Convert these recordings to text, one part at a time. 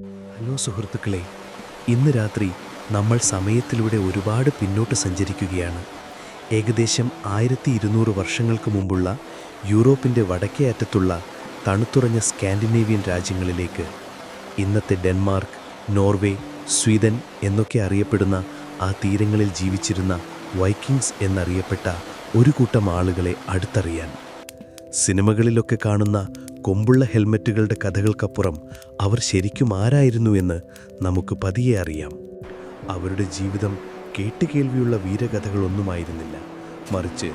Hello സുഹൃത്തുക്കളെ, ഇന്ന് രാത്രി നമ്മൾ സമയത്തിലൂടെ ഒരുപാട് പിന്നോട്ട് സഞ്ചരിക്കുകയാണ്. ഏകദേശം 1200 വർഷങ്ങൾക്ക് മുമ്പുള്ള യൂറോപ്പിൻ്റെ വടക്കേ അറ്റത്തുള്ള തണുത്തുറഞ്ഞ സ്കാൻഡിനേവിയൻ രാജ്യങ്ങളിലേക്ക്. ഇന്നത്തെ ഡെൻമാർക്ക്, നോർവേ, സ്വീഡൻ എന്നൊക്കെ അറിയപ്പെടുന്ന ആ തീരങ്ങളിൽ ജീവിച്ചിരുന്ന വൈക്കിങ്സ് എന്നറിയപ്പെട്ട ഒരു കൂട്ടം ആളുകളെ അടുത്തറിയാൻ. സിനിമകളിലൊക്കെ കാണുന്ന കൊമ്പുള്ള ഹെൽമറ്റുകളുടെ കഥകൾക്കപ്പുറം അവർ ശരിക്കും ആരായിരുന്നു എന്ന് നമുക്ക് പതിയെ അറിയാം. അവരുടെ ജീവിതം കേട്ടുകേൾവിയുള്ള വീരകഥകളൊന്നുമായിരുന്നില്ല, മറിച്ച്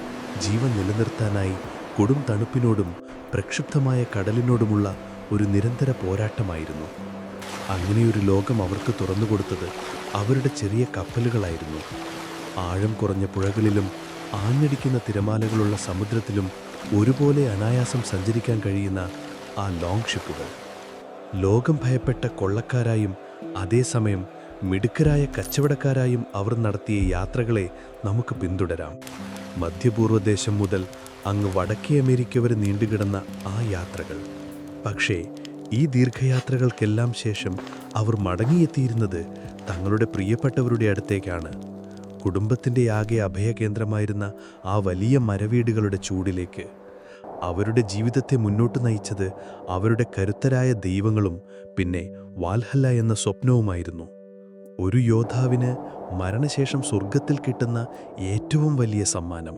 ജീവൻ നിലനിർത്താനായി കൊടും തണുപ്പിനോടും പ്രക്ഷുബ്ധമായ കടലിനോടുമുള്ള ഒരു നിരന്തര പോരാട്ടമായിരുന്നു. അങ്ങനെയൊരു ലോകം അവർക്ക് തുറന്നുകൊടുത്തത് അവരുടെ ചെറിയ കപ്പലുകളായിരുന്നു. ആഴം കുറഞ്ഞ പുഴകളിലും ആഞ്ഞടിക്കുന്ന തിരമാലകളുള്ള സമുദ്രത്തിലും ഒരുപോലെ അനായാസം സഞ്ചരിക്കാൻ കഴിയുന്ന ആ ലോങ് ഷിപ്പുകൾ. ലോകം ഭയപ്പെട്ട കൊള്ളക്കാരായും അതേസമയം മിടുക്കരായ കച്ചവടക്കാരായും അവർ നടത്തിയ യാത്രകളെ നമുക്ക് പിന്തുടരാം. മധ്യപൂർവ്വദേശം മുതൽ അങ്ങ് വടക്കേ അമേരിക്ക വരെ നീണ്ടുകിടന്ന ആ യാത്രകൾ. പക്ഷേ ഈ ദീർഘയാത്രകൾക്കെല്ലാം ശേഷം അവർ മടങ്ങിയെത്തിയിരുന്നത് തങ്ങളുടെ പ്രിയപ്പെട്ടവരുടെ അടുത്തേക്കാണ്. കുടുംബത്തിൻ്റെ ആകെ അഭയകേന്ദ്രമായിരുന്ന ആ വലിയ മരവീടുകളുടെ ചൂടിലേക്ക്. അവരുടെ ജീവിതത്തെ മുന്നോട്ട് നയിച്ചത് അവരുടെ കരുത്തരായ ദൈവങ്ങളും പിന്നെ വാൽഹല്ല എന്ന സ്വപ്നവുമായിരുന്നു. ഒരു യോദ്ധാവിന് മരണശേഷം സ്വർഗത്തിൽ കിട്ടുന്ന ഏറ്റവും വലിയ സമ്മാനം.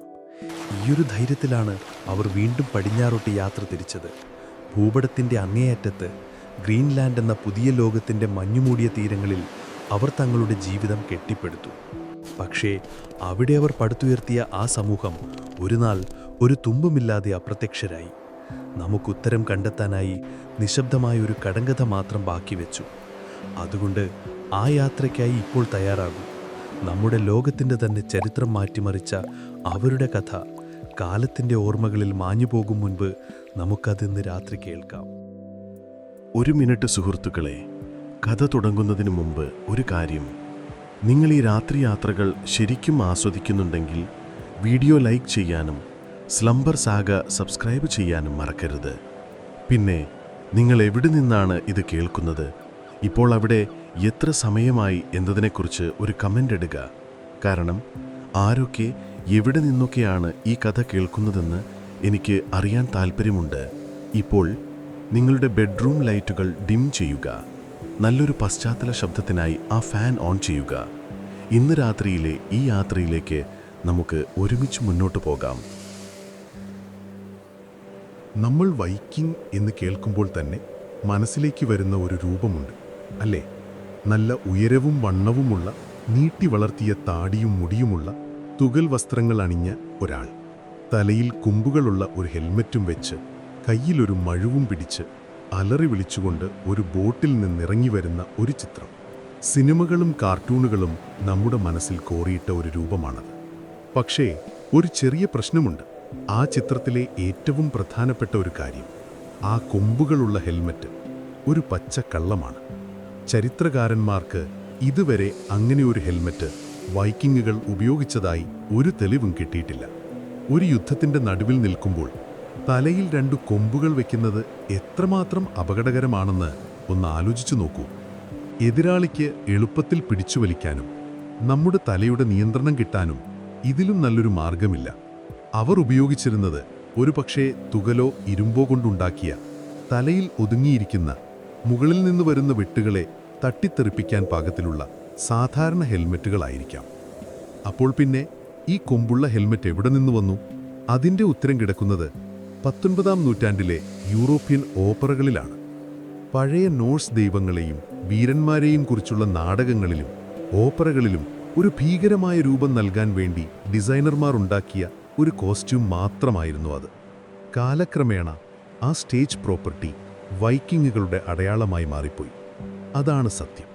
ഈയൊരു ധൈര്യത്തിലാണ് അവർ വീണ്ടും പടിഞ്ഞാറോട്ട് യാത്ര തിരിച്ചത്. ഭൂപടത്തിൻ്റെ അങ്ങേയറ്റത്ത് ഗ്രീൻലാൻഡ് എന്ന പുതിയ ലോകത്തിൻ്റെ മഞ്ഞുമൂടിയ തീരങ്ങളിൽ അവർ തങ്ങളുടെ ജീവിതം കെട്ടിപ്പടുത്തു. പക്ഷേ അവിടെ അവർ പടുത്തുയർത്തിയ ആ സമൂഹം ഒരു നാൾ ഒരു തുമ്പുമില്ലാതെ അപ്രത്യക്ഷരായി. നമുക്കുത്തരം കണ്ടെത്താനായി നിശബ്ദമായ ഒരു കടങ്കഥ മാത്രം ബാക്കി വെച്ചു. അതുകൊണ്ട് ആ യാത്രയ്ക്കായി ഇപ്പോൾ തയ്യാറാകൂ. നമ്മുടെ ലോകത്തിൻ്റെ തന്നെ ചരിത്രം മാറ്റിമറിച്ച അവരുടെ കഥ കാലത്തിൻ്റെ ഓർമ്മകളിൽ മാഞ്ഞു പോകും മുൻപ് നമുക്കതിന്ന് രാത്രി കേൾക്കാം. ഒരു മിനിറ്റ് സുഹൃത്തുക്കളെ, കഥ തുടങ്ങുന്നതിന് മുമ്പ് ഒരു കാര്യം. നിങ്ങൾ ഈ രാത്രി യാത്രകൾ ശരിക്കും ആസ്വദിക്കുന്നുണ്ടെങ്കിൽ വീഡിയോ ലൈക്ക് ചെയ്യാനും സ്ലംബർ സാഗ സബ്സ്ക്രൈബ് ചെയ്യാനും മറക്കരുത്. പിന്നെ നിങ്ങൾ എവിടെ നിന്നാണ് ഇത് കേൾക്കുന്നത്, ഇപ്പോൾ അവിടെ എത്ര സമയമായി എന്നതിനെക്കുറിച്ച് ഒരു കമൻ്റ് ഇടുക. കാരണം ആരൊക്കെ എവിടെ നിന്നൊക്കെയാണ് ഈ കഥ കേൾക്കുന്നതെന്ന് എനിക്ക് അറിയാൻ താല്പര്യമുണ്ട്. ഇപ്പോൾ നിങ്ങളുടെ ബെഡ്റൂം ലൈറ്റുകൾ ഡിം ചെയ്യുക. നല്ലൊരു പശ്ചാത്തല ശബ്ദത്തിനായി ആ ഫാൻ ഓൺ ചെയ്യുക. ഇന്ന് രാത്രിയിലെ ഈ യാത്രയിലേക്ക് നമുക്ക് ഒരുമിച്ച് മുന്നോട്ട് പോകാം. നമ്മൾ വൈക്കിംഗ് എന്ന് കേൾക്കുമ്പോൾ തന്നെ മനസ്സിലേക്ക് വരുന്ന ഒരു രൂപമുണ്ട് അല്ലേ? നല്ല ഉയരവും വണ്ണവുമുള്ള നീട്ടി വളർത്തിയ താടിയും മുടിയുമുള്ള തുകൽ വസ്ത്രങ്ങൾ അണിഞ്ഞ ഒരാൾ, തലയിൽ കൊമ്പുകളുള്ള ഒരു ഹെൽമറ്റും വെച്ച് കയ്യിലൊരു മഴുവും പിടിച്ച് അലറി വിളിച്ചുകൊണ്ട് ഒരു ബോട്ടിൽ നിന്നിറങ്ങി വരുന്ന ഒരു ചിത്രം. സിനിമകളും കാർട്ടൂണുകളും നമ്മുടെ മനസ്സിൽ കോറിയിട്ട ഒരു രൂപമാണത്. പക്ഷേ ഒരു ചെറിയ പ്രശ്നമുണ്ട്. ആ ചിത്രത്തിലെ ഏറ്റവും പ്രധാനപ്പെട്ട ഒരു കാര്യം, ആ കൊമ്പുകളുള്ള ഹെൽമറ്റ് ഒരു പച്ച കള്ളമാണ്. ചരിത്രകാരന്മാർക്ക് ഇതുവരെ അങ്ങനെ ഒരു ഹെൽമറ്റ് വൈക്കിങ്ങുകൾ ഉപയോഗിച്ചതായി ഒരു തെളിവും കിട്ടിയിട്ടില്ല. ഒരു യുദ്ധത്തിൻ്റെ നടുവിൽ നിൽക്കുമ്പോൾ തലയിൽ 2 കൊമ്പുകൾ വയ്ക്കുന്നത് എത്രമാത്രം അപകടകരമാണെന്ന് ഒന്ന് ആലോചിച്ചു നോക്കൂ. എതിരാളിക്ക് എളുപ്പത്തിൽ പിടിച്ചുവലിക്കാനും നമ്മുടെ തലയുടെ നിയന്ത്രണം കിട്ടാനും ഇതിലും നല്ലൊരു മാർഗമില്ല. അവർ ഉപയോഗിച്ചിരുന്നത് ഒരുപക്ഷേ തുകലോ ഇരുമ്പോ കൊണ്ടുണ്ടാക്കിയ, തലയിൽ ഒതുങ്ങിയിരിക്കുന്ന, മുകളിൽ നിന്ന് വരുന്ന വെട്ടുകളെ തട്ടിത്തെറിപ്പിക്കാൻ പാകത്തിലുള്ള സാധാരണ ഹെൽമെറ്റുകളായിരിക്കാം. അപ്പോൾ പിന്നെ ഈ കൊമ്പുള്ള ഹെൽമെറ്റ് എവിടെ നിന്ന് വന്നു? അതിൻ്റെ ഉത്തരം കിടക്കുന്നത് 19-ാം നൂറ്റാണ്ടിലെ യൂറോപ്യൻ ഓപ്പറകളിലാണ്. പഴയ നോർസ് ദൈവങ്ങളെയും വീരന്മാരെയും കുറിച്ചുള്ള നാടകങ്ങളിലും ഓപ്പറകളിലും ഒരു ഭീകരമായ രൂപം നൽകാൻ വേണ്ടി ഡിസൈനർമാർ ഉണ്ടാക്കിയ ഒരു കോസ്റ്റ്യൂം മാത്രമായിരുന്നു അത്. കാലക്രമേണ ആ സ്റ്റേജ് പ്രോപ്പർട്ടി വൈക്കിങ്ങുകളുടെ അടയാളമായി മാറിപ്പോയി. അതാണ് സത്യം.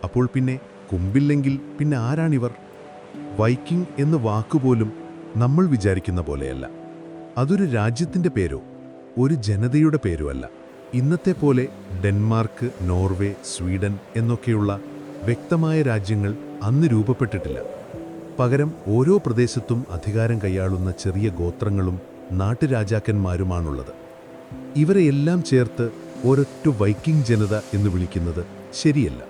അപ്പോൾ പിന്നെ കൊമ്പില്ലെങ്കിൽ പിന്നെ ആരാണിവർ? വൈക്കിംഗ് എന്ന വാക്കുപോലും നമ്മൾ വിചാരിക്കുന്ന പോലെയല്ല. അതൊരു രാജ്യത്തിൻ്റെ പേരോ ഒരു ജനതയുടെ പേരോ അല്ല. ഇന്നത്തെ പോലെ ഡെൻമാർക്ക്, നോർവേ, സ്വീഡൻ എന്നൊക്കെയുള്ള വ്യക്തമായ രാജ്യങ്ങൾ അന്ന് രൂപപ്പെട്ടിട്ടില്ല. പകരം ഓരോ പ്രദേശത്തും അധികാരം കൈയാളുന്ന ചെറിയ ഗോത്രങ്ങളും നാട്ടുരാജാക്കന്മാരുമാണുള്ളത്. ഇവരെയെല്ലാം ചേർത്ത് ഒരൊറ്റ വൈക്കിംഗ് ജനത എന്ന് വിളിക്കുന്നത് ശരിയല്ല.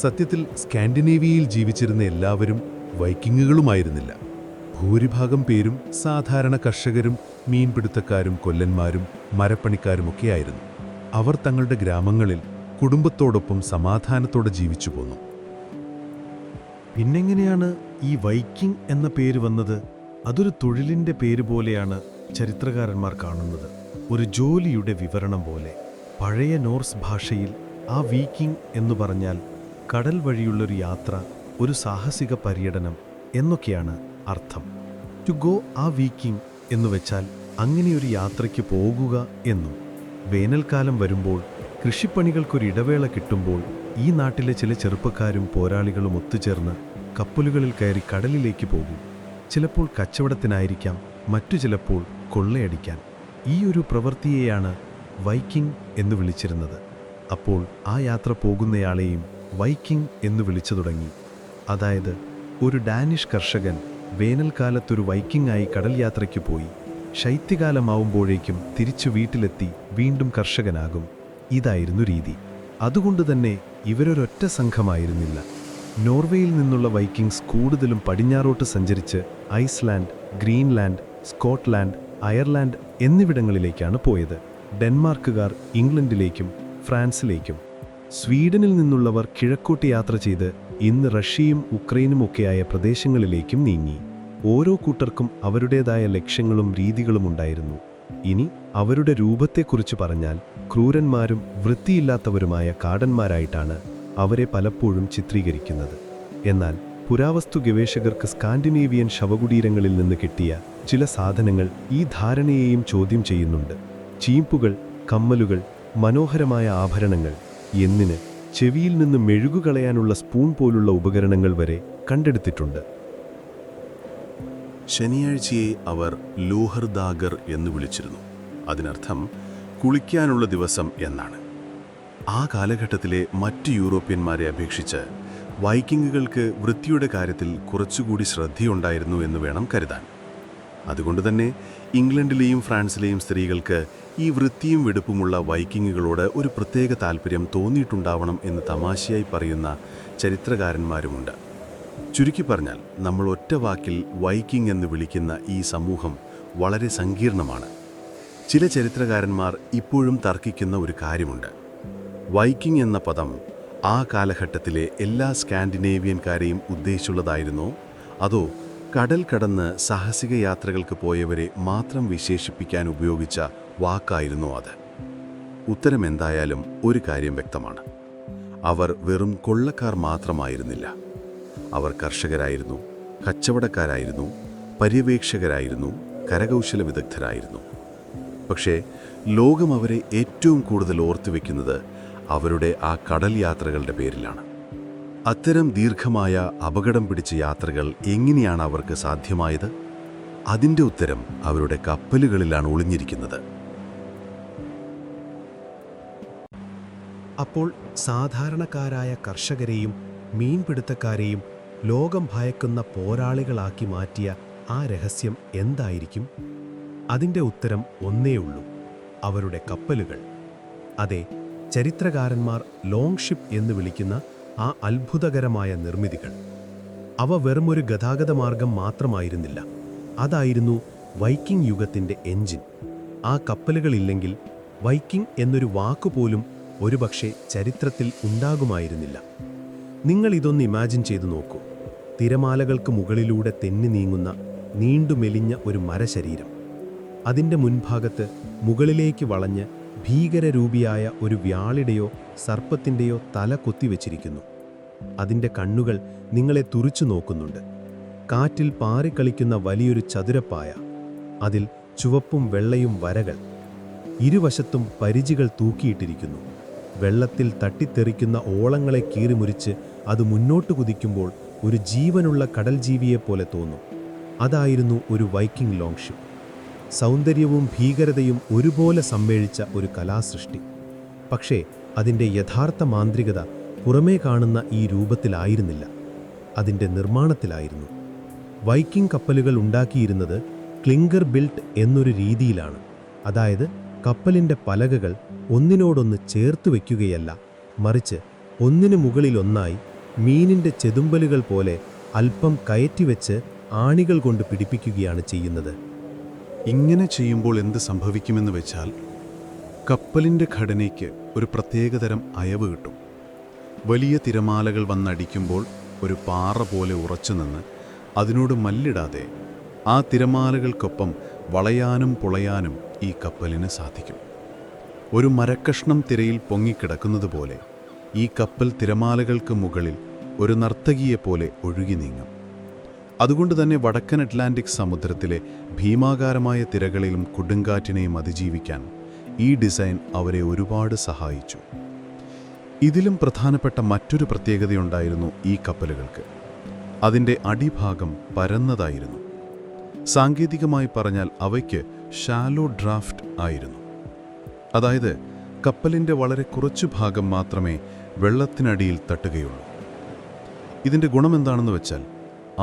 സത്യത്തിൽ സ്കാൻഡിനേവിയയിൽ ജീവിച്ചിരുന്ന എല്ലാവരും വൈക്കിങ്ങുകളുമായിരുന്നില്ല. ഭൂരിഭാഗം പേരും സാധാരണ കർഷകരും മീൻപിടുത്തക്കാരും കൊല്ലന്മാരും മരപ്പണിക്കാരുമൊക്കെയായിരുന്നു. അവർ തങ്ങളുടെ ഗ്രാമങ്ങളിൽ കുടുംബത്തോടൊപ്പം സമാധാനത്തോടെ ജീവിച്ചു പോന്നു. പിന്നെങ്ങനെയാണ് ഈ വൈക്കിംഗ് എന്ന പേര് വന്നത്? അതൊരു തൊഴിലിൻ്റെ പേര് പോലെയാണ് ചരിത്രകാരന്മാർ കാണുന്നത്, ഒരു ജോലിയുടെ വിവരണം പോലെ. പഴയ നോർസ് ഭാഷയിൽ ആ വീക്കിംഗ് എന്നു പറഞ്ഞാൽ കടൽ വഴിയുള്ളൊരു യാത്ര, ഒരു സാഹസിക പര്യടനം എന്നൊക്കെയാണ് അർത്ഥം. ടു ഗോ ആ വീക്കിംഗ് എന്നുവെച്ചാൽ അങ്ങനെയൊരു യാത്രയ്ക്ക് പോകുക എന്നും. വേനൽക്കാലം വരുമ്പോൾ കൃഷിപ്പണികൾക്കൊരിടവേള കിട്ടുമ്പോൾ ഈ നാട്ടിലെ ചില ചെറുപ്പക്കാരും പോരാളികളും ഒത്തുചേർന്ന് കപ്പലുകളിൽ കയറി കടലിലേക്ക് പോകും. ചിലപ്പോൾ കച്ചവടത്തിനായിരിക്കാം, മറ്റു ചിലപ്പോൾ കൊള്ളയടിക്കാൻ. ഈ ഒരു പ്രവൃത്തിയെയാണ് വൈക്കിംഗ് എന്ന് വിളിച്ചിരുന്നത്. അപ്പോൾ ആ യാത്ര പോകുന്നയാളെയും വൈക്കിംഗ് എന്ന് വിളിച്ചു തുടങ്ങി. അതായത് ഒരു ഡാനിഷ് കർഷകൻ വേനൽക്കാലത്തൊരു വൈക്കിംഗായി കടൽ യാത്രയ്ക്ക് പോയി ശൈത്യകാലമാവുമ്പോഴേക്കും തിരിച്ചു വീട്ടിലെത്തി വീണ്ടും കർഷകനാകും. ഇതായിരുന്നു രീതി. അതുകൊണ്ടുതന്നെ ഇവരൊരൊറ്റ സംഘമായിരുന്നില്ല. നോർവേയിൽ നിന്നുള്ള വൈക്കിങ്സ് കൂടുതലും പടിഞ്ഞാറോട്ട് സഞ്ചരിച്ച് ഐസ്ലാൻഡ്, ഗ്രീൻലാൻഡ്, സ്കോട്ട്ലാൻഡ്, അയർലാൻഡ് എന്നിവിടങ്ങളിലേക്കാണ് പോയത്. ഡെൻമാർക്കുകാർ ഇംഗ്ലണ്ടിലേക്കും ഫ്രാൻസിലേക്കും. സ്വീഡനിൽ നിന്നുള്ളവർ കിഴക്കോട്ട് യാത്ര ചെയ്ത് ഇന്ന് റഷ്യയും ഉക്രൈനുമൊക്കെയായ പ്രദേശങ്ങളിലേക്കും നീങ്ങി. ഓരോ കൂട്ടർക്കും അവരുടേതായ ലക്ഷ്യങ്ങളും രീതികളും ഉണ്ടായിരുന്നു. ഇനി അവരുടെ രൂപത്തെക്കുറിച്ച് പറഞ്ഞാൽ ക്രൂരന്മാരും വൃത്തിയില്ലാത്തവരുമായ കാടന്മാരായിട്ടാണ് അവരെ പലപ്പോഴും ചിത്രീകരിക്കുന്നത്. എന്നാൽ പുരാവസ്തു ഗവേഷകർക്ക് സ്കാൻഡിനേവിയൻ ശവകുടീരങ്ങളിൽ നിന്ന് കിട്ടിയ ചില സാധനങ്ങൾ ഈ ധാരണയെയും ചോദ്യം ചെയ്യുന്നുണ്ട്. ചീമ്പുകൾ, കമ്മലുകൾ, മനോഹരമായ ആഭരണങ്ങൾ, എന്നിന് ചെവിയിൽ നിന്ന് മെഴുകുകളയാനുള്ള സ്പൂൺ പോലുള്ള ഉപകരണങ്ങൾ വരെ കണ്ടെടുത്തിട്ടുണ്ട്. ശനിയാഴ്ചയെ അവർ ലോഹർദാഗർ എന്ന് വിളിച്ചിരുന്നു. അതിനർത്ഥം കുളിക്കാനുള്ള ദിവസം എന്നാണ്. ആ കാലഘട്ടത്തിലെ മറ്റ് യൂറോപ്യന്മാരെ അപേക്ഷിച്ച് വൈക്കിങ്ങുകൾക്ക് വൃത്തിയുടെ കാര്യത്തിൽ കുറച്ചുകൂടി ശ്രദ്ധയുണ്ടായിരുന്നു എന്ന് വേണം കരുതാൻ. അതുകൊണ്ടുതന്നെ ഇംഗ്ലണ്ടിലെയും ഫ്രാൻസിലെയും സ്ത്രീകൾക്ക് ഈ വൃത്തിയും വെടുപ്പുമുള്ള വൈക്കിങ്ങുകളോട് ഒരു പ്രത്യേക താല്പര്യം തോന്നിയിട്ടുണ്ടാവണം എന്ന് തമാശയായി പറയുന്ന ചരിത്രകാരന്മാരുമുണ്ട്. ചുരുക്കി പറഞ്ഞാൽ നമ്മൾ ഒറ്റ വാക്കിൽ വൈക്കിംഗ് എന്ന് വിളിക്കുന്ന ഈ സമൂഹം വളരെ സങ്കീർണമാണ്. ചില ചരിത്രകാരന്മാർ ഇപ്പോഴും തർക്കിക്കുന്ന ഒരു കാര്യമുണ്ട്. വൈക്കിംഗ് എന്ന പദം ആ കാലഘട്ടത്തിലെ എല്ലാ സ്കാൻഡിനേവിയൻകാരെയും ഉദ്ദേശിച്ചുള്ളതായിരുന്നോ, അതോ കടൽ കടന്ന് സാഹസിക യാത്രകൾക്ക് പോയവരെ മാത്രം വിശേഷിപ്പിക്കാൻ ഉപയോഗിച്ച വാക്കായിരുന്നോ അത്? ഉത്തരം എന്തായാലും ഒരു കാര്യം വ്യക്തമാണ്. അവർ വെറും കൊള്ളക്കാർ മാത്രമായിരുന്നില്ല. അവർ കർഷകരായിരുന്നു, കച്ചവടക്കാരായിരുന്നു, പര്യവേക്ഷകരായിരുന്നു, കരകൗശല വിദഗ്ധരായിരുന്നു. പക്ഷേ ലോകം അവരെ ഏറ്റവും കൂടുതൽ ഓർത്തുവെക്കുന്നത് അവരുടെ ആ കടൽ യാത്രകളുടെ പേരിലാണ്. അത്തരം ദീർഘമായ അപകടം പിടിച്ച യാത്രകൾ എങ്ങനെയാണ് അവർക്ക് സാധ്യമായത്? അതിൻ്റെ ഉത്തരം അവരുടെ കപ്പലുകളിലാണ് ഒളിഞ്ഞിരിക്കുന്നത്. അപ്പോൾ സാധാരണക്കാരായ കർഷകരെയും മീൻപിടുത്തക്കാരെയും ലോകം ഭയക്കുന്ന പോരാളികളാക്കി മാറ്റിയ ആ രഹസ്യം എന്തായിരിക്കും? അതിൻ്റെ ഉത്തരം ഒന്നേയുള്ളൂ: അവരുടെ കപ്പലുകൾ. അതെ, ചരിത്രകാരന്മാർ ലോങ് ഷിപ്പ് എന്ന് വിളിക്കുന്ന ആ അത്ഭുതകരമായ നിർമ്മിതികൾ. അവ വെറുമൊരു ഗതാഗതമാർഗം മാത്രമായിരുന്നില്ല, അതായിരുന്നു വൈക്കിംഗ് യുഗത്തിൻ്റെ എഞ്ചിൻ. ആ കപ്പലുകളില്ലെങ്കിൽ വൈക്കിംഗ് എന്നൊരു വാക്കുപോലും ഒരുപക്ഷെ ചരിത്രത്തിൽ ഉണ്ടാകുമായിരുന്നില്ല. നിങ്ങൾ ഇതൊന്ന് ഇമാജിൻ ചെയ്തു നോക്കൂ. തിരമാലകൾക്ക് മുകളിലൂടെ തെന്നി നീങ്ങുന്ന നീണ്ടുമെലിഞ്ഞ ഒരു മരശരീരം. അതിൻ്റെ മുൻഭാഗത്ത് മുകളിലേക്ക് വളഞ്ഞ് ഭീകരരൂപിയായ ഒരു വ്യാളിയുടെയോ സർപ്പത്തിൻ്റെയോ തല കൊത്തിവെച്ചിരിക്കുന്നു. അതിൻ്റെ കണ്ണുകൾ നിങ്ങളെ തുറിച്ചു നോക്കുന്നുണ്ട്. കാറ്റിൽ പാറിക്കളിക്കുന്ന വലിയൊരു ചതുരപ്പായ, അതിൽ ചുവപ്പും വെള്ളയും വരകൾ. ഇരുവശത്തും പരിചികൾ തൂക്കിയിട്ടിരിക്കുന്നു. വെള്ളത്തിൽ തട്ടിത്തെറിക്കുന്ന ഓളങ്ങളെ കീറിമുറിച്ച് അത് മുന്നോട്ട് കുതിക്കുമ്പോൾ ഒരു ജീവനുള്ള കടൽ ജീവിയെപ്പോലെ തോന്നും. അതായിരുന്നു ഒരു വൈക്കിംഗ് ലോങ് ഷിപ്പ്. സൗന്ദര്യവും ഭീകരതയും ഒരുപോലെ സമ്മേളിച്ച ഒരു കലാസൃഷ്ടി. പക്ഷേ അതിൻ്റെ യഥാർത്ഥ മാന്ത്രികത പുറമേ കാണുന്ന ഈ രൂപത്തിലായിരുന്നില്ല, അതിൻ്റെ നിർമ്മാണത്തിലായിരുന്നു. വൈക്കിംഗ് കപ്പലുകൾ ഉണ്ടാക്കിയിരുന്നത് ക്ലിങ്കർ ബിൽറ്റ് എന്നൊരു രീതിയിലാണ്. അതായത് കപ്പലിൻ്റെ പലകകൾ ഒന്നിനോടൊന്ന് ചേർത്ത് വയ്ക്കുകയല്ല, മറിച്ച് ഒന്നിനു മുകളിലൊന്നായി മീനിൻ്റെ ചെതുമ്പലുകൾ പോലെ അല്പം കയറ്റിവെച്ച് ആണികൾ കൊണ്ട് പിടിപ്പിക്കുകയാണ് ചെയ്യുന്നത്. ഇങ്ങനെ ചെയ്യുമ്പോൾ എന്ത് സംഭവിക്കുമെന്ന് വെച്ചാൽ കപ്പലിൻ്റെ ഘടനയ്ക്ക് ഒരു പ്രത്യേകതരം അയവ് കിട്ടും. വലിയ തിരമാലകൾ വന്നടിക്കുമ്പോൾ ഒരു പാറ പോലെ ഉറച്ചുനിന്ന് അതിനോട് മല്ലിടാതെ ആ തിരമാലകൾക്കൊപ്പം വളയാനും പൊളയാനും ഈ കപ്പലിന് സാധിക്കും. ഒരു മരക്കഷ്ണം തിരയിൽ പൊങ്ങിക്കിടക്കുന്നത് പോലെ ഈ കപ്പൽ തിരമാലകൾക്ക് മുകളിൽ ഒരു നർത്തകിയെപ്പോലെ ഒഴുകി നീങ്ങും. അതുകൊണ്ട് തന്നെ വടക്കൻ അറ്റ്ലാന്റിക് സമുദ്രത്തിലെ ഭീമാകാരമായ തിരകളിലും കൊടുങ്കാറ്റിനെയും അതിജീവിക്കാൻ ഈ ഡിസൈൻ അവരെ ഒരുപാട് സഹായിച്ചു. ഇതിലും പ്രധാനപ്പെട്ട മറ്റൊരു പ്രത്യേകതയുണ്ടായിരുന്നു ഈ കപ്പലുകൾക്ക്. അതിൻ്റെ അടിഭാഗം പരന്നതായിരുന്നു. സാങ്കേതികമായി പറഞ്ഞാൽ അവയ്ക്ക് ഷാലോ ഡ്രാഫ്റ്റ് ആയിരുന്നു. അതായത് കപ്പലിൻ്റെ വളരെ കുറച്ചു ഭാഗം മാത്രമേ വെള്ളത്തിനടിയിൽ തട്ടുകയുള്ളൂ. ഇതിൻ്റെ ഗുണമെന്താണെന്ന് വെച്ചാൽ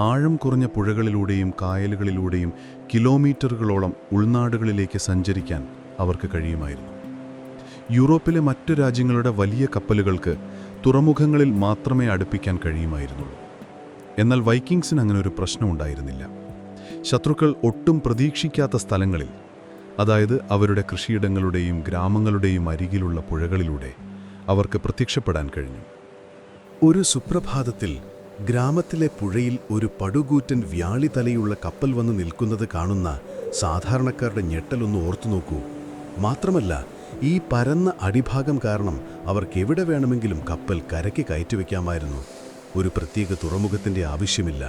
ആഴം കുറഞ്ഞ പുഴകളിലൂടെയും കായലുകളിലൂടെയും കിലോമീറ്ററുകളോളം ഉൾനാടുകളിലേക്ക് സഞ്ചരിക്കാൻ അവർക്ക് കഴിയുമായിരുന്നു. യൂറോപ്പിലെ മറ്റു രാജ്യങ്ങളുടെ വലിയ കപ്പലുകൾക്ക് തുറമുഖങ്ങളിൽ മാത്രമേ അടുപ്പിക്കാൻ കഴിയുമായിരുന്നുള്ളൂ. എന്നാൽ വൈക്കിങ്സിന് അങ്ങനെ ഒരു പ്രശ്നമുണ്ടായിരുന്നില്ല. ശത്രുക്കൾ ഒട്ടും പ്രതീക്ഷിക്കാത്ത സ്ഥലങ്ങളിൽ, അതായത് അവരുടെ കൃഷിയിടങ്ങളുടെയും ഗ്രാമങ്ങളുടെയും അരികിലുള്ള പുഴകളിലൂടെ അവർക്ക് പ്രത്യക്ഷപ്പെടാൻ കഴിഞ്ഞു. ഒരു സുപ്രഭാതത്തിൽ ഗ്രാമത്തിലെ പുഴയിൽ ഒരു പടുകൂറ്റൻ വ്യാളിതലയുള്ള കപ്പൽ വന്ന് നിൽക്കുന്നത് കാണുന്ന സാധാരണക്കാരുടെ ഞെട്ടലൊന്ന് ഓർത്തുനോക്കൂ. മാത്രമല്ല, ഈ പരന്ന അടിഭാഗം കാരണം അവർക്കെവിടെ വേണമെങ്കിലും കപ്പൽ കരയ്ക്ക് കയറ്റിവെക്കാമായിരുന്നു. ഒരു പ്രത്യേക തുറമുഖത്തിൻ്റെ ആവശ്യമില്ല.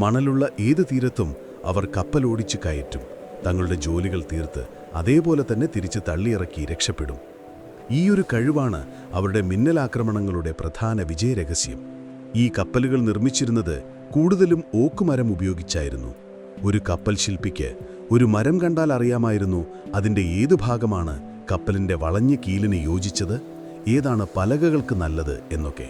മണലുള്ള ഏത് തീരത്തും അവർ കപ്പലോടിച്ച് കയറ്റും. തങ്ങളുടെ ജോലികൾ തീർത്ത് അതേപോലെ തന്നെ തിരിച്ച് തള്ളിയിറക്കി രക്ഷപ്പെടും. ഈയൊരു കഴിവാണ് അവരുടെ മിന്നലാക്രമണങ്ങളുടെ പ്രധാന വിജയരഹസ്യം. ഈ കപ്പലുകൾ നിർമ്മിച്ചിരുന്നത് കൂടുതലും ഓക്കുമരം ഉപയോഗിച്ചായിരുന്നു. ഒരു കപ്പൽ ശില്പിക്ക് ഒരു മരം കണ്ടാൽ അറിയാമായിരുന്നു അതിൻ്റെ ഏതു ഭാഗമാണ് കപ്പലിൻ്റെ വളഞ്ഞ കീലിന് യോജിച്ചത്, ഏതാണ് പലകകൾക്ക് നല്ലത് എന്നൊക്കെ.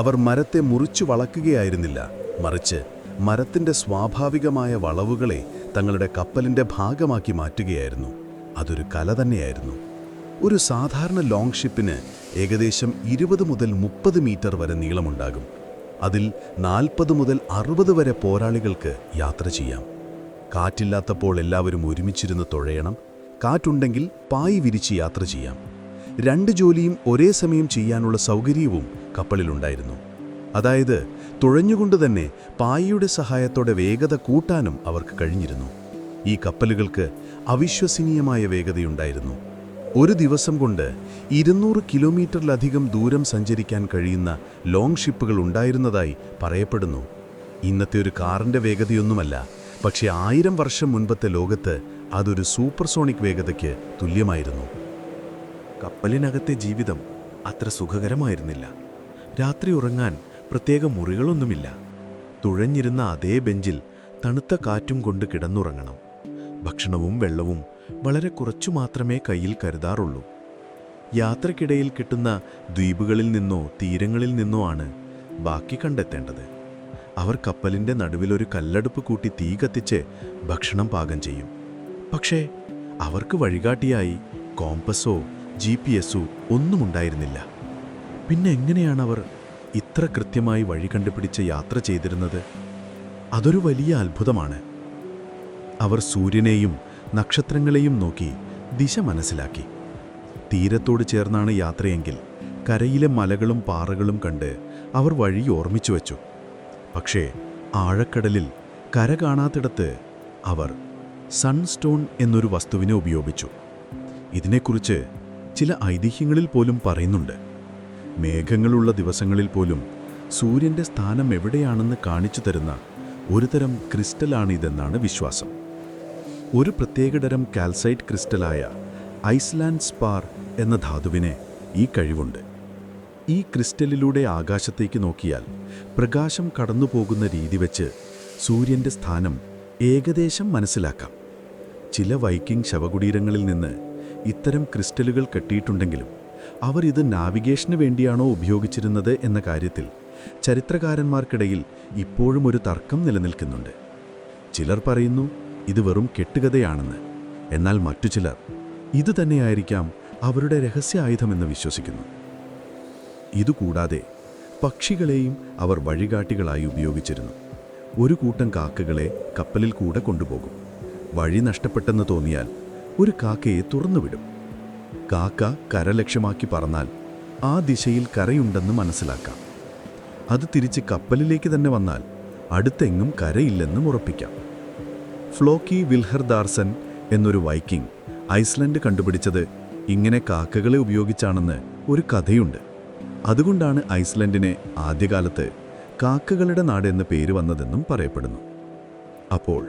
അവർ മരത്തെ മുറിച്ചു വളക്കുകയായിരുന്നില്ല, മറിച്ച് മരത്തിൻ്റെ സ്വാഭാവികമായ വളവുകളെ തങ്ങളുടെ കപ്പലിൻ്റെ ഭാഗമാക്കി മാറ്റുകയായിരുന്നു. അതൊരു കല തന്നെയായിരുന്നു. ഒരു സാധാരണ ലോങ് ഷിപ്പിന് ഏകദേശം 20 മുതൽ 30 മീറ്റർ വരെ നീളമുണ്ടാകും. അതിൽ 40 മുതൽ 60 വരെ പോരാളികൾക്ക് യാത്ര ചെയ്യാം. കാറ്റില്ലാത്തപ്പോൾ എല്ലാവരും ഒരുമിച്ചിരുന്ന് തുഴയണം. കാറ്റുണ്ടെങ്കിൽ പായി വിരിച്ച് യാത്ര ചെയ്യാം. 2 ജോലിയും ഒരേ സമയം ചെയ്യാനുള്ള സൗകര്യവും കപ്പലിലുണ്ടായിരുന്നു. അതായത് തുഴഞ്ഞുകൊണ്ട് തന്നെ പായയുടെ സഹായത്തോടെ വേഗത കൂട്ടാനും അവർക്ക് കഴിഞ്ഞിരുന്നു. ഈ കപ്പലുകൾക്ക് അവിശ്വസനീയമായ വേഗതയുണ്ടായിരുന്നു. ഒരു ദിവസം കൊണ്ട് 200 കിലോമീറ്ററിലധികം ദൂരം സഞ്ചരിക്കാൻ കഴിയുന്ന ലോങ് ഷിപ്പുകൾ ഉണ്ടായിരുന്നതായി പറയപ്പെടുന്നു. ഇന്നത്തെ ഒരു കാറിൻ്റെ വേഗതയൊന്നുമല്ല, പക്ഷേ 1000 വർഷം മുൻപത്തെ ലോകത്ത് അതൊരു സൂപ്പർസോണിക് വേഗതയ്ക്ക് തുല്യമായിരുന്നു. കപ്പലിനകത്തെ ജീവിതം അത്ര സുഖകരമായിരുന്നില്ല. രാത്രി ഉറങ്ങാൻ പ്രത്യേക മുറികളൊന്നുമില്ല. തുഴഞ്ഞിരുന്ന അതേ ബെഞ്ചിൽ തണുത്ത കാറ്റും കൊണ്ട് കിടന്നുറങ്ങണം. ഭക്ഷണവും വെള്ളവും വളരെ കുറച്ചു മാത്രമേ കയ്യിൽ കരുതാറുള്ളൂ. യാത്രക്കിടയിൽ കിട്ടുന്ന ദ്വീപുകളിൽ നിന്നോ തീരങ്ങളിൽ നിന്നോ ആണ് ബാക്കി കണ്ടെത്തേണ്ടത്. അവർ കപ്പലിൻ്റെ നടുവിലൊരു കല്ലടുപ്പ് കൂട്ടി തീ കത്തിച്ച് ഭക്ഷണം പാകം ചെയ്യും. പക്ഷേ അവർക്ക് വഴികാട്ടിയായി കോമ്പസോ GPS ഒന്നും ഉണ്ടായിരുന്നില്ല. പിന്നെ എങ്ങനെയാണവർ ഇത്ര കൃത്യമായി വഴി കണ്ടുപിടിച്ച് യാത്ര ചെയ്തിരുന്നത്? അതൊരു വലിയ അത്ഭുതമാണ്. അവർ സൂര്യനെയും നക്ഷത്രങ്ങളെയും നോക്കി ദിശ മനസ്സിലാക്കി. തീരത്തോട് ചേർന്നാണ് യാത്രയെങ്കിൽ കരയിലെ മലകളും പാറകളും കണ്ട് അവർ വഴി ഓർമ്മിച്ചു വച്ചു. പക്ഷേ ആഴക്കടലിൽ കര കാണാത്തിടത്ത് അവർ സൺസ്റ്റോൺ എന്നൊരു വസ്തുവിനെ ഉപയോഗിച്ചു. ഇതിനെക്കുറിച്ച് ചില ഐതിഹ്യങ്ങളിൽ പോലും പറയുന്നുണ്ട്. മേഘങ്ങളുള്ള ദിവസങ്ങളിൽ പോലും സൂര്യൻ്റെ സ്ഥാനം എവിടെയാണെന്ന് കാണിച്ചു തരുന്ന ഒരുതരം ക്രിസ്റ്റലാണിതെന്നാണ് വിശ്വാസം. ഒരു പ്രത്യേകതരം കാൽസൈറ്റ് ക്രിസ്റ്റലായ ഐസ്ലാൻഡ് സ്പാർ എന്ന ധാതുവിന് ഈ കഴിവുണ്ട്. ഈ ക്രിസ്റ്റലിലൂടെ ആകാശത്തേക്ക് നോക്കിയാൽ പ്രകാശം കടന്നുപോകുന്ന രീതി വെച്ച് സൂര്യൻ്റെ സ്ഥാനം ഏകദേശം മനസ്സിലാക്കാം. ചില വൈക്കിംഗ് ശവകുടീരങ്ങളിൽ നിന്ന് ഇത്തരം ക്രിസ്റ്റലുകൾ കെട്ടിയിട്ടുണ്ടെങ്കിലും അവർ ഇത് നാവിഗേഷന് വേണ്ടിയാണോ ഉപയോഗിച്ചിരുന്നത് എന്ന കാര്യത്തിൽ ചരിത്രകാരന്മാർക്കിടയിൽ ഇപ്പോഴും ഒരു തർക്കം നിലനിൽക്കുന്നുണ്ട്. ചിലർ പറയുന്നു ഇത് വെറും കെട്ടുകഥയാണെന്ന്. എന്നാൽ മറ്റു ചിലർ ഇത് തന്നെയായിരിക്കാം അവരുടെ രഹസ്യ ആയുധമെന്ന് വിശ്വസിക്കുന്നു. ഇതുകൂടാതെ പക്ഷികളെയും അവർ വഴികാട്ടികളായി ഉപയോഗിച്ചിരുന്നു. ഒരു കൂട്ടം കാക്കകളെ കപ്പലിൽ കൂടെ കൊണ്ടുപോകും. വഴി നഷ്ടപ്പെട്ടെന്ന് തോന്നിയാൽ ഒരു കാക്കയെ തുറന്നുവിടും. കാക്ക കര ലക്ഷ്യമാക്കി പറന്നാൽ ആ ദിശയിൽ കരയുണ്ടെന്ന് മനസ്സിലാക്കാം. അത് തിരിച്ച് കപ്പലിലേക്ക് തന്നെ വന്നാൽ അടുത്തെങ്ങും കരയില്ലെന്നും ഉറപ്പിക്കാം. ഫ്ലോക്കി വിൽഹർദാർസൻ എന്നൊരു വൈക്കിംഗ് ഐസ്ലൻഡ് കണ്ടുപിടിച്ചത് ഇങ്ങനെ കാക്കകളെ ഉപയോഗിച്ചാണെന്ന് ഒരു കഥയുണ്ട്. അതുകൊണ്ടാണ് ഐസ്ലൻഡിനെ ആദ്യകാലത്ത് കാക്കകളുടെ നാട് എന്ന പേര് വന്നതെന്നും പറയപ്പെടുന്നു. അപ്പോൾ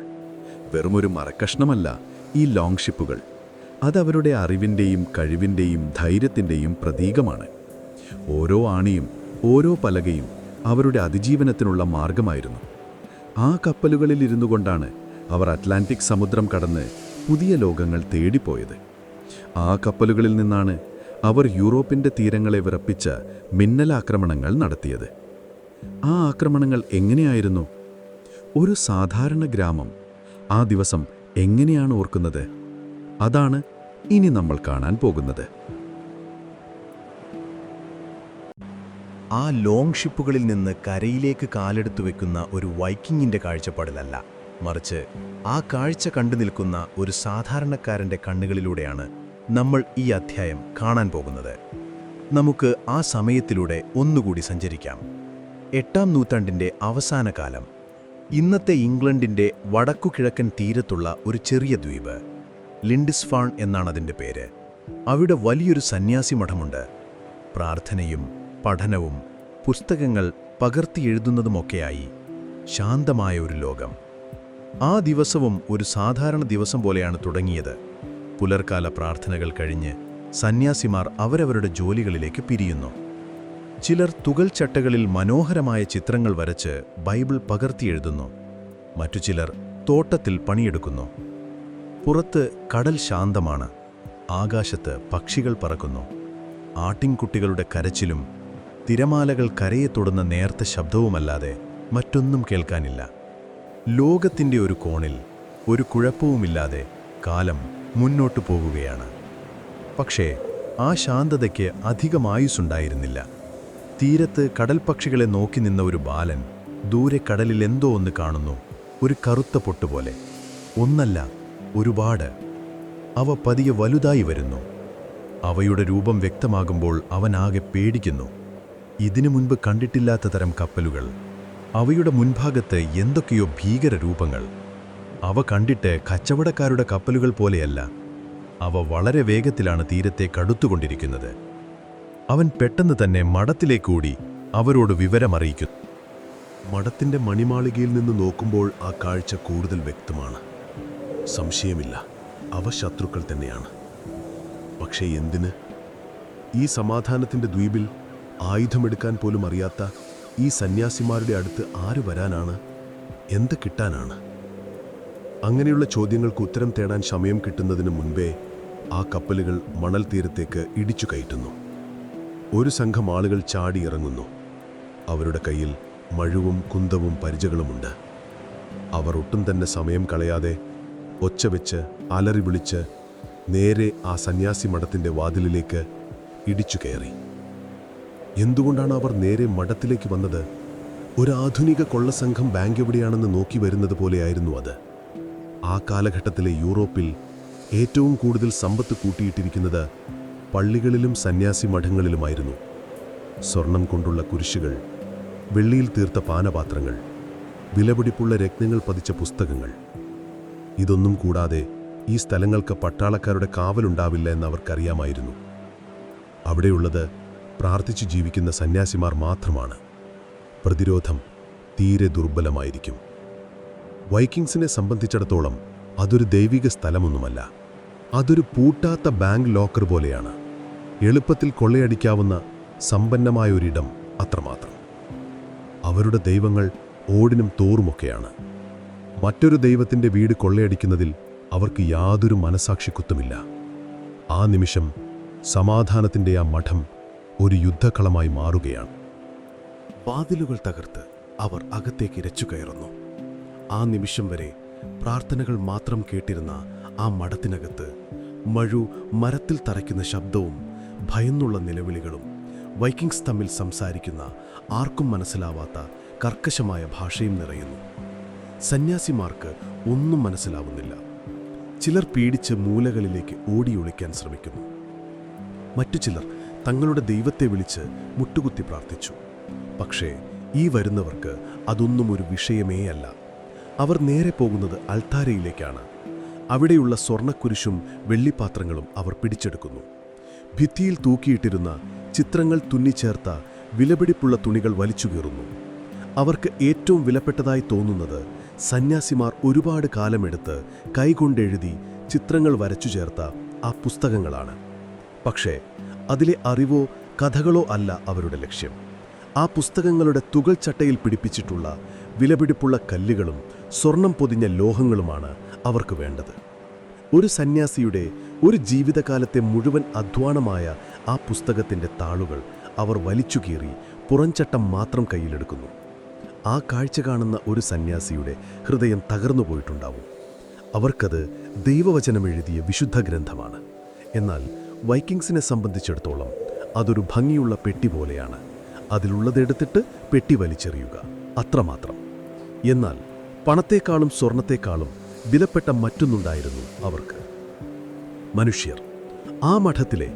വെറുമൊരു മരക്കഷ്ണമല്ല ഈ ലോങ് ഷിപ്പുകൾ. അതവരുടെ അറിവിൻ്റെയും കഴിവിൻ്റെയും ധൈര്യത്തിൻ്റെയും പ്രതീകമാണ്. ഓരോ ആണിയും ഓരോ പലകയും അവരുടെ അതിജീവനത്തിനുള്ള മാർഗമായിരുന്നു. ആ കപ്പലുകളിൽ ഇരുന്നു കൊണ്ടാണ് അവർ അറ്റ്ലാന്റിക് സമുദ്രം കടന്ന് പുതിയ ലോകങ്ങൾ തേടിപ്പോയത്. ആ കപ്പലുകളിൽ നിന്നാണ് അവർ യൂറോപ്പിൻ്റെ തീരങ്ങളെ വിറപ്പിച്ച മിന്നലാക്രമണങ്ങൾ നടത്തിയത്. ആ ആക്രമണങ്ങൾ എങ്ങനെയായിരുന്നു? ഒരു സാധാരണ ഗ്രാമം ആ ദിവസം എങ്ങനെയാണ് ഓർക്കുന്നത്? അതാണ് ഇനി നമ്മൾ കാണാൻ പോകുന്നത്. ആ ലോങ് ഷിപ്പുകളിൽ നിന്ന് കരയിലേക്ക് കാലെടുത്തു വെക്കുന്ന ഒരു വൈക്കിങ്ങിൻ്റെ കാഴ്ചപ്പാടിലല്ല, മറിച്ച് ആ കാഴ്ച കണ്ടു നിൽക്കുന്ന ഒരു സാധാരണക്കാരൻ്റെ കണ്ണുകളിലൂടെയാണ് നമ്മൾ ഈ അധ്യായം കാണാൻ പോകുന്നത്. നമുക്ക് ആ സമയത്തിലൂടെ ഒന്നുകൂടി സഞ്ചരിക്കാം. 8-ാം നൂറ്റാണ്ടിൻ്റെ അവസാന കാലം. ഇന്നത്തെ ഇംഗ്ലണ്ടിൻ്റെ വടക്കുകിഴക്കൻ തീരത്തുള്ള ഒരു ചെറിയ ദ്വീപ്. ലിൻഡിസ്ഫാൺ എന്നാണ് അതിൻ്റെ പേര്. അവിടെ വലിയൊരു സന്യാസി മഠമുണ്ട്. പ്രാർത്ഥനയും പഠനവും പുസ്തകങ്ങൾ പകർത്തി എഴുതുന്നതുമൊക്കെയായി ശാന്തമായ ഒരു ലോകം. ആ ദിവസവും ഒരു സാധാരണ ദിവസം പോലെയാണ് തുടങ്ങിയത്. പുലർക്കാല പ്രാർത്ഥനകൾ കഴിഞ്ഞ് സന്യാസിമാർ അവരവരുടെ ജോലികളിലേക്ക് പിരിയുന്നു. ചിലർ തുകൽ ചട്ടകളിൽ മനോഹരമായ ചിത്രങ്ങൾ വരച്ച് ബൈബിൾ പകർത്തിയെഴുതുന്നു. മറ്റു ചിലർ തോട്ടത്തിൽ പണിയെടുക്കുന്നു. പുറത്ത് കടൽ ശാന്തമാണ്. ആകാശത്ത് പക്ഷികൾ പറക്കുന്നു. ആട്ടിൻകുട്ടികളുടെ കരച്ചിലും തിരമാലകൾ കരയെ തൊടുന്ന നേർത്ത ശബ്ദവുമല്ലാതെ മറ്റൊന്നും കേൾക്കാനില്ല. ലോകത്തിൻ്റെ ഒരു കോണിൽ ഒരു കുഴപ്പവുമില്ലാതെ കാലം മുന്നോട്ടു പോകുകയാണ്. പക്ഷേ ആ ശാന്തതയ്ക്ക് അധികമായുസുണ്ടായിരുന്നില്ല. തീരത്ത് കടൽപ്പക്ഷികളെ നോക്കി നിന്ന ഒരു ബാലൻ ദൂരെ കടലിൽ എന്തോ ഒന്ന് കാണുന്നു. ഒരു കറുത്ത പൊട്ടുപോലെ. ഒന്നല്ല, ഒരുപാട്. അവ പതിയെ വലുതായി വരുന്നു. അവയുടെ രൂപം വ്യക്തമാകുമ്പോൾ അവനാകെ പേടിക്കുന്നു. ഇതിനു മുൻപ് കണ്ടിട്ടില്ലാത്ത തരം കപ്പലുകൾ. അവയുടെ മുൻഭാഗത്ത് എന്തൊക്കെയോ ഭീകര രൂപങ്ങൾ. അവ കണ്ടിട്ട് കച്ചവടക്കാരുടെ കപ്പലുകൾ പോലെയല്ല. അവ വളരെ വേഗത്തിലാണ് തീരത്തേക്ക് അടുത്തുകൊണ്ടിരിക്കുന്നത്. അവൻ പെട്ടെന്ന് തന്നെ മഠത്തിലേക്കൂടി അവരോട് വിവരമറിയിക്കുന്നു. മഠത്തിൻ്റെ മണിമാളികയിൽ നിന്ന് നോക്കുമ്പോൾ ആ കാഴ്ച കൂടുതൽ വ്യക്തമാണ്. സംശയമില്ല, അവ ശത്രുക്കൾ തന്നെയാണ്. പക്ഷേ എന്തിന്? ഈ സമാധാനത്തിൻ്റെ ദ്വീപിൽ ആയുധമെടുക്കാൻ പോലും അറിയാത്ത ഈ സന്യാസിമാരുടെ അടുത്ത് ആര് വരാനാണ്? എന്ത് കിട്ടാനാണ്? അങ്ങനെയുള്ള ചോദ്യങ്ങൾക്ക് ഉത്തരം തേടാൻ സമയം കിട്ടുന്നതിന് മുൻപേ ആ കപ്പലുകൾ മണൽ തീരത്തേക്ക് ഇടിച്ചു കയറ്റുന്നു. ഒരു സംഘം ആളുകൾ ചാടിയിറങ്ങുന്നു. അവരുടെ കയ്യിൽ മഴുവും കുന്തവും പരിചകളുമുണ്ട്. അവർ ഒട്ടും തന്നെ സമയം കളയാതെ ഒച്ച വെച്ച് അലറി വിളിച്ച് നേരെ ആ സന്യാസി മഠത്തിൻ്റെ വാതിലിലേക്ക് ഇടിച്ചു കയറി. എന്തുകൊണ്ടാണ് അവർ നേരെ മഠത്തിലേക്ക് വന്നത്? ഒരു ആധുനിക കൊള്ളസംഘം ബാങ്ക് എവിടെയാണെന്ന് നോക്കി വരുന്നത് പോലെയായിരുന്നു അത്. ആ കാലഘട്ടത്തിലെ യൂറോപ്പിൽ ഏറ്റവും കൂടുതൽ സമ്പത്ത് കൂട്ടിയിട്ടിരിക്കുന്നത് പള്ളികളിലും സന്യാസി മഠങ്ങളിലുമായിരുന്നു. സ്വർണം കൊണ്ടുള്ള കുരിശുകൾ, വെള്ളിയിൽ തീർത്ത പാനപാത്രങ്ങൾ, വിലപിടിപ്പുള്ള രത്നങ്ങൾ പതിച്ച പുസ്തകങ്ങൾ. ഇതൊന്നും കൂടാതെ ഈ സ്ഥലങ്ങൾക്ക് പട്ടാളക്കാരുടെ കാവലുണ്ടാവില്ല എന്ന് അവർക്കറിയാമായിരുന്നു. അവിടെയുള്ളത് പ്രാർത്ഥിച്ചു ജീവിക്കുന്ന സന്യാസിമാർ മാത്രമാണ്. പ്രതിരോധം തീരെ ദുർബലമായിരിക്കും. വൈക്കിങ്സിനെ സംബന്ധിച്ചിടത്തോളം അതൊരു ദൈവിക സ്ഥലമൊന്നുമല്ല. അതൊരു പൂട്ടാത്ത ബാങ്ക് ലോക്കർ പോലെയാണ്. എളുപ്പത്തിൽ കൊള്ളയടിക്കാവുന്ന സമ്പന്നമായൊരിടം അത്രമാത്രം. അവരുടെ ദൈവങ്ങൾ ഓടിനും തോറുമൊക്കെയാണ്. മറ്റൊരു ദൈവത്തിൻ്റെ വീട് കൊള്ളയടിക്കുന്നതിൽ അവർക്ക് യാതൊരു മനസാക്ഷിക്കുത്തുമില്ല. ആ നിമിഷം സമാധാനത്തിൻ്റെ ആ മഠം ഒരു യുദ്ധക്കളമായി മാറുകയാണ്. വാതിലുകൾ തകർത്ത് അവർ അകത്തേക്ക് ഇരച്ചു കയറുന്നു. ആ നിമിഷം വരെ പ്രാർത്ഥനകൾ മാത്രം കേട്ടിരുന്ന ആ മഠത്തിനകത്ത് മഴു മരത്തിൽ തറയ്ക്കുന്ന ശബ്ദവും ഭയന്നുള്ള നിലവിളികളും വൈക്കിങ്സ് തമ്മിൽ സംസാരിക്കുന്ന ആർക്കും മനസ്സിലാവാത്ത കർക്കശമായ ഭാഷയും നിറയുന്നു. സന്യാസിമാർക്ക് ഒന്നും മനസ്സിലാവുന്നില്ല. ചിലർ പേടിച്ച് മൂലകളിലേക്ക് ഓടിയൊളിക്കാൻ ശ്രമിക്കുന്നു. മറ്റു ചിലർ തങ്ങളുടെ ദൈവത്തെ വിളിച്ച് മുട്ടുകുത്തി പ്രാർത്ഥിച്ചു. പക്ഷേ ഈ വരുന്നവർക്ക് അതൊന്നും ഒരു വിഷയമേ അല്ല. അവർ നേരെ പോകുന്നത് അൾത്താരയിലേക്കാണ്. അവിടെയുള്ള സ്വർണ്ണക്കുരിശും വെള്ളിപ്പാത്രങ്ങളും അവർ പിടിച്ചെടുക്കുന്നു. ഭിത്തിയിൽ തൂക്കിയിട്ടിരുന്ന ചിത്രങ്ങൾ തുന്നിച്ചേർത്ത വിലപിടിപ്പുള്ള തുണികൾ വലിച്ചുകീറുന്നു. അവർക്ക് ഏറ്റവും വിലപ്പെട്ടതായി തോന്നുന്നത് സന്യാസിമാർ ഒരുപാട് കാലമെടുത്ത് കൈകൊണ്ടെഴുതി ചിത്രങ്ങൾ വരച്ചു ചേർത്ത ആ പുസ്തകങ്ങളാണ്. പക്ഷേ അതിലെ അറിവോ കഥകളോ അല്ല അവരുടെ ലക്ഷ്യം. ആ പുസ്തകങ്ങളുടെ തുകൽ ചട്ടയിൽ പിടിപ്പിച്ചിട്ടുള്ള വിലപിടിപ്പുള്ള കല്ലുകളും സ്വർണം പൊതിഞ്ഞ ലോഹങ്ങളുമാണ് അവർക്ക് വേണ്ടത്. ഒരു സന്യാസിയുടെ ഒരു ജീവിതകാലത്തെ മുഴുവൻ അധ്വാനമായ ആ പുസ്തകത്തിൻ്റെ താളുകൾ അവർ വലിച്ചുകീറി പുറംചട്ടം മാത്രം കയ്യിലെടുക്കുന്നു. ആ കാഴ്ച കാണുന്ന ഒരു സന്യാസിയുടെ ഹൃദയം തകർന്നു പോയിട്ടുണ്ടാവും. അവർക്കത് ദൈവവചനം എഴുതിയ വിശുദ്ധ ഗ്രന്ഥമാണ്. എന്നാൽ വൈക്കിങ്സിനെ സംബന്ധിച്ചിടത്തോളം അതൊരു ഭംഗിയുള്ള പെട്ടി പോലെയാണ്. അതിലുള്ളതെടുത്തിട്ട് പെട്ടി വലിച്ചെറിയുക, അത്രമാത്രം. എന്നാൽ പണത്തേക്കാളും സ്വർണത്തേക്കാളും വിലപ്പെട്ട മറ്റൊന്നുണ്ടായിരുന്നു അവർക്ക്: മനുഷ്യർ. ആ മഠത്തിലെ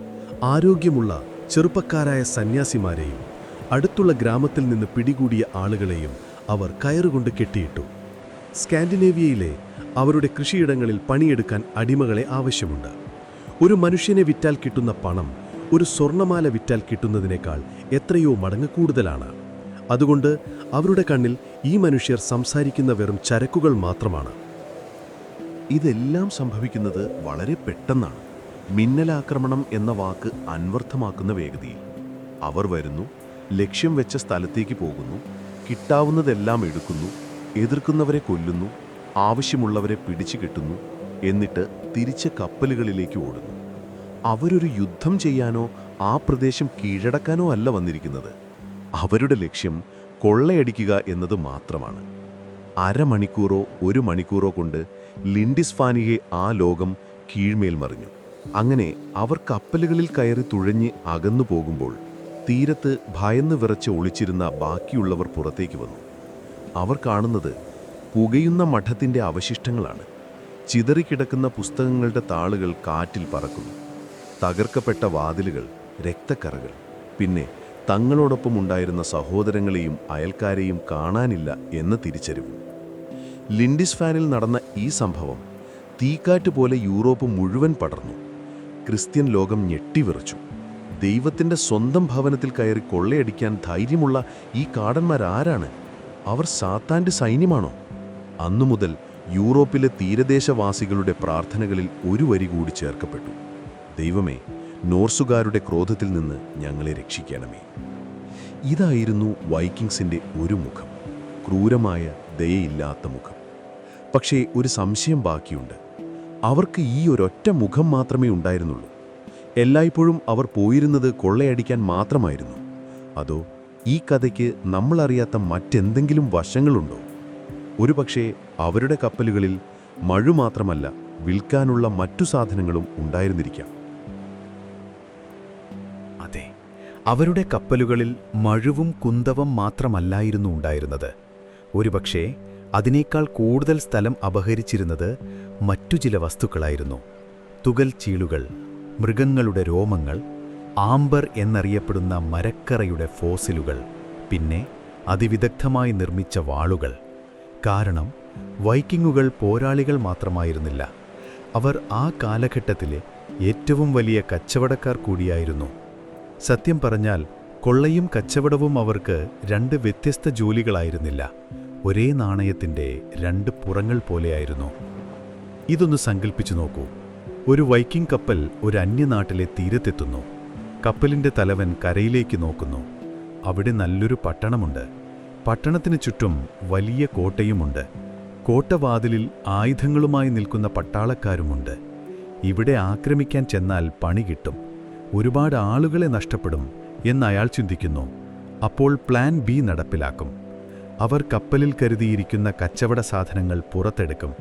ആരോഗ്യമുള്ള ചെറുപ്പക്കാരായ സന്യാസിമാരെയും അടുത്തുള്ള ഗ്രാമത്തിൽ നിന്ന് പിടികൂടിയ ആളുകളെയും അവർ കയറുകൊണ്ട് കെട്ടിയിട്ടു. സ്കാൻഡിനേവിയയിലെ അവരുടെ കൃഷിയിടങ്ങളിൽ പണിയെടുക്കാൻ അടിമകളെ ആവശ്യമുണ്ട്. ഒരു മനുഷ്യനെ വിറ്റാൽ കിട്ടുന്ന പണം ഒരു സ്വർണ്ണമാല വിറ്റാൽ കിട്ടുന്നതിനേക്കാൾ എത്രയോ മടങ്ങ് കൂടുതലാണ്. അതുകൊണ്ട് അവരുടെ കണ്ണിൽ ഈ മനുഷ്യർ സംസാരിക്കുന്ന വെറും ചരക്കുകൾ മാത്രമാണ്. ഇതെല്ലാം സംഭവിക്കുന്നത് വളരെ പെട്ടെന്നാണ്. മിന്നലാക്രമണം എന്ന വാക്ക് അന്വർത്ഥമാക്കുന്ന വേഗതയിൽ. അവർ വരുന്നു, ലക്ഷ്യം വെച്ച സ്ഥലത്തേക്ക് പോകുന്നു, കിട്ടാവുന്നതെല്ലാം എടുക്കുന്നു, എതിർക്കുന്നവരെ കൊല്ലുന്നു, ആവശ്യമുള്ളവരെ പിടിച്ചു കെട്ടുന്നു, എന്നിട്ട് തിരിച്ച് കപ്പലുകളിലേക്ക് ഓടുന്നു. അവരൊരു യുദ്ധം ചെയ്യാനോ ആ പ്രദേശം കീഴടക്കാനോ അല്ല വന്നിരിക്കുന്നത്. അവരുടെ ലക്ഷ്യം കൊള്ളയടിക്കുക എന്നത് മാത്രമാണ്. അരമണിക്കൂറോ ഒരു മണിക്കൂറോ കൊണ്ട് ലിൻഡിസ്ഫാനിയെ ആ ലോകം കീഴ്മേൽ മറിഞ്ഞു. അങ്ങനെ അവർ കപ്പലുകളിൽ കയറി തുഴഞ്ഞ് അകന്നു പോകുമ്പോൾ തീരത്ത് ഭയന്ന് വിറച്ച് ഒളിച്ചിരുന്ന ബാക്കിയുള്ളവർ പുറത്തേക്ക് വന്നു. അവർ കാണുന്നത് പുകയുന്ന മഠത്തിൻ്റെ അവശിഷ്ടങ്ങളാണ്. ചിതറിക്കിടക്കുന്ന പുസ്തകങ്ങളുടെ താളുകൾ കാറ്റിൽ പറക്കുന്നു. തകർക്കപ്പെട്ട വാതിലുകൾ, രക്തക്കറകൾ. പിന്നെ തങ്ങളോടൊപ്പം ഉണ്ടായിരുന്ന സഹോദരങ്ങളെയും അയൽക്കാരെയും കാണാനില്ല എന്ന തിരിച്ചറിവ്. ലിൻഡിസ്ഫാനിൽ നടന്ന ഈ സംഭവം തീക്കാറ്റ് പോലെ യൂറോപ്പ് മുഴുവൻ പടർന്നു. ക്രിസ്ത്യൻ ലോകം ഞെട്ടിവിറച്ചു. ദൈവത്തിൻ്റെ സ്വന്തം ഭവനത്തിൽ കയറി കൊള്ളയടിക്കാൻ ധൈര്യമുള്ള ഈ കാടന്മാരാരാണ്? അവർ സാത്താൻ്റെ സൈന്യമാണോ? അന്നു മുതൽ യൂറോപ്പിലെ തീരദേശവാസികളുടെ പ്രാർത്ഥനകളിൽ ഒരു വരി കൂടി ചേർക്കപ്പെട്ടു: ദൈവമേ, നോർസുകാരുടെ ക്രോധത്തിൽ നിന്ന് ഞങ്ങളെ രക്ഷിക്കണമേ. ഇതായിരുന്നു വൈക്കിങ്സിൻ്റെ ഒരു മുഖം, ക്രൂരമായ ദയയില്ലാത്ത മുഖം. പക്ഷേ ഒരു സംശയം ബാക്കിയുണ്ട്. അവർക്ക് ഈ ഒരൊറ്റ മുഖം മാത്രമേ ഉണ്ടായിരുന്നുള്ളൂ. എല്ലായ്പ്പോഴും അവർ പോയിരുന്നത് കൊള്ളയടിക്കാൻ മാത്രമായിരുന്നു. അതോ ഈ കഥയ്ക്ക് നമ്മളറിയാത്ത മറ്റെന്തെങ്കിലും വശങ്ങളുണ്ടോ? ഒരുപക്ഷേ അവരുടെ കപ്പലുകളിൽ മഴു മാത്രമല്ല, വിൽക്കാനുള്ള മറ്റു സാധനങ്ങളും ഉണ്ടായിരുന്നിരിക്കാം. അതെ, അവരുടെ കപ്പലുകളിൽ മഴുവും കുന്തവും മാത്രമല്ലായിരുന്നു ഉണ്ടായിരുന്നത്. ഒരുപക്ഷേ അതിനേക്കാൾ കൂടുതൽ സ്ഥലം അപഹരിച്ചിരുന്നത് മറ്റു ചില വസ്തുക്കളായിരുന്നു. തുകൽ ചീളുകൾ, മൃഗങ്ങളുടെ രോമങ്ങൾ, ആംബർ എന്നറിയപ്പെടുന്ന മരക്കറയുടെ ഫോസിലുകൾ, പിന്നെ അതിവിദഗ്ധമായി നിർമ്മിച്ച വാളുകൾ. കാരണം വൈക്കിങ്ങുകൾ പോരാളികൾ മാത്രമായിരുന്നില്ല, അവർ ആ കാലഘട്ടത്തിലെ ഏറ്റവും വലിയ കച്ചവടക്കാർ കൂടിയായിരുന്നു. സത്യം പറഞ്ഞാൽ കൊള്ളയും കച്ചവടവും അവർക്ക് രണ്ട് വ്യത്യസ്ത ജോലികളായിരുന്നില്ല, ഒരേ നാണയത്തിൻ്റെ രണ്ട് പുറങ്ങൾ പോലെയായിരുന്നു. ഇതൊന്ന് സങ്കല്പിച്ചു നോക്കൂ. ഒരു വൈക്കിംഗ് കപ്പൽ ഒരു അന്യനാട്ടിലെ തീരത്തെത്തുന്നു. കപ്പലിൻ്റെ തലവൻ കരയിലേക്ക് നോക്കുന്നു. അവിടെ നല്ലൊരു പട്ടണമുണ്ട്. പട്ടണത്തിന് ചുറ്റും വലിയ കോട്ടയുമുണ്ട്. കോട്ടവാതിലിൽ ആയുധങ്ങളുമായി നിൽക്കുന്ന പട്ടാളക്കാരുമുണ്ട്. ഇവിടെ ആക്രമിക്കാൻ ചെന്നാൽ പണി കിട്ടും, ഒരുപാട് ആളുകളെ നഷ്ടപ്പെടും എന്നയാൾ ചിന്തിക്കുന്നു. അപ്പോൾ പ്ലാൻ ബി നടപ്പിലാക്കും. അവർ കപ്പലിൽ കരുതിയിരിക്കുന്ന കച്ചവട സാധനങ്ങൾ പുറത്തെടുക്കും.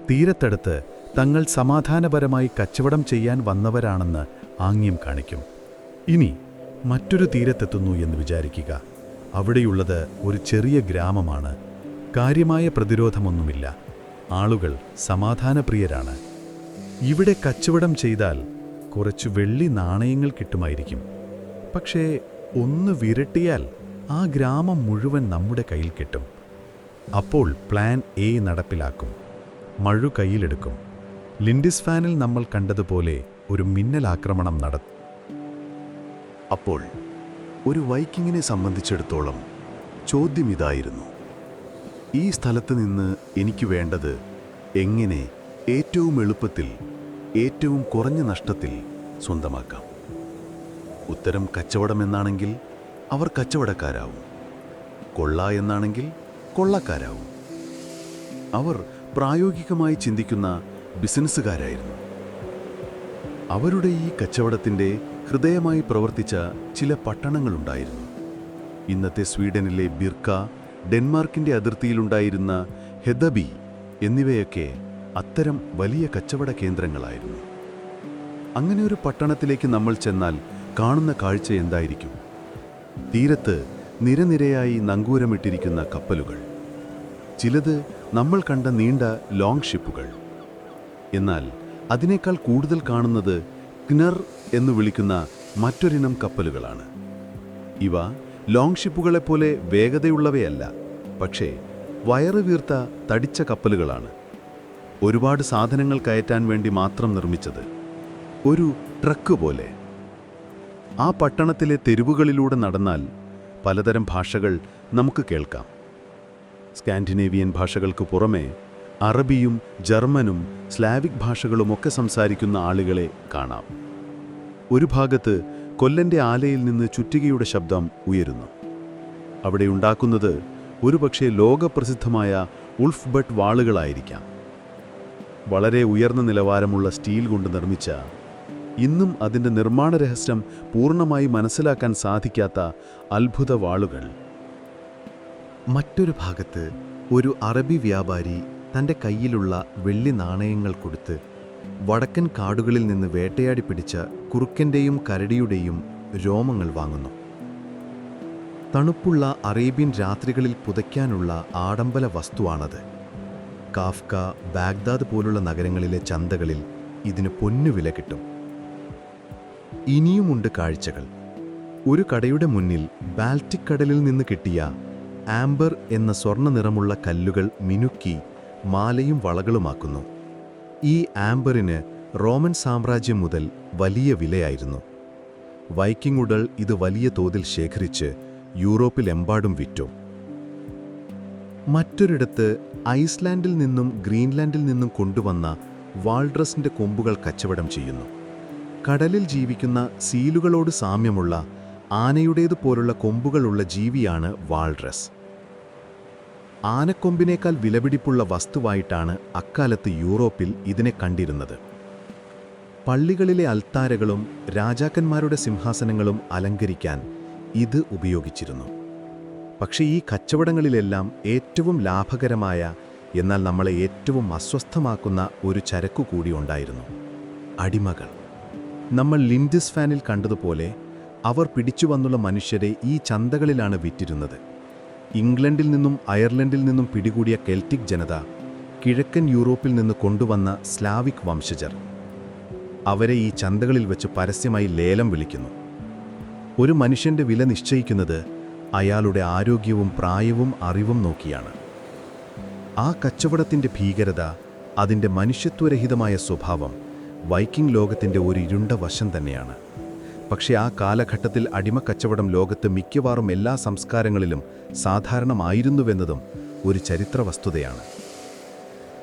തീരത്തടുത്ത് തങ്ങൾ സമാധാനപരമായി കച്ചവടം ചെയ്യാൻ വന്നവരാണെന്ന് ആംഗ്യം കാണിക്കും. ഇനി മറ്റൊരു തീരത്തെത്തുന്നു എന്ന് വിചാരിക്കുക. അവിടെയുള്ളത് ഒരു ചെറിയ ഗ്രാമമാണ്. കാര്യമായ പ്രതിരോധമൊന്നുമില്ല. ആളുകൾ സമാധാനപ്രിയരാണ്. ഇവിടെ കച്ചവടം ചെയ്താൽ കുറച്ച് വെള്ളി നാണയങ്ങൾ കിട്ടുമായിരിക്കും. പക്ഷേ ഒന്ന് വിരട്ടിയാൽ ആ ഗ്രാമം മുഴുവൻ നമ്മുടെ കയ്യിൽ കിട്ടും. അപ്പോൾ പ്ലാൻ എ നടപ്പിലാക്കും. മഴു കയ്യിലെടുക്കും. ലിൻഡിസ്ഫാനിൽ നമ്മൾ കണ്ടതുപോലെ ഒരു മിന്നലാക്രമണം നടത്തും. അപ്പോൾ ഒരു വൈക്കിങ്ങിനെ സംബന്ധിച്ചിടത്തോളം ചോദ്യം ഇതായിരുന്നു: ഈ സ്ഥലത്ത് നിന്ന് എനിക്ക് വേണ്ടത് എങ്ങനെ ഏറ്റവും എളുപ്പത്തിൽ, ഏറ്റവും കുറഞ്ഞ നഷ്ടത്തിൽ സ്വന്തമാക്കാം? ഉത്തരം കച്ചവടം എന്നാണെങ്കിൽ അവർ കച്ചവടക്കാരാവും. കൊള്ള എന്നാണെങ്കിൽ കൊള്ളക്കാരാവും. അവർ പ്രായോഗികമായി ചിന്തിക്കുന്ന ബിസിനസ്സുകാരായിരുന്നു. അവരുടെ ഈ കച്ചവടത്തിൻ്റെ ഹൃദയമായി പ്രവർത്തിച്ച ചില പട്ടണങ്ങളുണ്ടായിരുന്നു. ഇന്നത്തെ സ്വീഡനിലെ ബിർക്ക, ഡെൻമാർക്കിൻ്റെ അതിർത്തിയിലുണ്ടായിരുന്ന ഹെദബി എന്നിവയൊക്കെ അത്തരം വലിയ കച്ചവട കേന്ദ്രങ്ങളായിരുന്നു. അങ്ങനെ ഒരു പട്ടണത്തിലേക്ക് നമ്മൾ ചെന്നാൽ കാണുന്ന കാഴ്ച എന്തായിരിക്കും? തീരത്ത് നിരനിരയായി നങ്കൂരമിട്ടിരിക്കുന്ന കപ്പലുകൾ. ചിലത് നമ്മൾ കണ്ട നീണ്ട ലോങ് ഷിപ്പുകൾ. എന്നാൽ അതിനേക്കാൾ കൂടുതൽ കാണുന്നത് ക്നർ എന്ന് വിളിക്കുന്ന മറ്റൊരിനം കപ്പലുകളാണ്. ഇവ ലോങ് ഷിപ്പുകളെപ്പോലെ വേഗതയുള്ളവയല്ല, പക്ഷേ വയറ് വീർത്ത തടിച്ച കപ്പലുകളാണ്. ഒരുപാട് സാധനങ്ങൾ കയറ്റാൻ വേണ്ടി മാത്രം നിർമ്മിച്ചത്. ഒരു ട്രക്ക് പോലെ. ആ പട്ടണത്തിലെ തെരുവുകളിലൂടെ നടന്നാൽ പലതരം ഭാഷകൾ നമുക്ക് കേൾക്കാം. സ്കാൻഡിനേവിയൻ ഭാഷകൾക്ക് പുറമെ അറബിയും ജർമ്മനും സ്ലാവിക് ഭാഷകളുമൊക്കെ സംസാരിക്കുന്ന ആളുകളെ കാണാം. ഒരു ഭാഗത്ത് കൊല്ലൻ്റെ ആലയിൽ നിന്ന് ചുറ്റികയുടെ ശബ്ദം ഉയരുന്നു. അവിടെ ഉണ്ടാക്കുന്നത് ഒരുപക്ഷെ ലോകപ്രസിദ്ധമായ ഉൾഫ്ബട്ട് വാളുകളായിരിക്കാം. വളരെ ഉയർന്ന നിലവാരമുള്ള സ്റ്റീൽ കൊണ്ട് നിർമ്മിച്ച, ഇന്നും അതിൻ്റെ നിർമ്മാണ രഹസ്യം പൂർണ്ണമായി മനസ്സിലാക്കാൻ സാധിക്കാത്ത അത്ഭുത വാളുകൾ. മറ്റൊരു ഭാഗത്ത് ഒരു അറബി വ്യാപാരി തൻ്റെ കയ്യിലുള്ള വെള്ളി നാണയങ്ങൾ കൊടുത്ത് വടക്കൻ കാടുകളിൽ നിന്ന് വേട്ടയാടി പിടിച്ച കുറുക്കൻ്റെയും കരടിയുടെയും രോമങ്ങൾ വാങ്ങുന്നു. തണുപ്പുള്ള അറേബ്യൻ രാത്രികളിൽ പുതയ്ക്കാനുള്ള ആഡംബര വസ്തുവാണത്. കാഫ്ക, ബാഗ്ദാദ് പോലുള്ള നഗരങ്ങളിലെ ചന്തകളിൽ ഇതിന് പൊന്നുവില കിട്ടും. ഇനിയുമുണ്ട് കാഴ്ചകൾ. ഒരു കടയുടെ മുന്നിൽ ബാൽറ്റിക് കടലിൽ നിന്ന് കിട്ടിയ ആംബർ എന്ന സ്വർണ്ണ നിറമുള്ള കല്ലുകൾ മിനുക്കി മാലയും വളകളുമാക്കുന്നു. ഈ ആംബറിന് റോമൻ സാമ്രാജ്യം മുതൽ വലിയ വിലയായിരുന്നു. വൈക്കിങ്ങുകൾ ഇത് വലിയ തോതിൽ ശേഖരിച്ച് യൂറോപ്പിലെമ്പാടും വിറ്റു. മറ്റൊരിടത്ത് ഐസ്ലാൻഡിൽ നിന്നും ഗ്രീൻലാൻഡിൽ നിന്നും കൊണ്ടുവന്ന വാൾഡ്രസിൻ്റെ കൊമ്പുകൾ കച്ചവടം ചെയ്യുന്നു. കടലിൽ ജീവിക്കുന്ന സീലുകളോട് സാമ്യമുള്ള ആനയുടേതുപോലുള്ള കൊമ്പുകളുള്ള ജീവിയാണ് വാൾഡ്രസ്. ആനക്കൊമ്പിനേക്കാൾ വിലപിടിപ്പുള്ള വസ്തുവായിട്ടാണ് അക്കാലത്ത് യൂറോപ്പിൽ ഇതിനെ കണ്ടിരുന്നത്. പള്ളികളിലെ അൽത്താരകളും രാജാക്കന്മാരുടെ സിംഹാസനങ്ങളും അലങ്കരിക്കാൻ ഇത് ഉപയോഗിച്ചിരുന്നു. പക്ഷേ ഈ കച്ചവടങ്ങളിലെല്ലാം ഏറ്റവും ലാഭകരമായ, എന്നാൽ നമ്മളെ ഏറ്റവും അസ്വസ്ഥമാക്കുന്ന ഒരു ചരക്കു കൂടി ഉണ്ടായിരുന്നു: അടിമകൾ. നമ്മൾ ലിൻഡിസ്ഫാനിൽ കണ്ടതുപോലെ അവർ പിടിച്ചുവന്നുള്ള മനുഷ്യരെ ഈ ചന്തകളിലാണ് വിറ്റിരുന്നത്. ഇംഗ്ലണ്ടിൽ നിന്നും അയർലൻഡിൽ നിന്നും പിടികൂടിയ കെൽറ്റിക് ജനത, കിഴക്കൻ യൂറോപ്പിൽ നിന്ന് കൊണ്ടുവന്ന സ്ലാവിക് വംശജർ, അവരെ ഈ ചന്തകളിൽ വെച്ച് പരസ്യമായി ലേലം വിളിക്കുന്നു. ഒരു മനുഷ്യൻ്റെ വില നിശ്ചയിക്കുന്നത് അയാളുടെ ആരോഗ്യവും പ്രായവും അറിവും നോക്കിയാണ്. ആ കച്ചവടത്തിൻ്റെ ഭീകരത, അതിൻ്റെ മനുഷ്യത്വരഹിതമായ സ്വഭാവം വൈക്കിംഗ് ലോകത്തിൻ്റെ ഒരു ഇരുണ്ട വശം തന്നെയാണ്. പക്ഷേ ആ കാലഘട്ടത്തിൽ അടിമക്കച്ചവടം ലോകത്ത് മിക്കവാറും എല്ലാ സംസ്കാരങ്ങളിലും സാധാരണമായിരുന്നുവെന്നതും ഒരു ചരിത്ര വസ്തുതയാണ്.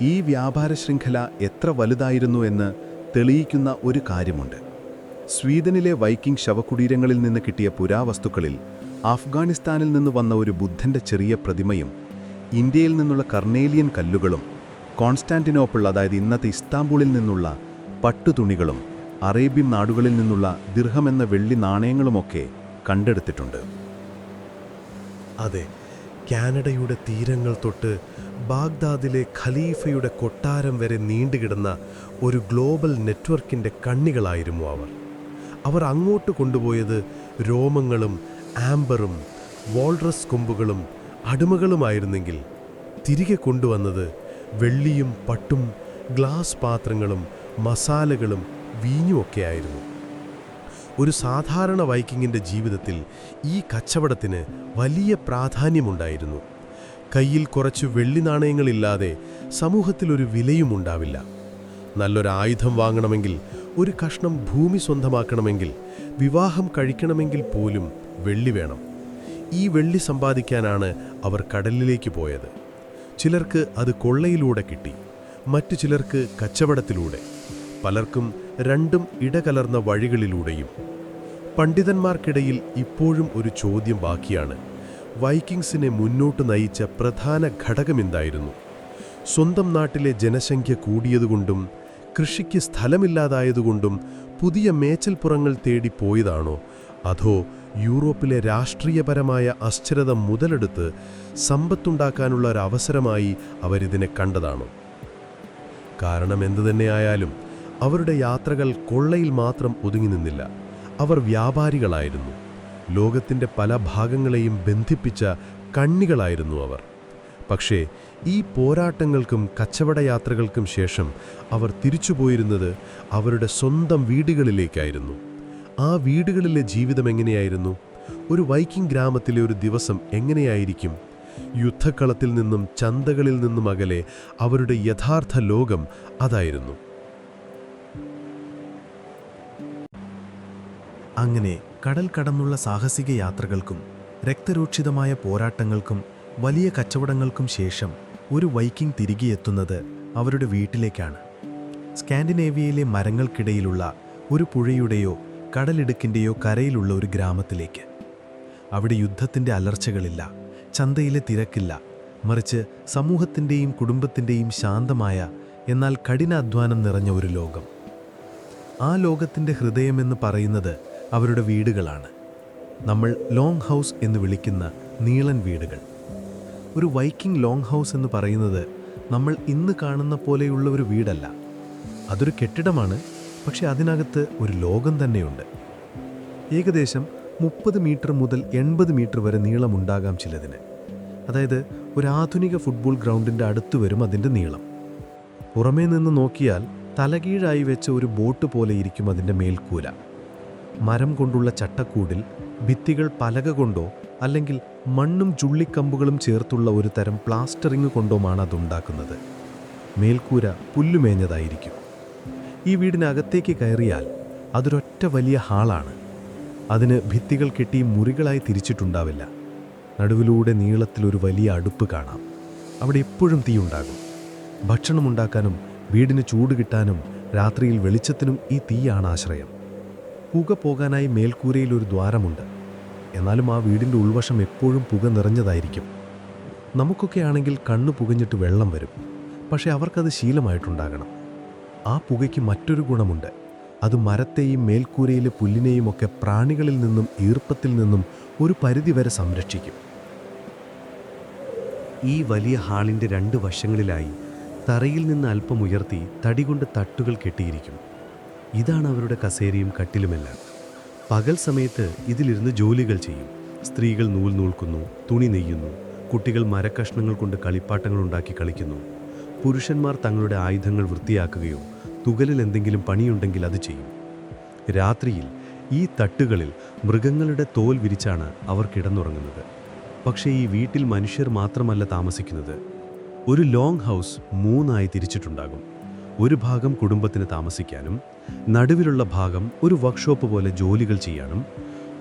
ഈ വ്യാപാര ശൃംഖല എത്ര വലുതായിരുന്നു എന്ന് തെളിയിക്കുന്ന ഒരു കാര്യമുണ്ട്. സ്വീഡനിലെ വൈക്കിംഗ് ശവകുടീരങ്ങളിൽ നിന്ന് കിട്ടിയ പുരാവസ്തുക്കളിൽ അഫ്ഗാനിസ്ഥാനിൽ നിന്ന് വന്ന ഒരു ബുദ്ധൻ്റെ ചെറിയ പ്രതിമയും ഇന്ത്യയിൽ നിന്നുള്ള കർണേലിയൻ കല്ലുകളും കോൺസ്റ്റാന്റിനോപ്പിൾ, അതായത് ഇന്നത്തെ ഇസ്താംബൂളിൽ നിന്നുള്ള പട്ടുതുണികളും അറേബ്യൻ നാടുകളിൽ നിന്നുള്ള ദിർഹം എന്ന വെള്ളി നാണയങ്ങളുമൊക്കെ കണ്ടെടുത്തിട്ടുണ്ട്. അതെ, കാനഡയുടെ തീരങ്ങൾ തൊട്ട് ബാഗ്ദാദിലെ ഖലീഫയുടെ കൊട്ടാരം വരെ നീണ്ടുകിടന്ന ഒരു ഗ്ലോബൽ നെറ്റ്വർക്കിൻ്റെ കണ്ണികളായിരുന്നു അവർ. അവർ അങ്ങോട്ട് കൊണ്ടുപോയത് രോമങ്ങളും ആംബറും വാൾറസ് കൊമ്പുകളും അടിമകളുമായിരുന്നെങ്കിൽ തിരികെ കൊണ്ടുവന്നത് വെള്ളിയും പട്ടും ഗ്ലാസ് പാത്രങ്ങളും മസാലകളും വീഞ്ഞുമൊക്കെയായിരുന്നു. ഒരു സാധാരണ വൈക്കിങ്ങിൻ്റെ ജീവിതത്തിൽ ഈ കച്ചവടത്തിന് വലിയ പ്രാധാന്യമുണ്ടായിരുന്നു. കയ്യിൽ കുറച്ച് വെള്ളി നാണയങ്ങളില്ലാതെ സമൂഹത്തിലൊരു വിലയുമുണ്ടാവില്ല. നല്ലൊരായുധം വാങ്ങണമെങ്കിൽ, ഒരു കഷ്ണം ഭൂമി സ്വന്തമാക്കണമെങ്കിൽ, വിവാഹം കഴിക്കണമെങ്കിൽ പോലും വെള്ളി വേണം. ഈ വെള്ളി സമ്പാദിക്കാനാണ് അവർ കടലിലേക്ക് പോയത്. ചിലർക്ക് അത് കൊള്ളയിലൂടെ കിട്ടി, മറ്റു ചിലർക്ക് കച്ചവടത്തിലൂടെ, പലർക്കും രണ്ടും ഇടകലർന്ന വഴികളിലൂടെയും. പണ്ഡിതന്മാർക്കിടയിൽ ഇപ്പോഴും ഒരു ചോദ്യം ബാക്കിയാണ്: വൈക്കിങ്സിനെ മുന്നോട്ട് നയിച്ച പ്രധാന ഘടകമെന്തായിരുന്നു? സ്വന്തം നാട്ടിലെ ജനസംഖ്യ കൂടിയതുകൊണ്ടും കൃഷിക്ക് സ്ഥലമില്ലാതായതുകൊണ്ടും പുതിയ മേച്ചൽപ്പുറങ്ങൾ തേടി പോയതാണോ, അതോ യൂറോപ്പിലെ രാഷ്ട്രീയപരമായ അസ്ഥിരത മുതലെടുത്ത് സമ്പത്തുണ്ടാക്കാനുള്ള ഒരവസരമായി അവരിതിനെ കണ്ടതാണോ? കാരണം എന്തുതന്നെയായാലും അവരുടെ യാത്രകൾ കൊള്ളയിൽ മാത്രം ഒതുങ്ങി നിന്നില്ല. അവർ വ്യാപാരികളായിരുന്നു. ലോകത്തിൻ്റെ പല ഭാഗങ്ങളെയും ബന്ധിപ്പിച്ച കണ്ണികളായിരുന്നു അവർ. പക്ഷേ ഈ പോരാട്ടങ്ങൾക്കും കച്ചവടയാത്രകൾക്കും ശേഷം അവർ തിരിച്ചുപോയിരുന്നത് അവരുടെ സ്വന്തം വീടുകളിലേക്കായിരുന്നു. ആ വീടുകളിലെ ജീവിതം എങ്ങനെയായിരുന്നു? ഒരു വൈക്കിംഗ് ഗ്രാമത്തിലെ ഒരു ദിവസം എങ്ങനെയായിരിക്കും? യുദ്ധക്കളത്തിൽ നിന്നും ചന്തകളിൽ നിന്നും അകലെ അവരുടെ യഥാർത്ഥ ലോകം അതായിരുന്നു. അങ്ങനെ കടൽ കടന്നുള്ള സാഹസിക യാത്രകൾക്കും രക്തരൂക്ഷിതമായ പോരാട്ടങ്ങൾക്കും വലിയ കച്ചവടങ്ങൾക്കും ശേഷം ഒരു വൈക്കിംഗ് തിരികെ എത്തുന്നത് അവരുടെ വീട്ടിലേക്കാണ്. സ്കാൻഡിനേവിയയിലെ മരങ്ങൾക്കിടയിലുള്ള ഒരു പുഴയുടെയോ കടലിടുക്കിൻ്റെയോ കരയിലുള്ള ഒരു ഗ്രാമത്തിലേക്ക്. അവിടെ യുദ്ധത്തിൻ്റെ അലർച്ചകളില്ല, ചന്തയിലെ തിരക്കില്ല, മറിച്ച് സമൂഹത്തിൻ്റെയും കുടുംബത്തിൻ്റെയും ശാന്തമായ എന്നാൽ കഠിനാധ്വാനം നിറഞ്ഞ ഒരു ലോകം. ആ ലോകത്തിൻ്റെ ഹൃദയമെന്ന് പറയുന്നത് അവരുടെ വീടുകളാണ്. നമ്മൾ ലോങ് ഹൗസ് എന്ന് വിളിക്കുന്ന നീളൻ വീടുകൾ. ഒരു വൈക്കിംഗ് ലോങ് ഹൗസ് എന്ന് പറയുന്നത് നമ്മൾ ഇന്ന് കാണുന്ന പോലെയുള്ള ഒരു വീടല്ല. അതൊരു കെട്ടിടമാണ്, പക്ഷെ അതിനകത്ത് ഒരു ലോകം തന്നെയുണ്ട്. ഏകദേശം 30 മീറ്റർ മുതൽ 80 മീറ്റർ വരെ നീളമുണ്ടാകാം ചിലതിന്. അതായത് ഒരു ആധുനിക ഫുട്ബോൾ ഗ്രൗണ്ടിൻ്റെ അടുത്ത് വരും അതിൻ്റെ നീളം. പുറമേ നിന്ന് നോക്കിയാൽ തലകീഴായി വെച്ച ഒരു ബോട്ട് പോലെ ഇരിക്കും അതിൻ്റെ മേൽക്കൂര. മരം കൊണ്ടുള്ള ചട്ടക്കൂടിൽ ഭിത്തികൾ പലക കൊണ്ടോ അല്ലെങ്കിൽ മണ്ണും ചുള്ളിക്കമ്പുകളും ചേർത്തുള്ള ഒരു തരം പ്ലാസ്റ്ററിങ് കൊണ്ടോമാണ് അതുണ്ടാക്കുന്നത്. മേൽക്കൂര പുല്ലുമേഞ്ഞതായിരിക്കും. ഈ വീടിനകത്തേക്ക് കയറിയാൽ അതൊരൊറ്റ വലിയ ഹാളാണ്. അതിന് ഭിത്തികൾ കെട്ടി മുറികളായി തിരിച്ചിട്ടുണ്ടാവില്ല. നടുവിലൂടെ നീളത്തിലൊരു വലിയ അടുപ്പ് കാണാം. അവിടെ എപ്പോഴും തീയുണ്ടാകും. ഭക്ഷണമുണ്ടാക്കാനും വീടിന് ചൂട് കിട്ടാനും രാത്രിയിൽ വെളിച്ചത്തിനും ഈ തീയാണ് ആശ്രയം. പുക പോകാനായി മേൽക്കൂരയിൽ ഒരു ദ്വാരമുണ്ട്. എന്നാലും ആ വീടിൻ്റെ ഉൾവശം എപ്പോഴും പുക നിറഞ്ഞതായിരിക്കും. നമുക്കൊക്കെ ആണെങ്കിൽ കണ്ണു പുകഞ്ഞിട്ട് വെള്ളം വരും. പക്ഷെ അവർക്കത് ശീലമായിട്ടുണ്ടാകണം. ആ പുകയ്ക്ക് മറ്റൊരു ഗുണമുണ്ട്. അത് മരത്തെയും മേൽക്കൂരയിലെ പുല്ലിനെയും ഒക്കെ പ്രാണികളിൽ നിന്നും ഈർപ്പത്തിൽ നിന്നും ഒരു പരിധിവരെ സംരക്ഷിക്കും. ഈ വലിയ ഹാളിൻ്റെ 2 വശങ്ങളിലായി തറയിൽ നിന്ന് അല്പം ഉയർത്തി തടികൊണ്ട് തട്ടുകൾ കെട്ടിയിരിക്കും. ഇതാണ് അവരുടെ കസേരയും കട്ടിലുമെല്ലാം. പകൽ സമയത്ത് ഇതിലിരുന്ന് ജോലികൾ ചെയ്യും. സ്ത്രീകൾ നൂൽ നൂൽക്കുന്നു, തുണി നെയ്യുന്നു, കുട്ടികൾ മരക്കഷ്ണങ്ങൾ കൊണ്ട് കളിപ്പാട്ടങ്ങൾ ഉണ്ടാക്കി കളിക്കുന്നു. പുരുഷന്മാർ തങ്ങളുടെ ആയുധങ്ങൾ വൃത്തിയാക്കുകയോ തുകലിൽ എന്തെങ്കിലും പണിയുണ്ടെങ്കിൽ അത് ചെയ്യും. രാത്രിയിൽ ഈ തട്ടുകളിൽ മൃഗങ്ങളുടെ തോൽ വിരിച്ചാണ് അവർ കിടന്നുറങ്ങുന്നത്. പക്ഷേ ഈ വീട്ടിൽ മനുഷ്യർ മാത്രമല്ല താമസിക്കുന്നത്. ഒരു ലോങ് ഹൗസ് 3 തിരിച്ചിട്ടുണ്ടാകും. ഒരു ഭാഗം കുടുംബത്തിന് താമസിക്കാനും നടുവിലുള്ള ഭാഗം ഒരു വർക്ക്ഷോപ്പ് പോലെ ജോലികൾ ചെയ്യാനും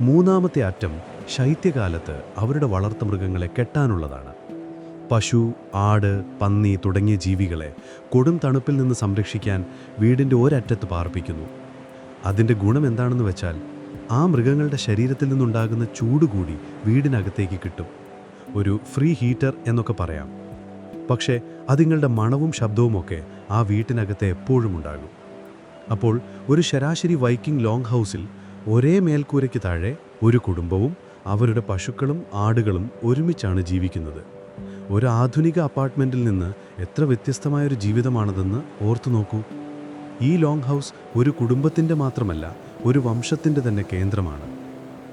3ാമത്തെ അറ്റം ശൈത്യകാലത്ത് അവരുടെ വളർത്തുമൃഗങ്ങളെ കെട്ടാനുള്ളതാണ്. പശു, ആട്, പന്നി തുടങ്ങിയ ജീവികളെ കൊടും തണുപ്പിൽ നിന്ന് സംരക്ഷിക്കാൻ വീടിൻ്റെ ഒരറ്റത്ത് പാർപ്പിക്കുന്നു. അതിൻ്റെ ഗുണം എന്താണെന്ന് വെച്ചാൽ ആ മൃഗങ്ങളുടെ ശരീരത്തിൽ നിന്നുണ്ടാകുന്ന ചൂട് കൂടി വീടിനകത്തേക്ക് കിട്ടും. ഒരു ഫ്രീ ഹീറ്റർ എന്നൊക്കെ പറയാം. പക്ഷേ അതിങ്ങളുടെ മണവും ശബ്ദവുമൊക്കെ ആ വീട്ടിനകത്ത് എപ്പോഴും ഉണ്ടാകും. അപ്പോൾ ഒരു ശരാശരി വൈക്കിംഗ് ലോങ് ഹൗസിൽ ഒരേ മേൽക്കൂരയ്ക്ക് താഴെ ഒരു കുടുംബവും അവരുടെ പശുക്കളും ആടുകളും ഒരുമിച്ചാണ് ജീവിക്കുന്നത്. ഒരു ആധുനിക അപ്പാർട്ട്മെൻറ്റിൽ നിന്ന് എത്ര വ്യത്യസ്തമായൊരു ജീവിതമാണതെന്ന് ഓർത്തു നോക്കൂ. ഈ ലോങ് ഹൗസ് ഒരു കുടുംബത്തിൻ്റെ മാത്രമല്ല, ഒരു വംശത്തിൻ്റെ തന്നെ കേന്ദ്രമാണ്.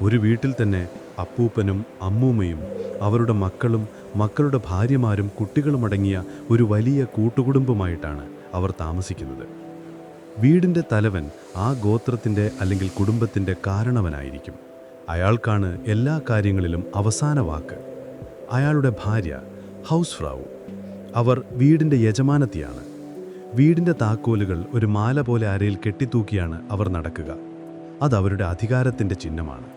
ഒരു വീട്ടിൽ തന്നെ അപ്പൂപ്പനും അമ്മൂമ്മയും അവരുടെ മക്കളും മക്കളുടെ ഭാര്യമാരും കുട്ടികളുമടങ്ങിയ ഒരു വലിയ കൂട്ടുകുടുംബമായിട്ടാണ് അവർ താമസിക്കുന്നത്. വീടിൻ്റെ തലവൻ ആ ഗോത്രത്തിൻ്റെ അല്ലെങ്കിൽ കുടുംബത്തിൻ്റെ കാരണവനായിരിക്കും. അയാൾക്കാണ് എല്ലാ കാര്യങ്ങളിലും അവസാന വാക്ക്. അയാളുടെ ഭാര്യ ഹൗസ് ഫ്രാവു. അവർ വീടിൻ്റെ യജമാനത്തിയാണ്. വീടിൻ്റെ താക്കോലുകൾ ഒരു മാല പോലെ അരയിൽ കെട്ടിത്തൂക്കിയാണ് അവർ നടക്കുക. അതവരുടെ അധികാരത്തിൻ്റെ ചിഹ്നമാണ്.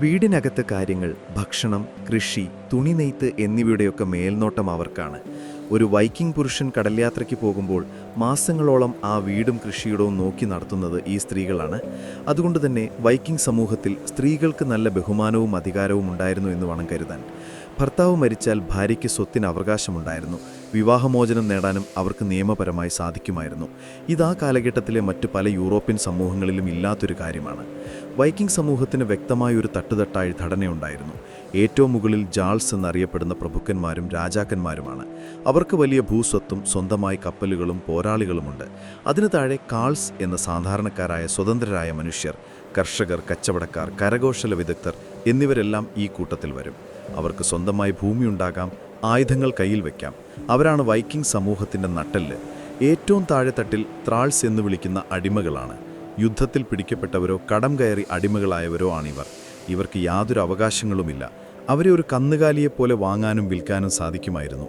വീടിനകത്തെ കാര്യങ്ങൾ, ഭക്ഷണം, കൃഷി, തുണി നെയ്ത്ത് എന്നിവയുടെയൊക്കെ മേൽനോട്ടം അവർക്കാണ്. ഒരു വൈക്കിംഗ് പുരുഷൻ കടൽയാത്രയ്ക്ക് പോകുമ്പോൾ മാസങ്ങളോളം ആ വീടും കൃഷിയിടവും നോക്കി നടത്തുന്നത് ഈ സ്ത്രീകളാണ്. അതുകൊണ്ട് തന്നെ വൈക്കിംഗ് സമൂഹത്തിൽ സ്ത്രീകൾക്ക് നല്ല ബഹുമാനവും അധികാരവും ഉണ്ടായിരുന്നു എന്ന് വേണം കരുതാൻ. ഭർത്താവ് മരിച്ചാൽ ഭാര്യയ്ക്ക് സ്വത്തിന് അവകാശമുണ്ടായിരുന്നു. വിവാഹമോചനം നേടാനും അവർക്ക് നിയമപരമായി സാധിക്കുമായിരുന്നു. ഇതാ കാലഘട്ടത്തിലെ മറ്റു പല യൂറോപ്യൻ സമൂഹങ്ങളിലും ഇല്ലാത്തൊരു കാര്യമാണ്. വൈക്കിംഗ് സമൂഹത്തിന് വ്യക്തമായൊരു തട്ടുതട്ടായി ഘടനയുണ്ടായിരുന്നു. ഏറ്റവും മുകളിൽ ജാൾസ് എന്നറിയപ്പെടുന്ന പ്രഭുക്കന്മാരും രാജാക്കന്മാരുമാണ്. അവർക്ക് വലിയ ഭൂസ്വത്തും സ്വന്തമായി കപ്പലുകളും പോരാളികളുമുണ്ട്. അതിനു താഴെ കാൾസ് എന്ന സാധാരണക്കാരായ സ്വതന്ത്രരായ മനുഷ്യർ, കർഷകർ, കച്ചവടക്കാർ, കരകൗശല വിദഗ്ധർ എന്നിവരെല്ലാം ഈ കൂട്ടത്തിൽ വരും. അവർക്ക് സ്വന്തമായി ഭൂമിയുണ്ടാകാം, ആയുധങ്ങൾ കയ്യിൽ വയ്ക്കാം. അവരാണ് വൈക്കിംഗ് സമൂഹത്തിൻ്റെ നട്ടെല്ല്. ഏറ്റവും താഴെത്തട്ടിൽ ത്രാൾസ് എന്ന് വിളിക്കുന്ന അടിമകളാണ്. യുദ്ധത്തിൽ പിടിക്കപ്പെട്ടവരോ കടം കയറി അടിമകളായവരോ ആണിവർ. ഇവർക്ക് യാതൊരു അവകാശങ്ങളുമില്ല. അവരെ ഒരു കന്നുകാലിയെപ്പോലെ വാങ്ങാനും വിൽക്കാനും സാധിക്കുമായിരുന്നു.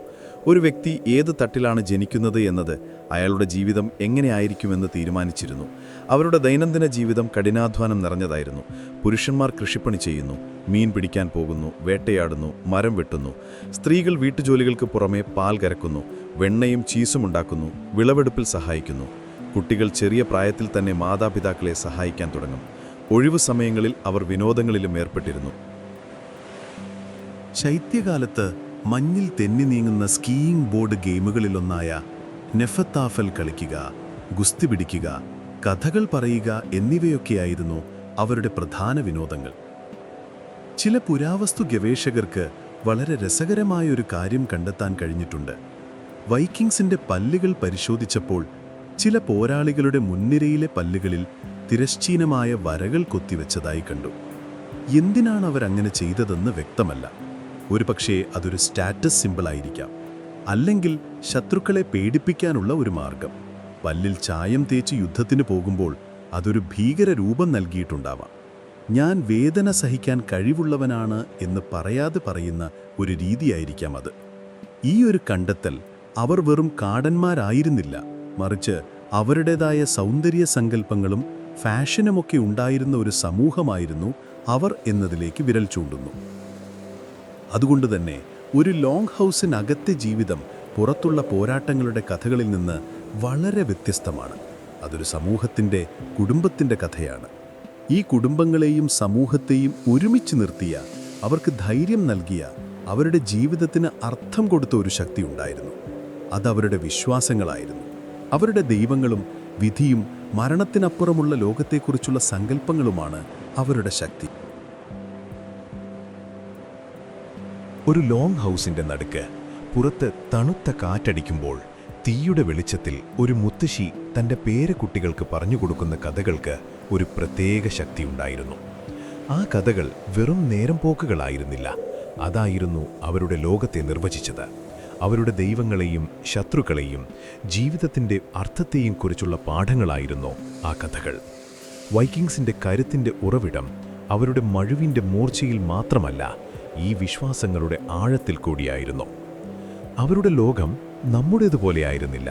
ഒരു വ്യക്തി ഏത് തട്ടിലാണ് ജനിക്കുന്നത് എന്നത് അയാളുടെ ജീവിതം എങ്ങനെയായിരിക്കുമെന്ന് തീരുമാനിച്ചിരുന്നു. അവരുടെ ദൈനംദിന ജീവിതം കഠിനാധ്വാനം നിറഞ്ഞതായിരുന്നു. പുരുഷന്മാർ കൃഷിപ്പണി ചെയ്യുന്നു, മീൻ പിടിക്കാൻ പോകുന്നു, വേട്ടയാടുന്നു, മരം വെട്ടുന്നു. സ്ത്രീകൾ വീട്ടുജോലികൾക്ക് പുറമെ പാൽ കറക്കുന്നു, വെണ്ണയും ചീസും ഉണ്ടാക്കുന്നു, വിളവെടുപ്പിൽ സഹായിക്കുന്നു. കുട്ടികൾ ചെറിയ പ്രായത്തിൽ തന്നെ മാതാപിതാക്കളെ സഹായിക്കാൻ തുടങ്ങും. ഒഴിവു സമയങ്ങളിൽ അവർ വിനോദങ്ങളിലും ഏർപ്പെട്ടിരുന്നു. ശൈത്യകാലത്ത് മഞ്ഞിൽ തെന്നി നീങ്ങുന്ന സ്കീയിങ് ബോർഡ് ഗെയിമുകളിലൊന്നായ നെഫത്താഫൽ കളിക്കുക, ഗുസ്തി പിടിക്കുക, കഥകൾ പറയുക എന്നിവയൊക്കെയായിരുന്നു അവരുടെ പ്രധാന വിനോദങ്ങൾ. ചില പുരാവസ്തു ഗവേഷകർക്ക് വളരെ രസകരമായൊരു കാര്യം കണ്ടെത്താൻ കഴിഞ്ഞിട്ടുണ്ട്. വൈക്കിങ്സിന്റെ പല്ലുകൾ പരിശോധിച്ചപ്പോൾ ചില പോരാളികളുടെ മുൻനിരയിലെ പല്ലുകളിൽ തിരശ്ചീനമായ വരകൾ കൊത്തിവെച്ചതായി കണ്ടു. എന്തിനാണ് അവരങ്ങനെ ചെയ്തതെന്ന് വ്യക്തമല്ല. ഒരുപക്ഷേ അതൊരു സ്റ്റാറ്റസ് സിമ്പിളായിരിക്കാം, അല്ലെങ്കിൽ ശത്രുക്കളെ പേടിപ്പിക്കാനുള്ള ഒരു മാർഗം. പല്ലിൽ ചായം തേച്ച് യുദ്ധത്തിന് പോകുമ്പോൾ അതൊരു ഭീകര രൂപം നൽകിയിട്ടുണ്ടാവാം. ഞാൻ വേദന സഹിക്കാൻ കഴിവുള്ളവനാണ് എന്ന് പറയാതെ പറയുന്ന ഒരു രീതിയായിരിക്കാം അത്. ഈ ഒരു കണ്ടെത്തൽ അവർ വെറും കാടന്മാരായിരുന്നില്ല, മറിച്ച് അവരുടേതായ സൗന്ദര്യ സങ്കല്പങ്ങളും ഫാഷനുമൊക്കെ ഉണ്ടായിരുന്ന ഒരു സമൂഹമായിരുന്നു അവർ എന്നതിലേക്ക് വിരൽ ചൂണ്ടുന്നു. അതുകൊണ്ട് തന്നെ ഒരു ലോങ് ഹൗസിനകത്തെ ജീവിതം പുറത്തുള്ള പോരാട്ടങ്ങളുടെ കഥകളിൽ നിന്ന് വളരെ വ്യത്യസ്തമാണ്. അതൊരു സമൂഹത്തിൻ്റെ, കുടുംബത്തിൻ്റെ കഥയാണ്. ഈ കുടുംബങ്ങളെയും സമൂഹത്തെയും ഒരുമിച്ച് നിർത്തിയ, അവർക്ക് ധൈര്യം നൽകിയ, അവരുടെ ജീവിതത്തിന് അർത്ഥം കൊടുത്ത ഒരു ശക്തി ഉണ്ടായിരുന്നു. അതവരുടെ വിശ്വാസങ്ങളായിരുന്നു. അവരുടെ ദൈവങ്ങളും വിധിയും മരണത്തിനപ്പുറമുള്ള ലോകത്തെക്കുറിച്ചുള്ള സങ്കല്പങ്ങളുമാണ് അവരുടെ ശക്തി. ഒരു ലോങ് ഹൗസിന്റെ നടുക്ക് പുറത്ത് തണുത്ത കാറ്റടിക്കുമ്പോൾ തീയുടെ വെളിച്ചത്തിൽ ഒരു മുത്തശ്ശി തൻ്റെ പേരക്കുട്ടികൾക്ക് പറഞ്ഞുകൊടുക്കുന്ന കഥകൾക്ക് ഒരു പ്രത്യേക ശക്തിയുണ്ടായിരുന്നു. ആ കഥകൾ വെറും നേരം പോക്കുകളായിരുന്നില്ല, അതായിരുന്നു അവരുടെ ലോകത്തെ നിർവചിച്ചത്. അവരുടെ ദൈവങ്ങളെയും ശത്രുക്കളെയും ജീവിതത്തിൻ്റെ അർത്ഥത്തെയും കുറിച്ചുള്ള പാഠങ്ങളായിരുന്നു ആ കഥകൾ. വൈക്കിങ്സിൻ്റെ കരുത്തിൻ്റെ ഉറവിടം അവരുടെ മഴുവിൻ്റെ മൂർച്ചയിൽ മാത്രമല്ല, ഈ വിശ്വാസങ്ങളുടെ ആഴത്തിൽ കൂടിയായിരുന്നു. അവരുടെ ലോകം നമ്മുടേതുപോലെയായിരുന്നില്ല.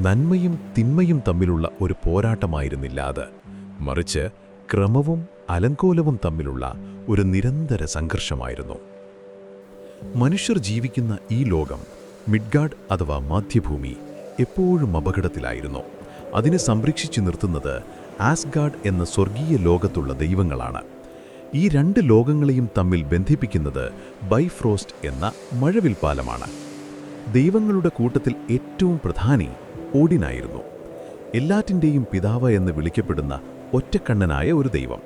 നന്മയും തിന്മയും തമ്മിലുള്ള ഒരു പോരാട്ടമായിരുന്നില്ല അത്, മറിച്ച് ക്രമവും അലങ്കോലവും തമ്മിലുള്ള ഒരു നിരന്തര സംഘർഷമായിരുന്നു. മനുഷ്യർ ജീവിക്കുന്ന ഈ ലോകം, മിഡ്ഗാർഡ് അഥവാ മധ്യഭൂമി, എപ്പോഴും അപകടത്തിലായിരുന്നു. അതിനെ സംരക്ഷിച്ചു നിർത്തുന്നത് ആസ്ഗാർഡ് എന്ന സ്വർഗീയ ലോകത്തുള്ള ദൈവങ്ങളാണ്. ഈ രണ്ട് ലോകങ്ങളെയും തമ്മിൽ ബന്ധിപ്പിക്കുന്നത് ബൈഫ്രോസ്റ്റ് എന്ന മഴവിൽ പാലമാണ്. ദൈവങ്ങളുടെ കൂട്ടത്തിൽ ഏറ്റവും പ്രധാനി ഓഡിനായിരുന്നു. എല്ലാറ്റിൻ്റെയും പിതാവ് എന്ന് വിളിക്കപ്പെടുന്ന ഒറ്റക്കണ്ണനായ ഒരു ദൈവം.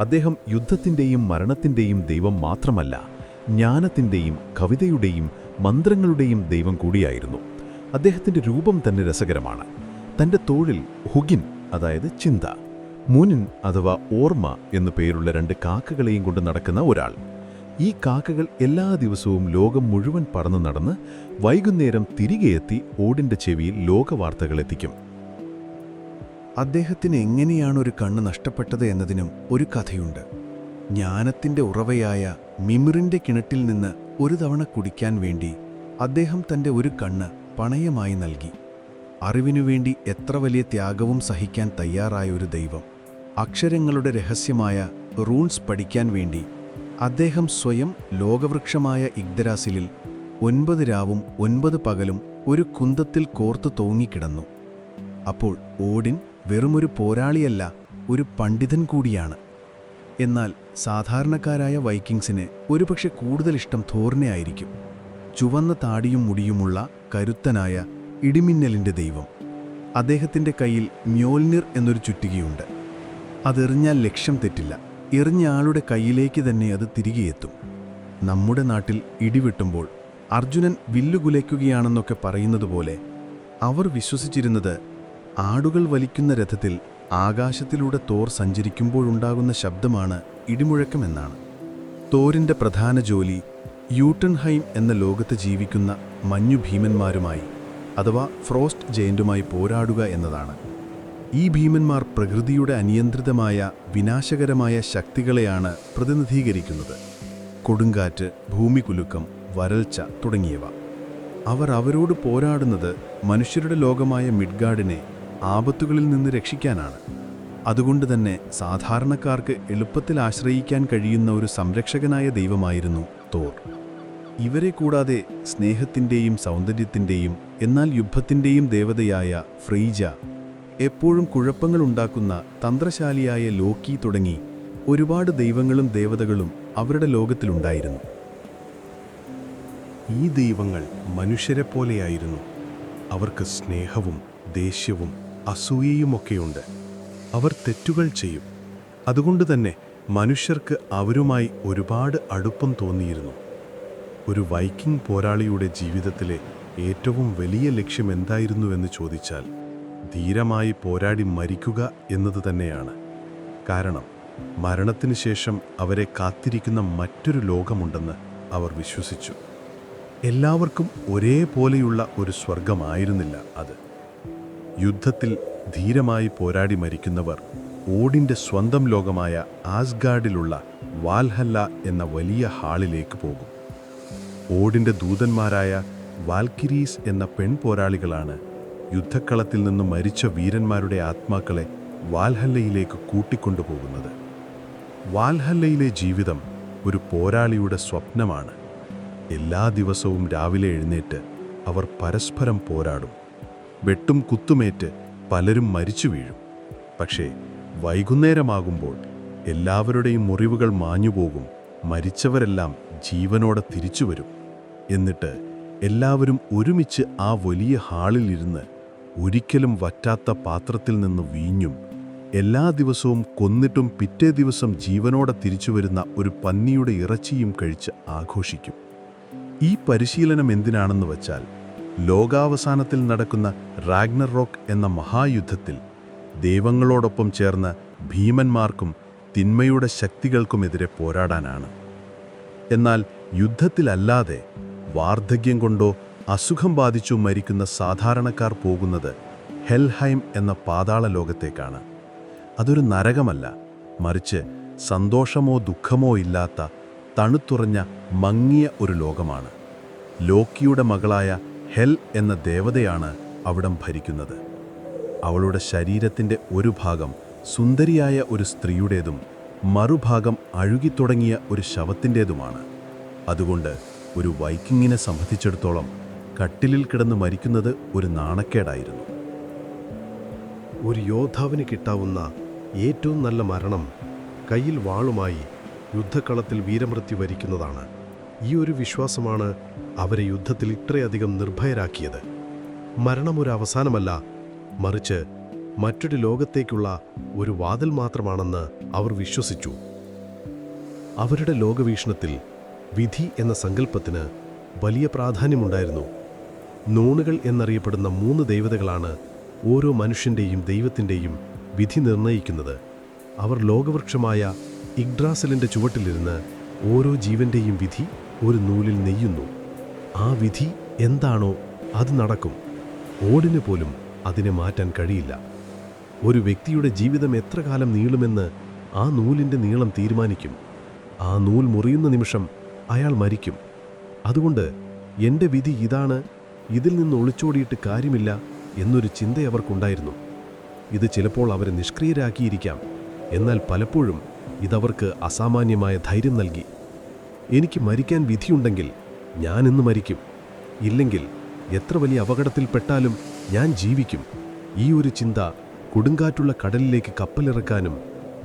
അദ്ദേഹം യുദ്ധത്തിൻ്റെയും മരണത്തിൻ്റെയും ദൈവം മാത്രമല്ല, ജ്ഞാനത്തിൻ്റെയും കവിതയുടെയും മന്ത്രങ്ങളുടെയും ദൈവം കൂടിയായിരുന്നു. അദ്ദേഹത്തിൻ്റെ രൂപം തന്നെ രസകരമാണ്. തൻ്റെ തോളിൽ ഹുഗിൻ അതായത് ചിന്ത, മുനിൻ അഥവാ ഓർമ്മ എന്നു പേരുള്ള 2 കാക്കകളെയും കൊണ്ട് നടക്കുന്ന ഒരാൾ. ഈ കാക്കകൾ എല്ലാ ദിവസവും ലോകം മുഴുവൻ പറന്നു നടന്ന് വൈകുന്നേരം തിരികെ എത്തി ഓടിന്റെ ചെവിയിൽ ലോകവാർത്തകൾ എത്തിക്കും. അദ്ദേഹത്തിന് എങ്ങനെയാണ് ഒരു കണ്ണ് നഷ്ടപ്പെട്ടത് എന്നതിനും ഒരു കഥയുണ്ട്. ജ്ഞാനത്തിന്റെ ഉറവയായ മിമിറിന്റെ കിണറ്റിൽ നിന്ന് ഒരു തവണ കുടിക്കാൻ വേണ്ടി അദ്ദേഹം തന്റെ ഒരു കണ്ണ് പണയമായി നൽകി. അറിവിനുവേണ്ടി എത്ര വലിയ ത്യാഗവും സഹിക്കാൻ തയ്യാറായ ഒരു ദൈവം. അക്ഷരങ്ങളുടെ രഹസ്യമായ റൂൺസ് പഠിക്കാൻ വേണ്ടി അദ്ദേഹം സ്വയം ലോകവൃക്ഷമായ ഇഗ്ദരാസിലിൽ 9 രാവും 9 പകലും ഒരു കുന്തത്തിൽ കോർത്തു തൂങ്ങിക്കിടന്നു. അപ്പോൾ ഓഡിൻ വെറുമൊരു പോരാളിയല്ല, ഒരു പണ്ഡിതൻ കൂടിയാണ്. എന്നാൽ സാധാരണക്കാരായ വൈക്കിങ്സിന് ഒരുപക്ഷെ കൂടുതൽ ഇഷ്ടം തോറിനെ ആയിരിക്കും. ചുവന്ന താടിയും മുടിയുമുള്ള കരുത്തനായ ഇടിമിന്നലിന്റെ ദൈവം. അദ്ദേഹത്തിന്റെ കയ്യിൽ മ്യോൽനിർ എന്നൊരു ചുറ്റികയുണ്ട്. അതെറിഞ്ഞാൽ ലക്ഷ്യം തെറ്റില്ല. എറിഞ്ഞ ആളുടെ കയ്യിലേക്ക് തന്നെ അത് തിരികെ എത്തും. നമ്മുടെ നാട്ടിൽ ഇടിവെട്ടുമ്പോൾ അർജുനൻ വില്ലുകുലയ്ക്കുകയാണെന്നൊക്കെ പറയുന്നതുപോലെ അവർ വിശ്വസിച്ചിരുന്നത് ആടുകൾ വലിക്കുന്ന രഥത്തിൽ ആകാശത്തിലൂടെ തോർ സഞ്ചരിക്കുമ്പോഴുണ്ടാകുന്ന ശബ്ദമാണ് ഇടിമുഴക്കമെന്നാണ്. തോരിന്റെ പ്രധാന ജോലി യൂട്ടൻഹൈം എന്ന ലോകത്ത് ജീവിക്കുന്ന മഞ്ഞു ഭീമന്മാരുമായി അഥവാ ഫ്രോസ്റ്റ് ജയന്റുമായി പോരാടുക എന്നതാണ്. ഈ ഭീമന്മാർ പ്രകൃതിയുടെ അനിയന്ത്രിതമായ വിനാശകരമായ ശക്തികളെയാണ് പ്രതിനിധീകരിക്കുന്നത്. കൊടുങ്കാറ്റ്, ഭൂമികുലുക്കം, വരൾച്ച തുടങ്ങിയവ. അവർ അവരോട് പോരാടുന്നത് മനുഷ്യരുടെ ലോകമായ മിഡ്ഗാർഡിനെ ആപത്തുകളിൽ നിന്ന് രക്ഷിക്കാനാണ്. അതുകൊണ്ടുതന്നെ സാധാരണക്കാർക്ക് എളുപ്പത്തിൽ ആശ്രയിക്കാൻ കഴിയുന്ന ഒരു സംരക്ഷകനായ ദൈവമായിരുന്നു തോർ. ഇവരെ കൂടാതെ സ്നേഹത്തിൻ്റെയും സൗന്ദര്യത്തിൻ്റെയും എന്നാൽ യുദ്ധത്തിൻ്റെയും ദേവതയായ ഫ്രീജ, എപ്പോഴും കുഴപ്പങ്ങളുണ്ടാക്കുന്ന തന്ത്രശാലിയായ ലോക്കി തുടങ്ങി ഒരുപാട് ദൈവങ്ങളും ദേവതകളും അവരുടെ ലോകത്തിലുണ്ടായിരുന്നു. ഈ ദൈവങ്ങൾ മനുഷ്യരെപ്പോലെയായിരുന്നു. അവർക്ക് സ്നേഹവും ദേഷ്യവും അസൂയയുമൊക്കെയുണ്ട്. അവർ തെറ്റുകൾ ചെയ്യും. അതുകൊണ്ടുതന്നെ മനുഷ്യർക്ക് അവരുമായി ഒരുപാട് അടുപ്പം തോന്നിയിരുന്നു. ഒരു വൈക്കിംഗ് പോരാളിയുടെ ജീവിതത്തിലെ ഏറ്റവും വലിയ ലക്ഷ്യം എന്തായിരുന്നുവെന്ന് ചോദിച്ചാൽ ധീരമായി പോരാടി മരിക്കുക എന്നത് തന്നെയാണ്. കാരണം മരണത്തിനു ശേഷം അവരെ കാത്തിരിക്കുന്ന മറ്റൊരു ലോകമുണ്ടെന്ന് അവർ വിശ്വസിച്ചു. എല്ലാവർക്കും ഒരേപോലെയുള്ള ഒരു സ്വർഗമായിരുന്നില്ല അത്. യുദ്ധത്തിൽ ധീരമായി പോരാടി മരിക്കുന്നവർ ഓഡിൻ്റെ സ്വന്തം ലോകമായ ആസ്ഗാർഡിലുള്ള വാൽഹല്ല എന്ന വലിയ ഹാളിലേക്ക് പോകും. ഓഡിൻ്റെ ദൂതന്മാരായ വാൽക്കിരീസ് എന്ന പെൺപോരാളികളാണ് യുദ്ധക്കളത്തിൽ നിന്ന് മരിച്ച വീരന്മാരുടെ ആത്മാക്കളെ വാൽഹല്ലയിലേക്ക് കൂട്ടിക്കൊണ്ടുപോകുന്നത്. വാൽഹല്ലയിലെ ജീവിതം ഒരു പോരാളിയുടെ സ്വപ്നമാണ്. എല്ലാ ദിവസവും രാവിലെ എഴുന്നേറ്റ് അവർ പരസ്പരം പോരാടും. വെട്ടും കുത്തുമേറ്റ് പലരും മരിച്ചു വീഴും. പക്ഷേ വൈകുന്നേരമാകുമ്പോൾ എല്ലാവരുടെയും മുറിവുകൾ മാഞ്ഞുപോകും. മരിച്ചവരെല്ലാം ജീവനോടെ തിരിച്ചു വരും. എന്നിട്ട് എല്ലാവരും ഒരുമിച്ച് ആ വലിയ ഹാളിലിരുന്ന് ഒരിക്കലും വറ്റാത്ത പാത്രത്തിൽ നിന്ന് വീഞ്ഞും എല്ലാ ദിവസവും കൊന്നിട്ടും പിറ്റേ ദിവസം ജീവനോടെ തിരിച്ചുവരുന്ന ഒരു പന്നിയുടെ ഇറച്ചിയും കഴിച്ച് ആഘോഷിക്കും. ഈ പരിശീലനം എന്തിനാണെന്ന് വച്ചാൽ ലോകാവസാനത്തിൽ നടക്കുന്ന റാഗ്നറോക്ക് എന്ന മഹായുദ്ധത്തിൽ ദൈവങ്ങളോടൊപ്പം ചേർന്ന് ഭീമന്മാർക്കും തിന്മയുടെ ശക്തികൾക്കുമെതിരെ പോരാടാനാണ്. എന്നാൽ യുദ്ധത്തിലല്ലാതെ വാർദ്ധക്യം കൊണ്ടോ അസുഖം ബാധിച്ചോ മരിക്കുന്ന സാധാരണക്കാർ പോകുന്നത് ഹെൽഹൈം എന്ന പാതാള ലോകത്തേക്കാണ്. അതൊരു നരകമല്ല, മറിച്ച് സന്തോഷമോ ദുഃഖമോ ഇല്ലാത്ത തണുത്തുറഞ്ഞ മങ്ങിയ ഒരു ലോകമാണ്. ലോക്കിയുടെ മകളായ ഹെൽ എന്ന ദേവതയാണ് അവിടം ഭരിക്കുന്നത്. അവളുടെ ശരീരത്തിൻ്റെ ഒരു ഭാഗം സുന്ദരിയായ ഒരു സ്ത്രീയുടേതും മറുഭാഗം അഴുകിത്തുടങ്ങിയ ഒരു ശവത്തിൻ്റേതുമാണ്. അതുകൊണ്ട് ഒരു വൈക്കിങ്ങിനെ സംബന്ധിച്ചിടത്തോളം കട്ടിലിൽ കിടന്ന് മരിക്കുന്നത് ഒരു നാണക്കേടായിരുന്നു. ഒരു യോദ്ധാവിന് കിട്ടാവുന്ന ഏറ്റവും നല്ല മരണം കയ്യിൽ വാളുമായി യുദ്ധക്കളത്തിൽ വീരമൃത്യു വരിക്കുന്നതാണ്. ഈ ഒരു വിശ്വാസമാണ് അവരെ യുദ്ധത്തിൽ ഇത്രയധികം നിർഭയരാക്കിയത്. മരണം ഒരു അവസാനമല്ല, മറിച്ച് മറ്റൊരു ലോകത്തേക്കുള്ള ഒരു വാതിൽ മാത്രമാണെന്ന് അവർ വിശ്വസിച്ചു. അവരുടെ ലോകവീക്ഷണത്തിൽ വിധി എന്ന സങ്കല്പത്തിന് വലിയ പ്രാധാന്യമുണ്ടായിരുന്നു. നൂണുകൾ എന്നറിയപ്പെടുന്ന 3 ദേവതകളാണ് ഓരോ മനുഷ്യൻ്റെയും ദൈവത്തിൻ്റെയും വിധി നിർണയിക്കുന്നത്. അവർ ലോകവൃക്ഷമായ ഇഗ്ഡ്രാസലിൻ്റെ ചുവട്ടിലിരുന്ന് ഓരോ ജീവൻ്റെയും വിധി ഒരു നൂലിൽ നെയ്യുന്നു. ആ വിധി എന്താണോ അത് നടക്കും. ഓടിന് പോലും അതിനെ മാറ്റാൻ കഴിയില്ല. ഒരു വ്യക്തിയുടെ ജീവിതം എത്ര കാലം നീളുമെന്ന് ആ നൂലിൻ്റെ നീളം തീരുമാനിക്കും. ആ നൂൽ മുറിയുന്ന നിമിഷം അയാൾ മരിക്കും. അതുകൊണ്ട് എൻ്റെ വിധി ഇതാണ്, ഇതിൽ നിന്ന് ഒളിച്ചോടിയിട്ട് കാര്യമില്ല എന്നൊരു ചിന്ത അവർക്കുണ്ടായിരുന്നു. ഇത് ചിലപ്പോൾ അവരെ നിഷ്ക്രിയരാക്കിയിരിക്കാം, എന്നാൽ പലപ്പോഴും ഇതവർക്ക് അസാമാന്യമായ ധൈര്യം നൽകി. എനിക്ക് മരിക്കാൻ വിധിയുണ്ടെങ്കിൽ ഞാൻ ഇന്ന് മരിക്കും, ഇല്ലെങ്കിൽ എത്ര വലിയ അപകടത്തിൽപ്പെട്ടാലും ഞാൻ ജീവിക്കും. ഈ ഒരു ചിന്ത കൊടുങ്കാറ്റുള്ള കടലിലേക്ക് കപ്പലിറക്കാനും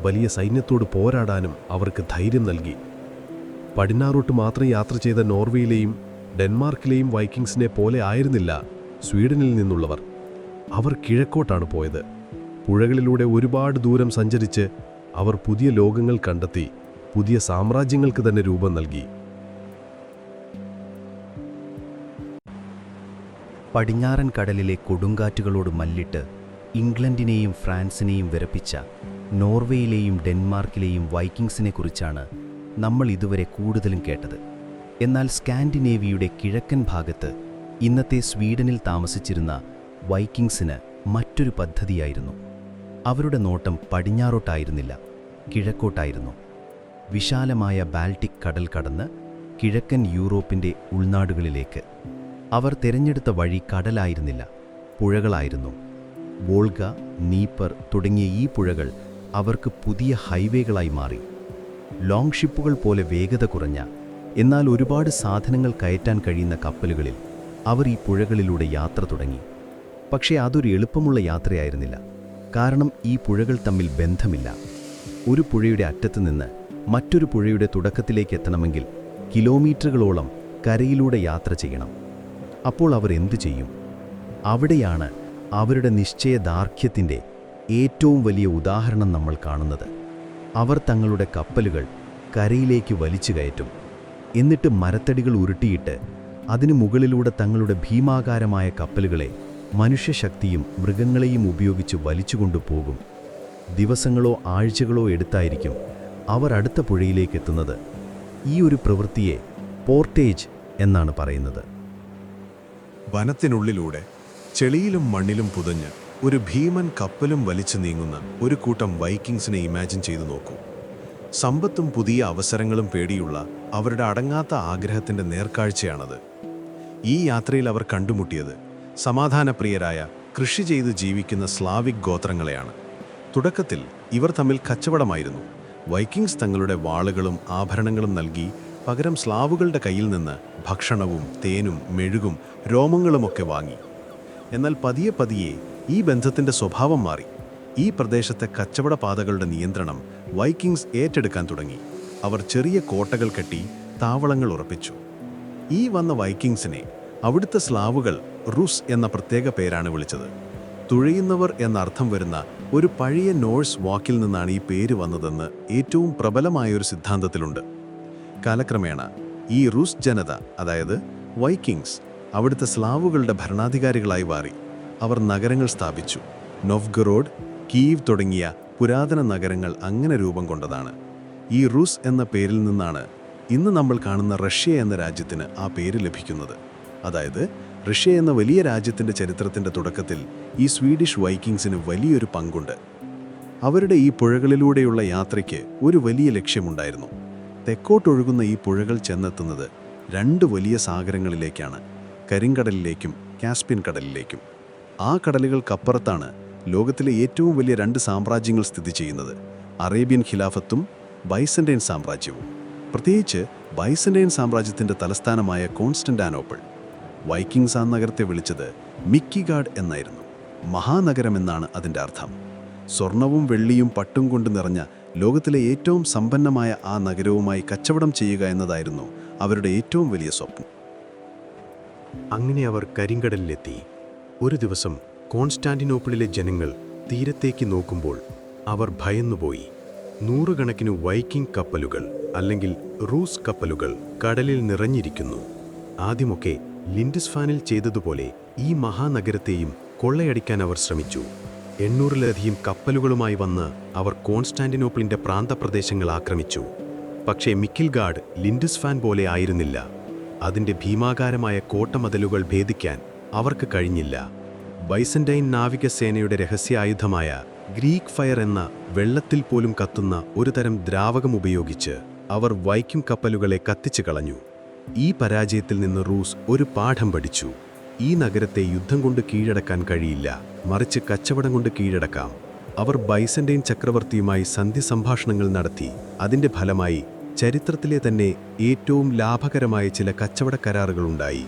വലിയ സൈന്യത്തോട് പോരാടാനും അവർക്ക് ധൈര്യം നൽകി. പടിഞ്ഞാറോട്ട് മാത്രം യാത്ര ചെയ്ത നോർവേയിലെയും ഡെൻമാർക്കിലെയും വൈക്കിങ്സിനെ പോലെ ആയിരുന്നില്ല സ്വീഡനിൽ നിന്നുള്ളവർ. അവർ കിഴക്കോട്ടാണ് പോയത്. പുഴകളിലൂടെ ഒരുപാട് ദൂരം സഞ്ചരിച്ച് അവർ പുതിയ ലോകങ്ങൾ കണ്ടെത്തി, പുതിയ സാമ്രാജ്യങ്ങൾക്ക് തന്നെ രൂപം നൽകി. പടിഞ്ഞാറൻ കടലിലെ കൊടുങ്കാറ്റുകളോട് മല്ലിട്ട് ഇംഗ്ലണ്ടിനെയും ഫ്രാൻസിനെയും വിറപ്പിച്ച നോർവേയിലെയും ഡെൻമാർക്കിലെയും വൈക്കിങ്സിനെക്കുറിച്ചാണ് നമ്മൾ ഇതുവരെ കൂടുതലും കേട്ടത്. എന്നാൽ സ്കാൻഡിനേവിയയുടെ കിഴക്കൻ ഭാഗത്ത് ഇന്നത്തെ സ്വീഡനിൽ താമസിച്ചിരുന്ന വൈക്കിങ്സിന് മറ്റൊരു പദ്ധതിയായിരുന്നു. അവരുടെ നോട്ടം പടിഞ്ഞാറോട്ടായിരുന്നില്ല, കിഴക്കോട്ടായിരുന്നു. വിശാലമായ ബാൽട്ടിക് കടൽ കടന്ന് കിഴക്കൻ യൂറോപ്പിൻ്റെ ഉൾനാടുകളിലേക്ക്. അവർ തിരഞ്ഞെടുത്ത വഴി കടലായിരുന്നില്ല, പുഴകളായിരുന്നു. വോൾഗ, നീപ്പർ തുടങ്ങിയ ഈ പുഴകൾ അവർക്ക് പുതിയ ഹൈവേകളായി മാറി. ലോങ് ഷിപ്പുകൾ പോലെ വേഗത കുറഞ്ഞ, എന്നാൽ ഒരുപാട് സാധനങ്ങൾ കയറ്റാൻ കഴിയുന്ന കപ്പലുകളിൽ അവർ ഈ പുഴകളിലൂടെ യാത്ര തുടങ്ങി. പക്ഷേ അതൊരു എളുപ്പമുള്ള യാത്രയായിരുന്നില്ല. കാരണം ഈ പുഴകൾ തമ്മിൽ ബന്ധമില്ല. ഒരു പുഴയുടെ അറ്റത്ത് നിന്ന് മറ്റൊരു പുഴയുടെ തുടക്കത്തിലേക്ക് എത്തണമെങ്കിൽ കിലോമീറ്ററുകളോളം കരയിലൂടെ യാത്ര ചെയ്യണം. അപ്പോൾ അവർ എന്തു ചെയ്യും? അവിടെയാണ് അവരുടെ നിശ്ചയദാർഢ്യത്തിൻ്റെ ഏറ്റവും വലിയ ഉദാഹരണം നമ്മൾ കാണുന്നത്. അവർ തങ്ങളുടെ കപ്പലുകൾ കരയിലേക്ക് വലിച്ചു കയറ്റും. എന്നിട്ട് മരത്തടികൾ ഉരുട്ടിയിട്ട് അതിനു മുകളിലൂടെ തങ്ങളുടെ ഭീമാകാരമായ കപ്പലുകളെ മനുഷ്യശക്തിയും മൃഗങ്ങളെയും ഉപയോഗിച്ച് വലിച്ചുകൊണ്ടുപോകും. ദിവസങ്ങളോ ആഴ്ചകളോ എടുത്തായിരിക്കും അവർ അടുത്ത പുഴയിലേക്ക് എത്തുന്നത്. ഈ ഒരു പ്രവൃത്തിയെ പോർട്ടേജ് എന്നാണ് പറയുന്നത്. വനത്തിനുള്ളിലൂടെ ചെളിയിലും മണ്ണിലും പുതഞ്ഞ് ഒരു ഭീമൻ കപ്പലും വലിച്ചു നീങ്ങുന്ന ഒരു കൂട്ടം വൈക്കിങ്സിനെ ഇമാജിൻ ചെയ്തു നോക്കൂ. സമ്പത്തും പുതിയ അവസരങ്ങളും പേടിയുള്ള അവരുടെ അടങ്ങാത്ത ആഗ്രഹത്തിൻ്റെ നേർക്കാഴ്ചയാണത്. ഈ യാത്രയിൽ അവർ കണ്ടുമുട്ടിയത് സമാധാനപ്രിയരായ, കൃഷി ചെയ്ത് ജീവിക്കുന്ന സ്ലാവിക് ഗോത്രങ്ങളെയാണ്. തുടക്കത്തിൽ ഇവർ തമ്മിൽ കച്ചവടമായിരുന്നു. വൈക്കിങ്സ് തങ്ങളുടെ വാളുകളും ആഭരണങ്ങളും നൽകി പകരം സ്ലാവുകളുടെ കയ്യിൽ നിന്ന് ഭക്ഷണവും തേനും മെഴുകും രോമങ്ങളുമൊക്കെ വാങ്ങി. എന്നാൽ പതിയെ പതിയെ ഈ ബന്ധത്തിൻ്റെ സ്വഭാവം മാറി. ഈ പ്രദേശത്തെ കച്ചവട പാതകളുടെ നിയന്ത്രണം വൈക്കിങ്സ് ഏറ്റെടുക്കാൻ തുടങ്ങി. അവർ ചെറിയ കോട്ടകൾ കെട്ടി താവളങ്ങൾ ഉറപ്പിച്ചു. ഈ വന്ന വൈക്കിങ്സിനെ അവിടുത്തെ സ്ലാവുകൾ റുസ് എന്ന പ്രത്യേക പേരാണ് വിളിച്ചത്. തുഴയുന്നവർ എന്നർത്ഥം വരുന്ന ഒരു പഴയ നോഴ്സ് വാക്കിൽ നിന്നാണ് ഈ പേര് വന്നതെന്ന് ഏറ്റവും പ്രബലമായൊരു സിദ്ധാന്തത്തിലുണ്ട്. കാലക്രമേണ ഈ റുസ് ജനത, അതായത് വൈക്കിങ്സ്, അവിടുത്തെ സ്ലാവുകളുടെ ഭരണാധികാരികളായി മാറി. അവർ നഗരങ്ങൾ സ്ഥാപിച്ചു. നോവ്ഗറോഡ്, കീവ് തുടങ്ങിയ പുരാതന നഗരങ്ങൾ അങ്ങനെ രൂപം കൊണ്ടതാണ്. ഈ റുസ് എന്ന പേരിൽ നിന്നാണ് ഇന്ന് നമ്മൾ കാണുന്ന റഷ്യ എന്ന രാജ്യത്തിന് ആ പേര് ലഭിക്കുന്നത്. അതായത് റഷ്യ എന്ന വലിയ രാജ്യത്തിൻ്റെ ചരിത്രത്തിൻ്റെ തുടക്കത്തിൽ ഈ സ്വീഡിഷ് വൈക്കിങ്സിന് വലിയൊരു പങ്കുണ്ട്. അവരുടെ ഈ പുഴകളിലൂടെയുള്ള യാത്രയ്ക്ക് ഒരു വലിയ ലക്ഷ്യമുണ്ടായിരുന്നു. തെക്കോട്ടൊഴുകുന്ന ഈ പുഴകൾ ചെന്നെത്തുന്നത് രണ്ട് വലിയ സാഗരങ്ങളിലേക്കാണ്, കരിങ്കടലിലേക്കും കാസ്പിയൻ കടലിലേക്കും. ആ കടലുകൾക്കപ്പുറത്താണ് ലോകത്തിലെ ഏറ്റവും വലിയ രണ്ട് സാമ്രാജ്യങ്ങൾ സ്ഥിതി ചെയ്യുന്നത്, അറേബ്യൻ ഖിലാഫത്തും ബൈസന്റൈൻ സാമ്രാജ്യവും. പ്രത്യേകിച്ച് ബൈസന്റൈൻ സാമ്രാജ്യത്തിൻ്റെ തലസ്ഥാനമായ കോൺസ്റ്റന്റാനോപ്പിൾ. വൈക്കിങ്സ് ആ നഗരത്തെ വിളിച്ചത് മിക്കിഗാഡ് എന്നായിരുന്നു. മഹാനഗരം എന്നാണ് അതിൻ്റെ അർത്ഥം. സ്വർണവും വെള്ളിയും പട്ടും കൊണ്ട് നിറഞ്ഞ ലോകത്തിലെ ഏറ്റവും സമ്പന്നമായ ആ നഗരവുമായി കച്ചവടം ചെയ്യുക എന്നതായിരുന്നു അവരുടെ ഏറ്റവും വലിയ സ്വപ്നം. അങ്ങനെ അവർ കരിങ്കടലിലെത്തി. ഒരു ദിവസം കോൺസ്റ്റാന്റിനോപ്പിളിലെ ജനങ്ങൾ തീരത്തേക്ക് നോക്കുമ്പോൾ അവർ ഭയന്നുപോയി. നൂറുകണക്കിന് വൈക്കിംഗ് കപ്പലുകൾ, അല്ലെങ്കിൽ റൂസ് കപ്പലുകൾ, കടലിൽ നിറഞ്ഞിരിക്കുന്നു. ആദ്യമൊക്കെ ലിൻഡ്സ്ഫാനിൽ ചെയ്തതുപോലെ ഈ മഹാനഗരത്തെയും കൊള്ളയടിക്കാൻ അവർ ശ്രമിച്ചു. 800-ലധികം കപ്പലുകളുമായി വന്ന് അവർ കോൺസ്റ്റാന്റിനോപ്പിളിന്റെ പ്രാന്തപ്രദേശങ്ങൾ ആക്രമിച്ചു. പക്ഷേ മിക്കിൽഗാർഡ് ലിൻഡുസ്ഫാൻ പോലെ ആയിരുന്നില്ല. അതിന്റെ ഭീമാകാരമായ കോട്ടമതിലുകൾ ഭേദിക്കാൻ അവർക്ക് കഴിഞ്ഞില്ല. ബൈസന്റൈൻ നാവികസേനയുടെ രഹസ്യായുധമായ ഗ്രീക്ക് ഫയർ എന്ന വെള്ളത്തിൽ പോലും കത്തുന്ന ഒരു തരം ദ്രാവകം ഉപയോഗിച്ച് അവർ വൈക്കിംഗ് കപ്പലുകളെ കത്തിച്ചു കളഞ്ഞു. ഈ പരാജയത്തിൽ നിന്ന് റൂസ് ഒരു പാഠം പഠിച്ചു. ഈ നഗരത്തെ യുദ്ധം കൊണ്ട് കീഴടക്കാൻ കഴിയില്ല, മറിച്ച് കച്ചവടം കൊണ്ട് കീഴടക്കാം. അവർ ബൈസന്റൈൻ ചക്രവർത്തിയുമായി സന്ധിസംഭാഷണങ്ങൾ നടത്തി. അതിന്റെ ഫലമായി ചരിത്രത്തിലെ തന്നെ ഏറ്റവും ലാഭകരമായ ചില കച്ചവട കരാറുകളുണ്ടായി.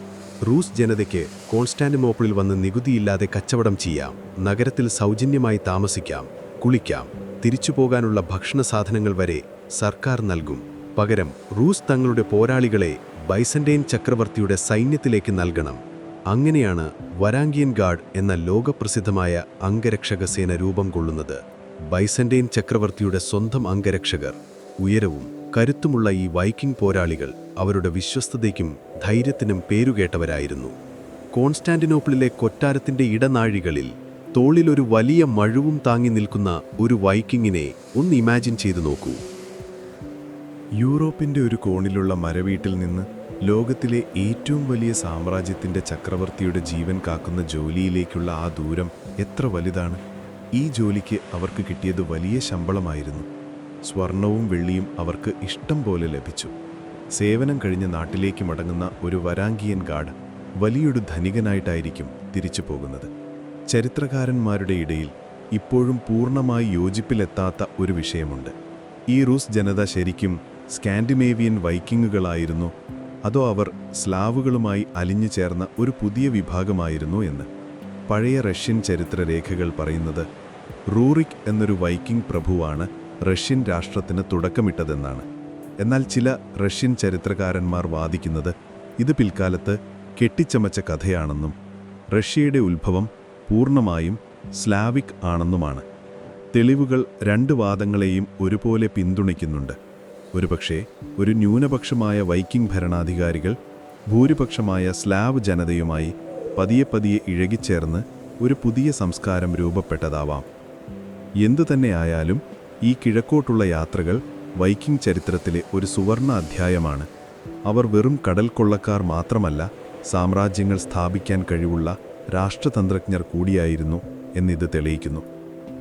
റൂസ് ജനതയ്ക്ക് കോൺസ്റ്റാന്റിനോപ്പിളിൽ വന്ന് നികുതിയില്ലാതെ കച്ചവടം ചെയ്യാം, നഗരത്തിൽ സൗജന്യമായി താമസിക്കാം, കുളിക്കാം, തിരിച്ചു പോകാനുള്ള ഭക്ഷണ സാധനങ്ങൾ വരെ സർക്കാർ നൽകും. പകരം റൂസ് തങ്ങളുടെ പോരാളികളെ ബൈസന്റൈൻ ചക്രവർത്തിയുടെ സൈന്യത്തിലേക്ക് നൽകണം. അങ്ങനെയാണ് വരാങ്കിയൻ ഗാർഡ് എന്ന ലോകപ്രസിദ്ധമായ അംഗരക്ഷക സേന രൂപം കൊള്ളുന്നത്. ബൈസന്റൈൻ ചക്രവർത്തിയുടെ സ്വന്തം അംഗരക്ഷകർ. ഉയരവും കരുത്തുമുള്ള ഈ വൈക്കിംഗ് പോരാളികൾ അവരുടെ വിശ്വസ്തതയ്ക്കും ധൈര്യത്തിനും പേരുകേട്ടവരായിരുന്നു. കോൺസ്റ്റാന്റിനോപ്പിളിലെ കൊട്ടാരത്തിന്റെ ഇടനാഴികളിൽ തോളിലൊരു വലിയ മഴുവും താങ്ങി നിൽക്കുന്ന ഒരു വൈക്കിങ്ങിനെ ഒന്ന് ഇമാജിൻ ചെയ്തു നോക്കൂ. യൂറോപ്പിന്റെ ഒരു കോണിലുള്ള മരവീട്ടിൽ നിന്ന് ലോകത്തിലെ ഏറ്റവും വലിയ സാമ്രാജ്യത്തിന്റെ ചക്രവർത്തിയുടെ ജീവൻ കാക്കുന്ന ജോലിയിലേക്കുള്ള ആ ദൂരം എത്ര വലുതാണ്! ഈ ജോലിക്ക് അവർക്ക് കിട്ടിയത് വലിയ ശമ്പളമായിരുന്നു. സ്വർണവും വെള്ളിയും അവർക്ക് ഇഷ്ടം പോലെ ലഭിച്ചു. സേവനം കഴിഞ്ഞ് നാട്ടിലേക്ക് മടങ്ങുന്ന ഒരു വരാങ്കിയൻ ഗാർഡ് വലിയൊരു ധനികനായിട്ടായിരിക്കും തിരിച്ചു പോകുന്നത്. ചരിത്രകാരന്മാരുടെ ഇടയിൽ ഇപ്പോഴും പൂർണ്ണമായി യോജിപ്പിലെത്താത്ത ഒരു വിഷയമുണ്ട്. ഈ റൂസ് ജനത ശരിക്കും സ്കാൻഡിനേവിയൻ വൈക്കിങ്ങുകളായിരുന്നു, അതോ അവർ സ്ലാവുകളുമായി അലിഞ്ഞു ചേർന്ന ഒരു പുതിയ വിഭാഗമായിരുന്നു എന്ന്. പഴയ റഷ്യൻ ചരിത്രരേഖകൾ പറയുന്നത് റൂറിക് എന്നൊരു വൈക്കിംഗ് പ്രഭുവാണ് റഷ്യൻ രാഷ്ട്രത്തിന് തുടക്കമിട്ടതെന്നാണ്. എന്നാൽ ചില റഷ്യൻ ചരിത്രകാരന്മാർ വാദിക്കുന്നത് ഇത് പിൽക്കാലത്ത് കെട്ടിച്ചമച്ച കഥയാണെന്നും റഷ്യയുടെ ഉത്ഭവം പൂർണ്ണമായും സ്ലാവിക് ആണെന്നുമാണ്. തെളിവുകൾ രണ്ട് വാദങ്ങളെയും ഒരുപോലെ പിന്തുണയ്ക്കുന്നുണ്ട്. ഒരുപക്ഷേ ഒരു ന്യൂനപക്ഷമായ വൈക്കിംഗ് ഭരണാധികാരികൾ ഭൂരിപക്ഷമായ സ്ലാവ് ജനതയുമായി പതിയെ പതിയെ ഇഴകിച്ചേർന്ന് ഒരു പുതിയ സംസ്കാരം രൂപപ്പെട്ടതാവാം. എന്തുതന്നെയായാലും ഈ കിഴക്കോട്ടുള്ള യാത്രകൾ വൈക്കിംഗ് ചരിത്രത്തിലെ ഒരു സുവർണ അധ്യായമാണ്. അവർ വെറും കടൽ കൊള്ളക്കാർ മാത്രമല്ല, സാമ്രാജ്യങ്ങൾ സ്ഥാപിക്കാൻ കഴിവുള്ള രാഷ്ട്രതന്ത്രജ്ഞർ കൂടിയായിരുന്നു എന്നിത് തെളിയിക്കുന്നു.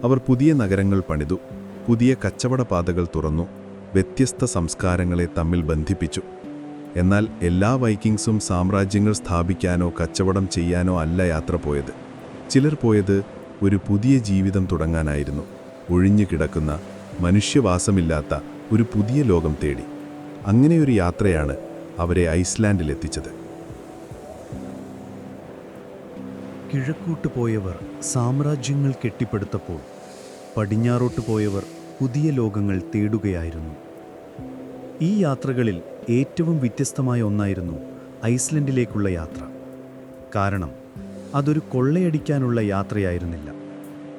അവർ പുതിയ നഗരങ്ങൾ പണിതു, പുതിയ കച്ചവട പാതകൾ തുറന്നു, വ്യത്യസ്ത സംസ്കാരങ്ങളെ തമ്മിൽ ബന്ധിപ്പിച്ചു. എന്നാൽ എല്ലാ വൈക്കിങ്സും സാമ്രാജ്യങ്ങൾ സ്ഥാപിക്കാനോ കച്ചവടം ചെയ്യാനോ അല്ല യാത്ര പോയത്. ചിലർ പോയത് ഒരു പുതിയ ജീവിതം തുടങ്ങാനായിരുന്നു. ഒഴിഞ്ഞു കിടക്കുന്ന, മനുഷ്യവാസമില്ലാത്ത ഒരു പുതിയ ലോകം തേടി. അങ്ങനെയൊരു യാത്രയാണ് അവരെ ഐസ്ലാൻഡിലെത്തിച്ചത്. കിഴക്കോട്ട് പോയവർ സാമ്രാജ്യങ്ങൾ കെട്ടിപ്പടുത്തപ്പോൾ പടിഞ്ഞാറോട്ട് പോയവർ പുതിയ ലോകങ്ങൾ തേടുകയായിരുന്നു. ഈ യാത്രകളിൽ ഏറ്റവും വ്യത്യസ്തമായ ഒന്നായിരുന്നു ഐസ്ലൻഡിലേക്കുള്ള യാത്ര. കാരണം അതൊരു കൊള്ളയടിക്കാനുള്ള യാത്രയായിരുന്നില്ല,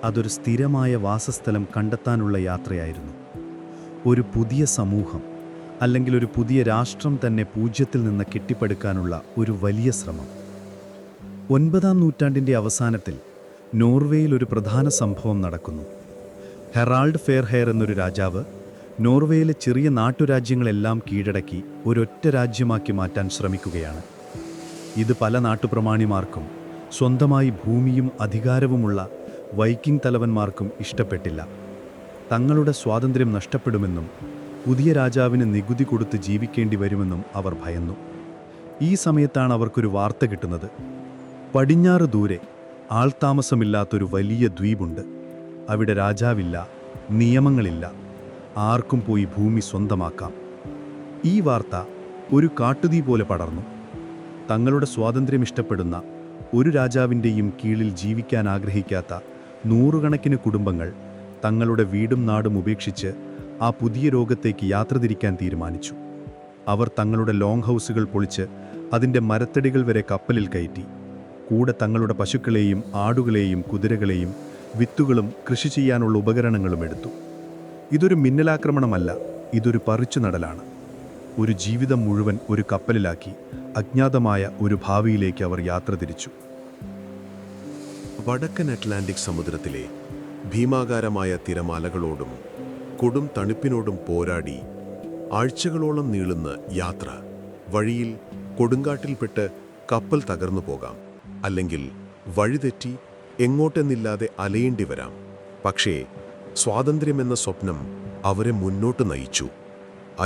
അതൊരു സ്ഥിരമായ വാസസ്ഥലം കണ്ടെത്താനുള്ള യാത്രയായിരുന്നു. ഒരു പുതിയ സമൂഹം, അല്ലെങ്കിൽ ഒരു പുതിയ രാഷ്ട്രം തന്നെ പൂജ്യത്തിൽ നിന്ന് കെട്ടിപ്പടുക്കാനുള്ള ഒരു വലിയ ശ്രമം. 9-ാം നൂറ്റാണ്ടിൻ്റെ അവസാനത്തിൽ നോർവേയിൽ ഒരു പ്രധാന സംഭവം നടക്കുന്നു. ഹെറാൾഡ് ഫെയർഹെയർ എന്നൊരു രാജാവ് നോർവേയിലെ ചെറിയ നാട്ടുരാജ്യങ്ങളെല്ലാം കീഴടക്കി ഒരൊറ്റ രാജ്യമാക്കി മാറ്റാൻ ശ്രമിക്കുകയാണ്. ഇത് പല നാട്ടുപ്രമാണിമാർക്കും സ്വന്തമായി ഭൂമിയും അധികാരവുമുള്ള വൈക്കിംഗ് തലവന്മാർക്കും ഇഷ്ടപ്പെട്ടില്ല. തങ്ങളുടെ സ്വാതന്ത്ര്യം നഷ്ടപ്പെടുമെന്നും പുതിയ രാജാവിന് നികുതി കൊടുത്ത് ജീവിക്കേണ്ടി വരുമെന്നും അവർ ഭയന്നു. ഈ സമയത്താണ് അവർക്കൊരു വാർത്ത കിട്ടുന്നത്. പടിഞ്ഞാറ് ദൂരെ ആൾതാമസമില്ലാത്തൊരു വലിയ ദ്വീപുണ്ട്. അവിടെ രാജാവില്ല, നിയമങ്ങളില്ല, ആർക്കും പോയി ഭൂമി സ്വന്തമാക്കാം. ഈ വാർത്ത ഒരു കാട്ടുതീ പോലെ പടർന്നു. തങ്ങളുടെ സ്വാതന്ത്ര്യം ഇഷ്ടപ്പെടുന്ന, ഒരു രാജാവിൻ്റെയും കീഴിൽ ജീവിക്കാൻ ആഗ്രഹിക്കാത്ത നൂറുകണക്കിന് കുടുംബങ്ങൾ തങ്ങളുടെ വീടും നാടും ഉപേക്ഷിച്ച് ആ പുതിയ ലോകത്തേക്ക് യാത്ര തിരിക്കാൻ തീരുമാനിച്ചു. അവർ തങ്ങളുടെ ലോങ് ഹൗസുകൾ പൊളിച്ച് അതിൻ്റെ മരത്തടികൾ വരെ കപ്പലിൽ കയറ്റി. കൂടെ തങ്ങളുടെ പശുക്കളെയും ആടുകളെയും കുതിരകളെയും വിത്തുകളും കൃഷി ചെയ്യാനുള്ള ഉപകരണങ്ങളും എടുത്തു. ഇതൊരു മിന്നലാക്രമണമല്ല, ഇതൊരു പറിച്ചു നടലാണ്. ഒരു ജീവിതം മുഴുവൻ ഒരു കപ്പലിലാക്കി അജ്ഞാതമായ ഒരു ഭാവിയിലേക്ക് അവർ യാത്ര തിരിച്ചു. വടക്കൻ അറ്റ്ലാന്റിക് സമുദ്രത്തിലെ ഭീമാകാരമായ തിരമാലകളോടും കൊടും തണുപ്പിനോടും പോരാടി ആഴ്ചകളോളം നീളുന്ന യാത്ര. വഴിയിൽ കൊടുങ്കാട്ടിൽപ്പെട്ട് കപ്പൽ തകർന്നു പോകാം, അല്ലെങ്കിൽ വഴിതെറ്റി എങ്ങോട്ടെന്നില്ലാതെ അലയേണ്ടി വരാം. പക്ഷേ സ്വാതന്ത്ര്യമെന്ന സ്വപ്നം അവരെ മുന്നോട്ട് നയിച്ചു.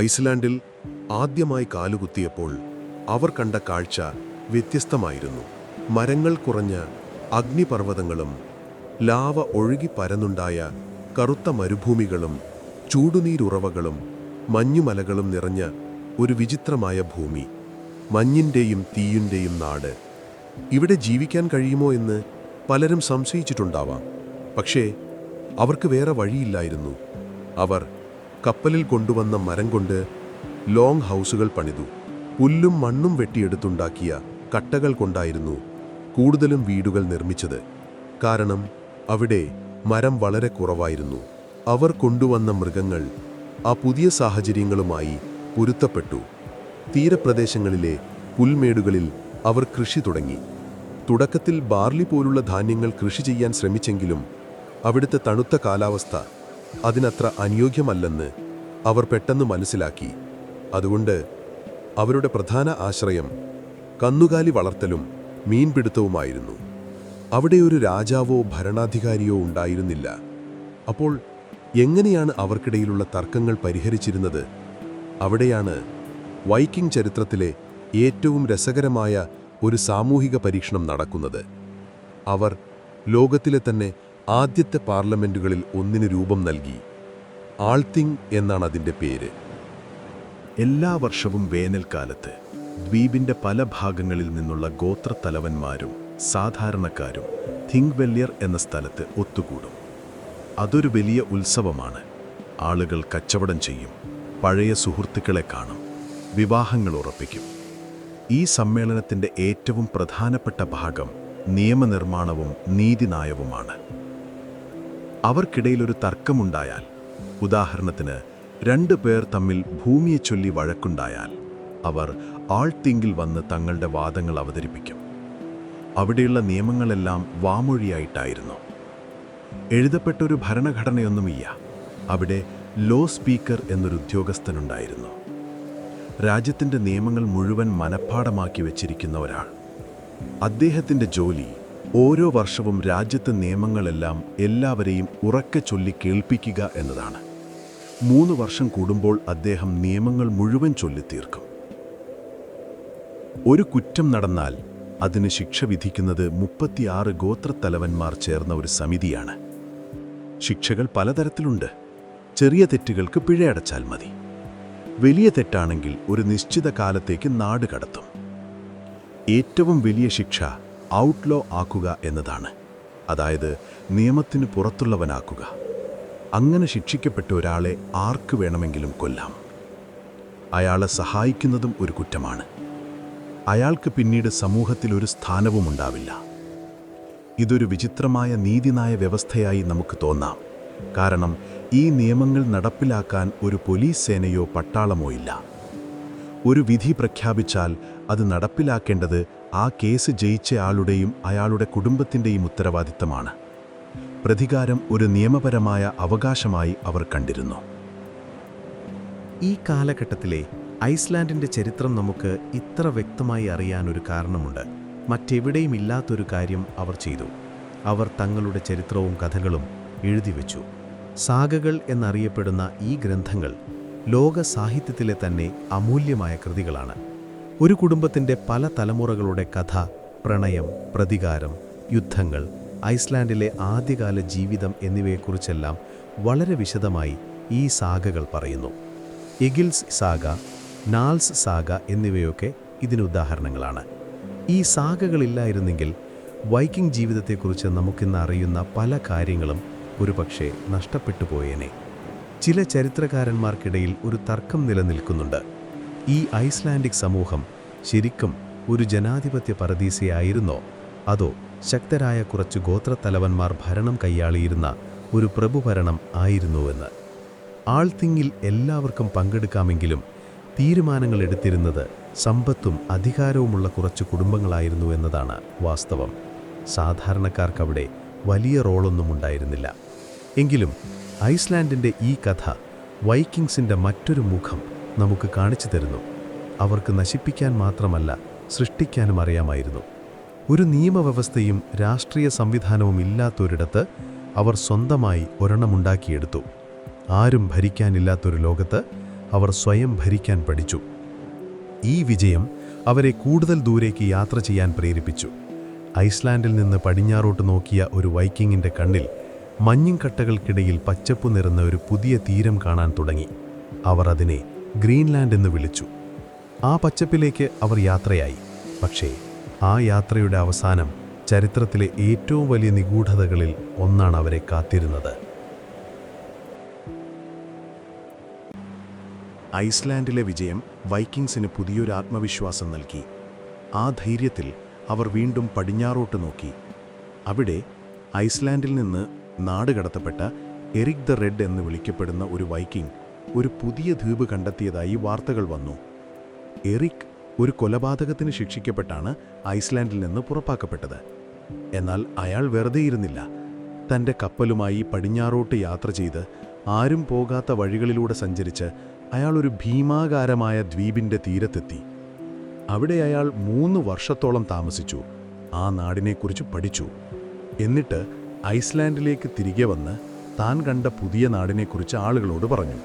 ഐസ്ലാൻഡിൽ ആദ്യമായി കാലുകുത്തിയപ്പോൾ അവർ കണ്ട കാഴ്ച വ്യത്യസ്തമായിരുന്നു. മരങ്ങൾ കുറഞ്ഞ അഗ്നിപർവ്വതങ്ങളും ലാവ ഒഴുകി പരന്നുണ്ടായ കറുത്ത മരുഭൂമികളും ചൂടുനീരുറവകളും മഞ്ഞുമലകളും നിറഞ്ഞ ഒരു വിചിത്രമായ ഭൂമി. മഞ്ഞിൻ്റെയും തീയിൻ്റെയും നാട്. ഇവിടെ ജീവിക്കാൻ കഴിയുമോ എന്ന് പലരും സംശയിച്ചിട്ടുണ്ടാവാം. പക്ഷേ അവർക്ക് വേറെ വഴിയില്ലായിരുന്നു. അവർ കപ്പലിൽ കൊണ്ടുവന്ന മരം കൊണ്ട് ലോങ് ഹൗസുകൾ പണിതു. പുല്ലും മണ്ണും വെട്ടിയെടുത്തുണ്ടാക്കിയ കട്ടകൾ കൊണ്ടായിരുന്നു കൂടുതലും വീടുകൾ നിർമ്മിച്ചത്. കാരണം അവിടെ മരം വളരെ കുറവായിരുന്നു. അവർ കൊണ്ടുവന്ന മൃഗങ്ങൾ ആ പുതിയ സാഹചര്യങ്ങളുമായി പൊരുത്തപ്പെട്ടു. തീരപ്രദേശങ്ങളിലെ പുൽമേടുകളിൽ അവർ കൃഷി തുടങ്ങി. തുടക്കത്തിൽ ബാർലി പോലുള്ള ധാന്യങ്ങൾ കൃഷി ചെയ്യാൻ ശ്രമിച്ചെങ്കിലും അവിടുത്തെ തണുത്ത കാലാവസ്ഥ അതിനത്ര അനുയോജ്യമല്ലെന്ന് അവർ പെട്ടെന്ന് മനസ്സിലാക്കി. അതുകൊണ്ട് അവരുടെ പ്രധാന ആശ്രയം കന്നുകാലി വളർത്തലും മീൻപിടുത്തവുമായിരുന്നു. അവിടെ ഒരു രാജാവോ ഭരണാധികാരിയോ ഉണ്ടായിരുന്നില്ല. അപ്പോൾ എങ്ങനെയാണ് അവർക്കിടയിലുള്ള തർക്കങ്ങൾ പരിഹരിച്ചിരുന്നത്? അവിടെയാണ് വൈക്കിംഗ് ചരിത്രത്തിലെ ഏറ്റവും രസകരമായ ഒരു സാമൂഹിക പരീക്ഷണം നടക്കുന്നത്. അവർ ലോകത്തിലെ തന്നെ ആദ്യത്തെ പാർലമെന്റുകളിൽ ഒന്നിന് രൂപം നൽകി. ആൾത്തിങ് എന്നാണ് അതിൻ്റെ പേര്. എല്ലാ വർഷവും വേനൽക്കാലത്ത് ദ്വീപിൻ്റെ പല ഭാഗങ്ങളിൽ നിന്നുള്ള ഗോത്രത്തലവന്മാരും സാധാരണക്കാരും തിങ്വെല്യർ എന്ന സ്ഥലത്ത് ഒത്തുകൂടും. അതൊരു വലിയ ഉത്സവമാണ്. ആളുകൾ കച്ചവടം ചെയ്യും, പഴയ സുഹൃത്തുക്കളെ കാണും, വിവാഹങ്ങൾ ഉറപ്പിക്കും. ഈ സമ്മേളനത്തിൻ്റെ ഏറ്റവും പ്രധാനപ്പെട്ട ഭാഗം നിയമനിർമ്മാണവും നീതിന്യായവുമാണ്. അവർക്കിടയിലൊരു തർക്കമുണ്ടായാൽ, ഉദാഹരണത്തിന് 2 പേർ തമ്മിൽ ഭൂമിയെ ചൊല്ലി വഴക്കുണ്ടായാൽ, അവർ ആൾത്തിങ്കിൽ വന്ന് തങ്ങളുടെ വാദങ്ങൾ അവതരിപ്പിക്കും. അവിടെയുള്ള നിയമങ്ങളെല്ലാം വാമൊഴിയായിട്ടായിരുന്നു. എഴുതപ്പെട്ടൊരു ഭരണഘടനയൊന്നുമില്ല. അവിടെ ലോ സ്പീക്കർ എന്നൊരു ഉദ്യോഗസ്ഥനുണ്ടായിരുന്നു. രാജ്യത്തിൻ്റെ നിയമങ്ങൾ മുഴുവൻ മനഃപ്പാഠമാക്കി വെച്ചിരിക്കുന്ന ഒരാൾ. അദ്ദേഹത്തിൻ്റെ ജോലി ഓരോ വർഷവും രാജ്യത്തെ നിയമങ്ങളെല്ലാം എല്ലാവരെയും ഉറക്കെ ചൊല്ലി കേൾപ്പിക്കുക എന്നതാണ്. 3 വർഷം കൂടുമ്പോൾ അദ്ദേഹം നിയമങ്ങൾ മുഴുവൻ ചൊല്ലിത്തീർക്കും. ഒരു കുറ്റം നടന്നാൽ അതിന് ശിക്ഷ വിധിക്കുന്നത് 36 ഗോത്രത്തലവന്മാർ ചേർന്ന ഒരു സമിതിയാണ്. ശിക്ഷകൾ പലതരത്തിലുണ്ട്. ചെറിയ തെറ്റുകൾക്ക് പിഴയടച്ചാൽ മതി. വലിയ തെറ്റാണെങ്കിൽ ഒരു നിശ്ചിത കാലത്തേക്ക് നാട് കടത്തും. ഏറ്റവും വലിയ ശിക്ഷ ഔട്ട്ലോ ആക്കുക എന്നതാണ്. അതായത് നിയമത്തിന് പുറത്തുള്ളവനാക്കുക. അങ്ങനെ ശിക്ഷിക്കപ്പെട്ട ഒരാളെ ആർക്ക് വേണമെങ്കിലും കൊല്ലാം. അയാളെ സഹായിക്കുന്നതും ഒരു കുറ്റമാണ്. അയാൾക്ക് പിന്നീട് സമൂഹത്തിൽ ഒരു സ്ഥാനവും ഉണ്ടാവില്ല. ഇതൊരു വിചിത്രമായ നീതിന്യായ വ്യവസ്ഥയായി നമുക്ക് തോന്നാം. കാരണം ഈ നിയമങ്ങൾ നടപ്പിലാക്കാൻ ഒരു പോലീസ് സേനയോ പട്ടാളമോ ഇല്ല. ഒരു വിധി പ്രഖ്യാപിച്ചാൽ അത് നടപ്പിലാക്കേണ്ടത് ആ കേസ് ജയിച്ച ആളുടെയും അയാളുടെ കുടുംബത്തിൻ്റെയും ഉത്തരവാദിത്തമാണ്. പ്രതികാരം ഒരു നിയമപരമായ അവകാശമായി അവർ കണ്ടിരുന്നു. ഈ കാലഘട്ടത്തിലെ ഐസ്ലാൻഡിൻ്റെ ചരിത്രം നമുക്ക് ഇത്ര വ്യക്തമായി അറിയാനൊരു കാരണമുണ്ട്. മറ്റെവിടെയും ഇല്ലാത്തൊരു കാര്യം അവർ ചെയ്തു. അവർ തങ്ങളുടെ ചരിത്രവും കഥകളും എഴുതിവെച്ചു. സാഗകൾ എന്നറിയപ്പെടുന്ന ഈ ഗ്രന്ഥങ്ങൾ ലോക സാഹിത്യത്തിലെ തന്നെ അമൂല്യമായ കൃതികളാണ്. ഒരു കുടുംബത്തിൻ്റെ പല തലമുറകളുടെ കഥ, പ്രണയം, പ്രതികാരം, യുദ്ധങ്ങൾ, ഐസ്ലാൻഡിലെ ആദ്യകാല ജീവിതം എന്നിവയെക്കുറിച്ചെല്ലാം വളരെ വിശദമായി ഈ സാഗകൾ പറയുന്നു. എഗിൽസ് സാഗ, നാൽസ് സാഗ എന്നിവയൊക്കെ ഇതിനുദാഹരണങ്ങളാണ്. ഈ സാഗകളില്ലായിരുന്നെങ്കിൽ വൈക്കിംഗ് ജീവിതത്തെക്കുറിച്ച് നമുക്കിന്ന് അറിയുന്ന പല കാര്യങ്ങളും ഒരുപക്ഷെ നഷ്ടപ്പെട്ടു പോയേനെ. ചില ചരിത്രകാരന്മാർക്കിടയിൽ ഒരു തർക്കം നിലനിൽക്കുന്നുണ്ട്. ഈ ഐസ്ലാൻഡിക് സമൂഹം ശരിക്കും ഒരു ജനാധിപത്യ പരദീസയായിരുന്നോ, അതോ ശക്തരായ കുറച്ച് ഗോത്രത്തലവന്മാർ ഭരണം കൈയാളിയിരുന്ന ഒരു പ്രഭുഭരണം ആയിരുന്നുവെന്ന്. ആൾത്തിങ്ങിൽ എല്ലാവർക്കും പങ്കെടുക്കാമെങ്കിലും തീരുമാനങ്ങൾ എടുത്തിരുന്നത് സമ്പത്തും അധികാരവുമുള്ള കുറച്ച് കുടുംബങ്ങളായിരുന്നു എന്നതാണ് വാസ്തവം. സാധാരണക്കാർക്കവിടെ വലിയ റോളൊന്നും ഉണ്ടായിരുന്നില്ല. എങ്കിലും ഐസ്ലാൻഡിൻ്റെ ഈ കഥ വൈക്കിങ്സിൻ്റെ മറ്റൊരു മുഖം നമുക്ക് കാണിച്ചു തരുന്നു. അവർക്ക് നശിപ്പിക്കാൻ മാത്രമല്ല സൃഷ്ടിക്കാനും അറിയാമായിരുന്നു. ഒരു നിയമവ്യവസ്ഥയും രാഷ്ട്രീയ സംവിധാനവും ഇല്ലാത്തൊരിടത്ത് അവർ സ്വന്തമായി ഒരെണ്ണമുണ്ടാക്കിയെടുത്തു. ആരും ഭരിക്കാനില്ലാത്തൊരു ലോകത്ത് അവർ സ്വയം ഭരിക്കാൻ പഠിച്ചു. ഈ വിജയം അവരെ കൂടുതൽ ദൂരേക്ക് യാത്ര ചെയ്യാൻ പ്രേരിപ്പിച്ചു. ഐസ്ലാൻഡിൽ നിന്ന് പടിഞ്ഞാറോട്ട് നോക്കിയ ഒരു വൈക്കിങ്ങിൻ്റെ കണ്ണിൽ മഞ്ഞിൻകട്ടകൾക്കിടയിൽ പച്ചപ്പു നിറഞ്ഞ ഒരു പുതിയ തീരം കാണാൻ തുടങ്ങി. അവർ അതിനെ ഗ്രീൻലാൻഡ് എന്ന് വിളിച്ചു. ആ പച്ചപ്പിലേക്ക് അവർ യാത്രയായി. പക്ഷേ ആ യാത്രയുടെ അവസാനം ചരിത്രത്തിലെ ഏറ്റവും വലിയ നിഗൂഢതകളിൽ ഒന്നാണ് അവരെ കാത്തിരുന്നത്. ഐസ്ലാൻഡിലെ വിജയം വൈക്കിങ്സിന് പുതിയൊരു ആത്മവിശ്വാസം നൽകി. ആ ധൈര്യത്തിൽ അവർ വീണ്ടും പടിഞ്ഞാറോട്ട് നോക്കി. അവിടെ ഐസ്ലാൻഡിൽ നിന്ന് നാടുകടത്തപ്പെട്ട എറിക് ദ റെഡ് എന്ന് വിളിക്കപ്പെടുന്ന ഒരു വൈക്കിംഗ് ഒരു പുതിയ ദ്വീപ് കണ്ടെത്തിയതായി വാർത്തകൾ വന്നു. എറിക് ഒരു കൊലപാതകത്തിന് ശിക്ഷിക്കപ്പെട്ടാണ് ഐസ്ലാൻഡിൽ നിന്ന് പുറപ്പാക്കപ്പെട്ടത്. എന്നാൽ അയാൾ വെറുതെയിരുന്നില്ല. തൻ്റെ കപ്പലുമായി പടിഞ്ഞാറോട്ട് യാത്ര ചെയ്ത് ആരും പോകാത്ത വഴികളിലൂടെ സഞ്ചരിച്ച് അയാൾ ഒരു ഭീമാകാരമായ ദ്വീപിൻ്റെ തീരത്തെത്തി. അവിടെ അയാൾ 3 വർഷത്തോളം താമസിച്ചു. ആ നാടിനെക്കുറിച്ച് പഠിച്ചു. എന്നിട്ട് ഐസ്ലാൻഡിലേക്ക് തിരികെ വന്ന് താൻ കണ്ട പുതിയ നാടിനെക്കുറിച്ച് ആളുകളോട് പറഞ്ഞു.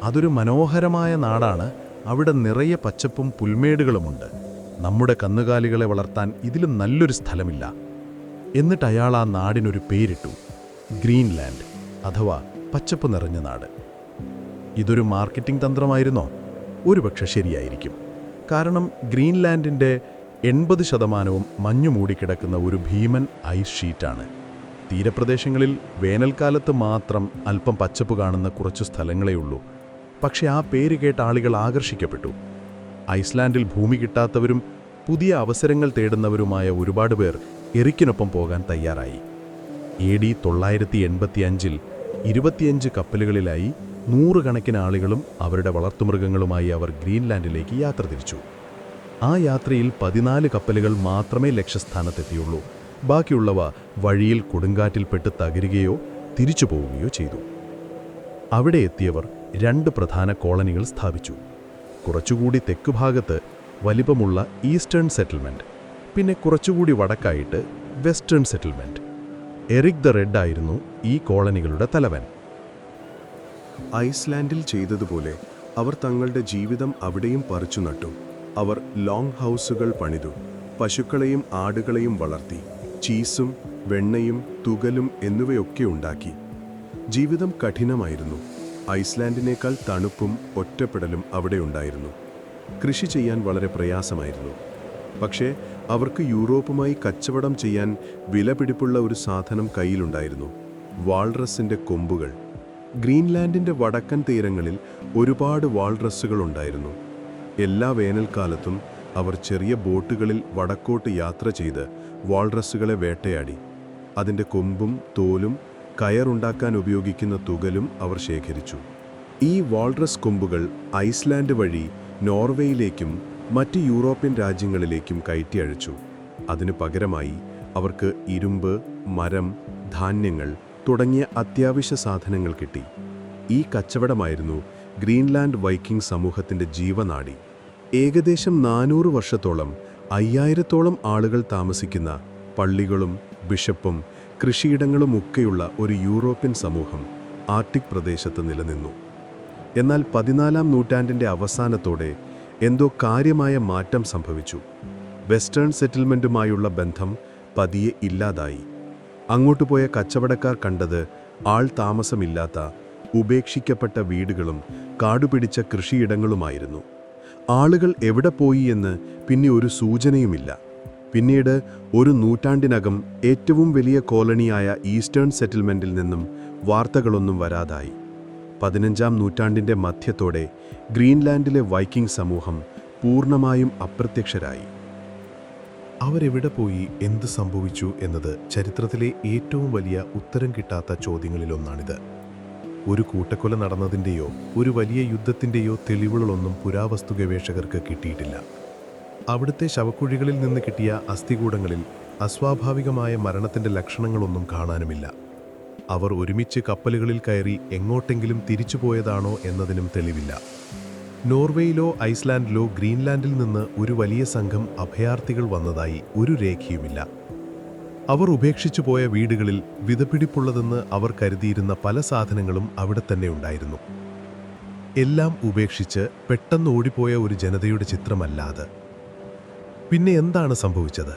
അതൊരു മനോഹരമായ നാടാണ്. അവിടെ നിറയെ പച്ചപ്പും പുൽമേടുകളുമുണ്ട്. നമ്മുടെ കന്നുകാലികളെ വളർത്താൻ ഇതിലും നല്ലൊരു സ്ഥലമില്ല. എന്നിട്ട് അയാൾ ആ നാടിനൊരു പേരിട്ടു, ഗ്രീൻലാൻഡ്, അഥവാ പച്ചപ്പ് നിറഞ്ഞ നാട്. ഇതൊരു മാർക്കറ്റിംഗ് തന്ത്രമായിരുന്നോ? ഒരുപക്ഷെ ശരിയായിരിക്കും. കാരണം ഗ്രീൻലാൻഡിൻ്റെ 80% മഞ്ഞു മൂടിക്കിടക്കുന്ന ഒരു ഭീമൻ ഐസ് ഷീറ്റാണ്. തീരപ്രദേശങ്ങളിൽ വേനൽക്കാലത്ത് മാത്രം അല്പം പച്ചപ്പ് കാണുന്ന കുറച്ചു സ്ഥലങ്ങളേ ഉള്ളൂ. പക്ഷേ ആ പേര് കേട്ട ആളുകൾ ആകർഷിക്കപ്പെട്ടു. ഐസ്ലാൻഡിൽ ഭൂമി കിട്ടാത്തവരും പുതിയ അവസരങ്ങൾ തേടുന്നവരുമായ ഒരുപാട് പേർ എറിക്കിനൊപ്പം പോകാൻ തയ്യാറായി. AD 985 25 കപ്പലുകളിലായി 100 കണക്കിന് ആളുകളും അവരുടെ വളർത്തുമൃഗങ്ങളുമായി അവർ ഗ്രീൻലാൻഡിലേക്ക് യാത്ര തിരിച്ചു. ആ യാത്രയിൽ 14 കപ്പലുകൾ മാത്രമേ ലക്ഷ്യസ്ഥാനത്തെത്തിയുള്ളൂ. ബാക്കിയുള്ളവ വഴിയിൽ കൊടുങ്കാറ്റിൽപ്പെട്ട് തകരുകയോ തിരിച്ചു പോവുകയോ ചെയ്തു. അവിടെ എത്തിയവർ 2 പ്രധാന കോളനികൾ സ്ഥാപിച്ചു. കുറച്ചുകൂടി തെക്കുഭാഗത്ത് വലിപ്പമുള്ള ഈസ്റ്റേൺ സെറ്റിൽമെൻറ്റ്, പിന്നെ കുറച്ചുകൂടി വടക്കായിട്ട് western settlement. Eric the red ആയിരുന്നു ഈ കോളനികളുടെ തലവൻ. ഐസ്ലാൻഡിൽ ചെയ്തതുപോലെ അവർ തങ്ങളുടെ ജീവിതം അവിടെയും പറിച്ചു നട്ടു. അവർ ലോങ് ഹൗസുകൾ പണിതു, പശുക്കളെയും ആടുകളെയും വളർത്തി, ചീസും വെണ്ണയും തുകലും എന്നിവയൊക്കെ ഉണ്ടാക്കി. ജീവിതം കഠിനമായിരുന്നു. ഐസ്ലാൻഡിനേക്കാൾ തണുപ്പും ഒറ്റപ്പെടലും അവിടെ ഉണ്ടായിരുന്നു. കൃഷി ചെയ്യാൻ വളരെ പ്രയാസമായിരുന്നു. പക്ഷേ അവർക്ക് യൂറോപ്പുമായി കച്ചവടം ചെയ്യാൻ വിലപിടിപ്പുള്ള ഒരു സാധനം കയ്യിലുണ്ടായിരുന്നു: വാൾറസിൻ്റെ കൊമ്പുകൾ. ഗ്രീൻലാൻഡിൻ്റെ വടക്കൻ തീരങ്ങളിൽ ഒരുപാട് വാൾറസുകൾ ഉണ്ടായിരുന്നു. എല്ലാ വേനൽക്കാലത്തും അവർ ചെറിയ ബോട്ടുകളിൽ വടക്കോട്ട് യാത്ര ചെയ്ത് വാൾറസുകളെ വേട്ടയാടി. അതിൻ്റെ കൊമ്പും തോലും കയറുണ്ടാക്കാൻ ഉപയോഗിക്കുന്ന തുകലും അവർ ശേഖരിച്ചു. ഈ വാൾറസ് കൊമ്പുകൾ ഐസ്ലാൻഡ് വഴി നോർവേയിലേക്കും മറ്റ് യൂറോപ്യൻ രാജ്യങ്ങളിലേക്കും കയറ്റി അയച്ചു. അതിനു പകരമായി അവർക്ക് ഇരുമ്പ്, മരം, ധാന്യങ്ങൾ തുടങ്ങിയ അത്യാവശ്യ സാധനങ്ങൾ കിട്ടി. ഈ കച്ചവടമായിരുന്നു ഗ്രീൻലാൻഡ് വൈക്കിംഗ് സമൂഹത്തിൻ്റെ ജീവനാഡി. ഏകദേശം 400 വർഷത്തോളം 5000-ഓളം ആളുകൾ താമസിക്കുന്ന പള്ളികളും ബിഷപ്പും കൃഷിയിടങ്ങളുമൊക്കെയുള്ള ഒരു യൂറോപ്യൻ സമൂഹം ആർട്ടിക് പ്രദേശത്ത് നിലനിന്നു. എന്നാൽ 14-ാം നൂറ്റാണ്ടിൻ്റെ അവസാനത്തോടെ എന്തോ കാര്യമായ മാറ്റം സംഭവിച്ചു. വെസ്റ്റേൺ സെറ്റിൽമെൻറ്റുമായുള്ള ബന്ധം പതിയെ ഇല്ലാതായി. അങ്ങോട്ട് പോയ കച്ചവടക്കാർ കണ്ടത് ആൾ താമസമില്ലാത്ത ഉപേക്ഷിക്കപ്പെട്ട വീടുകളും കാടുപിടിച്ച കൃഷിയിടങ്ങളുമായിരുന്നു. ആളുകൾ എവിടെ പോയി എന്ന് പിന്നെ ഒരു സൂചനയുമില്ല. പിന്നീട് ഒരു നൂറ്റാണ്ടിനകം ഏറ്റവും വലിയ കോളനിയായ ഈസ്റ്റേൺ സെറ്റിൽമെൻറ്റിൽ നിന്നും വാർത്തകളൊന്നും വരാതായി. 15-ാം നൂറ്റാണ്ടിൻ്റെ മധ്യത്തോടെ ഗ്രീൻലാൻഡിലെ വൈക്കിംഗ് സമൂഹം പൂർണ്ണമായും അപ്രത്യക്ഷരായി. അവരെവിടെ പോയി, എന്ത് സംഭവിച്ചു എന്നത് ചരിത്രത്തിലെ ഏറ്റവും വലിയ ഉത്തരം കിട്ടാത്ത ചോദ്യങ്ങളിലൊന്നാണിത്. ഒരു കൂട്ടക്കൊല നടന്നതിൻ്റെയോ ഒരു വലിയ യുദ്ധത്തിൻ്റെയോ തെളിവുകളൊന്നും പുരാവസ്തു ഗവേഷകർക്ക് കിട്ടിയിട്ടില്ല. അവിടുത്തെ ശവക്കുഴികളിൽ നിന്ന് കിട്ടിയ അസ്ഥികൂടങ്ങളിൽ അസ്വാഭാവികമായ മരണത്തിൻ്റെ ലക്ഷണങ്ങളൊന്നും കാണാനുമില്ല. അവർ ഒരുമിച്ച് കപ്പലുകളിൽ കയറി എങ്ങോട്ടെങ്കിലും തിരിച്ചുപോയതാണോ എന്നതിനും തെളിവില്ല. നോർവേയിലോ ഐസ്ലാൻഡിലോ ഗ്രീൻലാൻഡിൽ നിന്ന് ഒരു വലിയ സംഘം അഭയാർത്ഥികൾ വന്നതായി ഒരു രേഖയുമില്ല. അവർ ഉപേക്ഷിച്ചു പോയ വീടുകളിൽ വിതപിടിപ്പുള്ളതെന്ന് അവർ കരുതിയിരുന്ന പല സാധനങ്ങളും അവിടെ തന്നെ ഉണ്ടായിരുന്നു. എല്ലാം ഉപേക്ഷിച്ച് പെട്ടെന്ന് ഓടിപ്പോയ ഒരു ജനതയുടെ ചിത്രമല്ലാതെ. പിന്നെ എന്താണ് സംഭവിച്ചത്?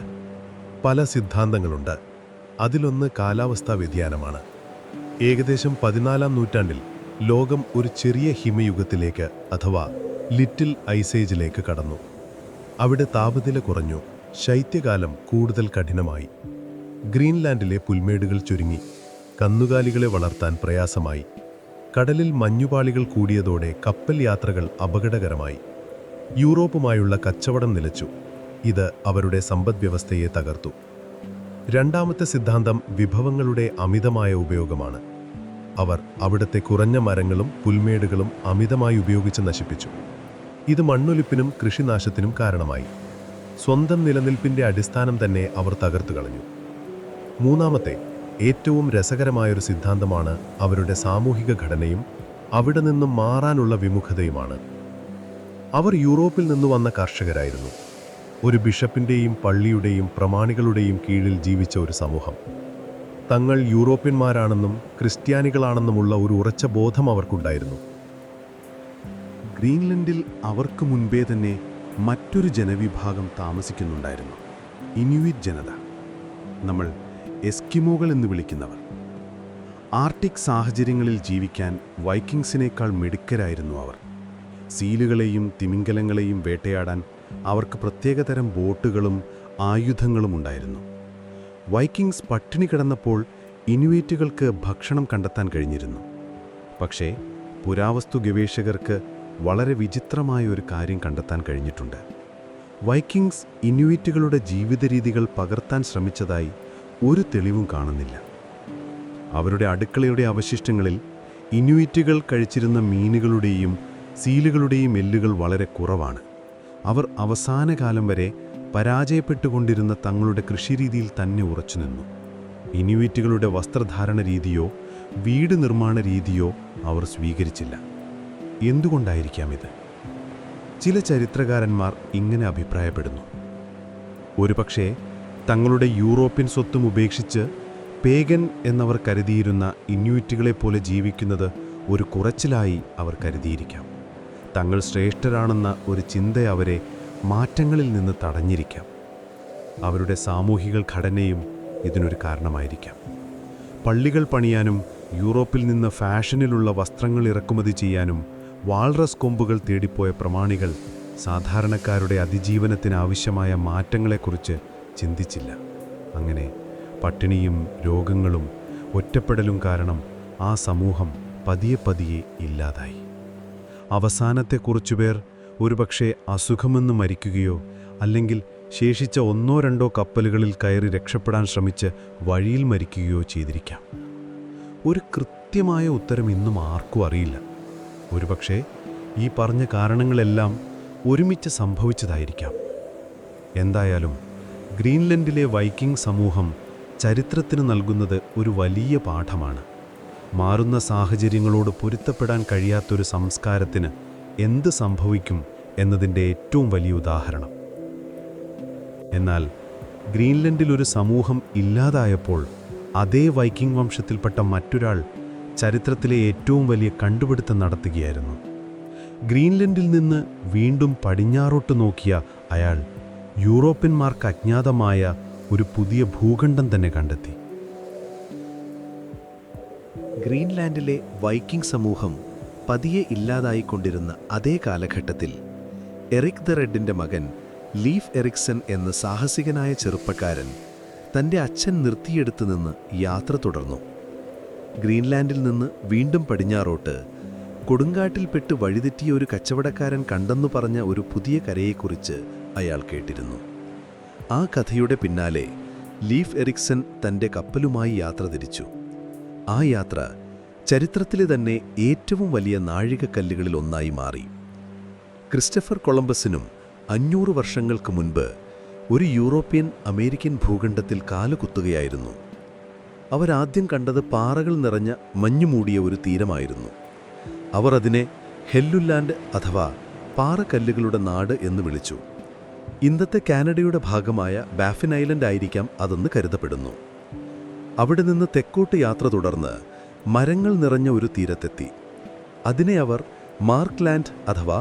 പല സിദ്ധാന്തങ്ങളുണ്ട്. അതിലൊന്ന് കാലാവസ്ഥാ വ്യതിയാനമാണ്. ഏകദേശം 14-ാം നൂറ്റാണ്ടിൽ ലോകം ഒരു ചെറിയ ഹിമയുഗത്തിലേക്ക് അഥവാ ലിറ്റിൽ ഐസേജിലേക്ക് കടന്നു. അവിടെ താപനില കുറഞ്ഞു, ശൈത്യകാലം കൂടുതൽ കഠിനമായി. ഗ്രീൻലാൻഡിലെ പുൽമേടുകൾ ചുരുങ്ങി, കന്നുകാലികളെ വളർത്താൻ പ്രയാസമായി. കടലിൽ മഞ്ഞുപാളികൾ കൂടിയതോടെ കപ്പൽ യാത്രകൾ അപകടകരമായി. യൂറോപ്പുമായുള്ള കച്ചവടം നിലച്ചു. ഇത് അവരുടെ സമ്പദ്വ്യവസ്ഥയെ തകർത്തു. രണ്ടാമത്തെ സിദ്ധാന്തം വിഭവങ്ങളുടെ അമിതമായ ഉപയോഗമാണ്. അവർ അവിടുത്തെ കുറഞ്ഞ മരങ്ങളും പുൽമേടുകളും അമിതമായി ഉപയോഗിച്ച് നശിപ്പിച്ചു. ഇത് മണ്ണൊലിപ്പിനും കൃഷിനാശത്തിനും കാരണമായി. സ്വന്തം നിലനിൽപ്പിന്റെ അടിസ്ഥാനം തന്നെ അവർ തകർത്തു കളഞ്ഞു. മൂന്നാമത്തെ, ഏറ്റവും രസകരമായൊരു സിദ്ധാന്തമാണ് അവരുടെ സാമൂഹിക ഘടനയും അവിടെ നിന്നും മാറാനുള്ള വിമുഖതയുമാണ്. അവർ യൂറോപ്പിൽ നിന്ന് വന്ന കർഷകരായിരുന്നു. ഒരു ബിഷപ്പിന്റെയും പള്ളിയുടെയും പ്രമാണികളുടെയും കീഴിൽ ജീവിച്ച ഒരു സമൂഹം. തങ്ങൾ യൂറോപ്യന്മാരാണെന്നും ക്രിസ്ത്യാനികളാണെന്നുമുള്ള ഒരു ഉറച്ച ബോധം അവർക്കുണ്ടായിരുന്നു. ഗ്രീൻലൻഡിൽ അവർക്ക് മുൻപേ തന്നെ മറ്റൊരു ജനവിഭാഗം താമസിക്കുന്നുണ്ടായിരുന്നു. ഇനുയിറ്റ് ജനത, നമ്മൾ എസ്കിമോകൾ എന്ന് വിളിക്കുന്നവർ. ആർട്ടിക് സാഹചര്യങ്ങളിൽ ജീവിക്കാൻ വൈക്കിങ്സിനേക്കാൾ മിടുക്കരായിരുന്നു അവർ. സീലുകളെയും തിമിംഗലങ്ങളെയും വേട്ടയാടാൻ അവർക്ക് പ്രത്യേകതരം ബോട്ടുകളും ആയുധങ്ങളും ഉണ്ടായിരുന്നു. വൈക്കിങ്സ് പട്ടിണി കിടന്നപ്പോൾ ഇനുയിറ്റുകൾക്ക് ഭക്ഷണം കണ്ടെത്താൻ കഴിഞ്ഞിരുന്നു. പക്ഷേ പുരാവസ്തു ഗവേഷകർക്ക് വളരെ വിചിത്രമായ ഒരു കാര്യം കണ്ടെത്താൻ കഴിഞ്ഞിട്ടുണ്ട്. വൈക്കിങ്സ് ഇനുയിറ്റുകളുടെ ജീവിതരീതികൾ പകർത്താൻ ശ്രമിച്ചതായി ഒരു തെളിവും കാണുന്നില്ല. അവരുടെ അടുക്കളയുടെ അവശിഷ്ടങ്ങളിൽ ഇനുയിറ്റുകൾ കഴിച്ചിരുന്ന മീനുകളുടെയും സീലുകളുടെയും എല്ലുകൾ വളരെ കുറവാണ്. അവർ അവസാന കാലം വരെ പരാജയപ്പെട്ടുകൊണ്ടിരുന്ന തങ്ങളുടെ കൃഷിരീതിയിൽ തന്നെ ഉറച്ചുനിന്നു. ഇനുയിറ്റുകളുടെ വസ്ത്രധാരണ രീതിയോ വീട് നിർമ്മാണ രീതിയോ അവർ സ്വീകരിച്ചില്ല. എന്തുകൊണ്ടായിരിക്കാം ഇത്? ചില ചരിത്രകാരന്മാർ ഇങ്ങനെ അഭിപ്രായപ്പെടുന്നു. ഒരുപക്ഷേ തങ്ങളുടെ യൂറോപ്യൻ സ്വത്തും ഉപേക്ഷിച്ച് പേഗൻ എന്നവർ കരുതിയിരുന്ന ഇനുയിറ്റുകളെപ്പോലെ ജീവിക്കുന്നത് ഒരു കുറച്ചിലായി അവർ കരുതിയിരിക്കാം. തങ്ങൾ ശ്രേഷ്ഠരാണെന്ന ഒരു ചിന്ത അവരെ മാറ്റങ്ങളിൽ നിന്ന് തടഞ്ഞിരിക്കാം. അവരുടെ സാമൂഹിക ഘടനയും ഇതിനൊരു കാരണമായിരിക്കാം. പള്ളികൾ പണിയാനും യൂറോപ്പിൽ നിന്ന് ഫാഷനിലുള്ള വസ്ത്രങ്ങൾ ഇറക്കുമതി ചെയ്യാനും വാൾറസ് കൊമ്പുകൾ തേടിപ്പോയ പ്രമാണികൾ സാധാരണക്കാരുടെ അതിജീവനത്തിനാവശ്യമായ മാറ്റങ്ങളെക്കുറിച്ച് ചിന്തിച്ചില്ല. അങ്ങനെ പട്ടിണിയും രോഗങ്ങളും ഒറ്റപ്പെടലും കാരണം ആ സമൂഹം പതിയെ പതിയെ ഇല്ലാതായി. അവസാനത്തെ കുറച്ചുപേർ ഒരുപക്ഷെ അസുഖമെന്ന് മരിക്കുകയോ അല്ലെങ്കിൽ ശേഷിച്ച 1-2 കപ്പലുകളിൽ കയറി രക്ഷപ്പെടാൻ ശ്രമിച്ച് വഴിയിൽ മരിക്കുകയോ ചെയ്തിരിക്കാം. ഒരു കൃത്യമായ ഉത്തരം ഇന്നും ആർക്കും അറിയില്ല. ഒരുപക്ഷെ ഈ പറഞ്ഞ കാരണങ്ങളെല്ലാം ഒരുമിച്ച് സംഭവിച്ചതായിരിക്കാം. എന്തായാലും ഗ്രീൻലൻഡിലെ വൈക്കിംഗ് സമൂഹം ചരിത്രത്തിന് നൽകുന്നത് ഒരു വലിയ പാഠമാണ്. മാറുന്ന സാഹചര്യങ്ങളോട് പൊരുത്തപ്പെടാൻ കഴിയാത്തൊരു സംസ്കാരത്തിന് എന്ത് സംഭവിക്കും എന്നതിൻ്റെ ഏറ്റവും വലിയ ഉദാഹരണം. എന്നാൽ ഗ്രീൻലൻഡിൽ ഒരു സമൂഹം ഇല്ലാതായപ്പോൾ അതേ വൈക്കിംഗ് വംശത്തിൽപ്പെട്ട മറ്റൊരാൾ ചരിത്രത്തിലെ ഏറ്റവും വലിയ കണ്ടുപിടുത്തം നടത്തുകയായിരുന്നു. ഗ്രീൻലൻഡിൽ നിന്ന് വീണ്ടും പടിഞ്ഞാറോട്ട് നോക്കിയ അയാൾ യൂറോപ്യന്മാർക്ക് അജ്ഞാതമായ ഒരു പുതിയ ഭൂഖണ്ഡം തന്നെ കണ്ടെത്തി. ഗ്രീൻലാൻഡിലെ വൈക്കിംഗ് സമൂഹം പതിയെ ഇല്ലാതായിക്കൊണ്ടിരുന്ന അതേ കാലഘട്ടത്തിൽ എറിക് ദ റെഡിൻ്റെ മകൻ ലീഫ് എറിക്സൺ എന്ന സാഹസികനായ ചെറുപ്പക്കാരൻ തൻ്റെ അച്ഛൻ നിർത്തിയെടുത്ത് നിന്ന് യാത്ര തുടർന്നു. ഗ്രീൻലാൻഡിൽ നിന്ന് വീണ്ടും പടിഞ്ഞാറോട്ട് കൊടുങ്കാട്ടിൽപ്പെട്ട് വഴിതെറ്റിയ ഒരു കച്ചവടക്കാരൻ കണ്ടെന്നു പറഞ്ഞ ഒരു പുതിയ കരയെക്കുറിച്ച് അയാൾ കേട്ടിരുന്നു. ആ കഥയുടെ പിന്നാലെ ലീഫ് എറിക്സൺ തൻ്റെ കപ്പലുമായി യാത്ര തിരിച്ചു. ആ യാത്ര ചരിത്രത്തിലെ തന്നെ ഏറ്റവും വലിയ നാഴികക്കല്ലുകളിൽ ഒന്നായി മാറി. ക്രിസ്റ്റഫർ കൊളംബസിനും 500 വർഷങ്ങൾക്ക് മുൻപ് ഒരു യൂറോപ്യൻ അമേരിക്കൻ ഭൂഖണ്ഡത്തിൽ കാലുകുത്തുകയായിരുന്നു. അവരാദ്യം കണ്ടത് പാറകൾ നിറഞ്ഞ മഞ്ഞുമൂടിയ ഒരു തീരമായിരുന്നു. അവർ അതിനെ ഹെല്ലുലാൻഡ് അഥവാ പാറക്കല്ലുകളുടെ നാട് എന്ന് വിളിച്ചു. ഇന്നത്തെ കാനഡയുടെ ഭാഗമായ ബാഫിൻ ഐലൻഡ് ആയിരിക്കാം അതെന്ന് കരുതപ്പെടുന്നു. അവിടെ നിന്ന് തെക്കോട്ട് യാത്ര തുടർന്ന് മരങ്ങൾ നിറഞ്ഞ ഒരു തീരത്തെത്തി. അതിനെ അവർ മാർക്ക്ലാൻഡ് അഥവാ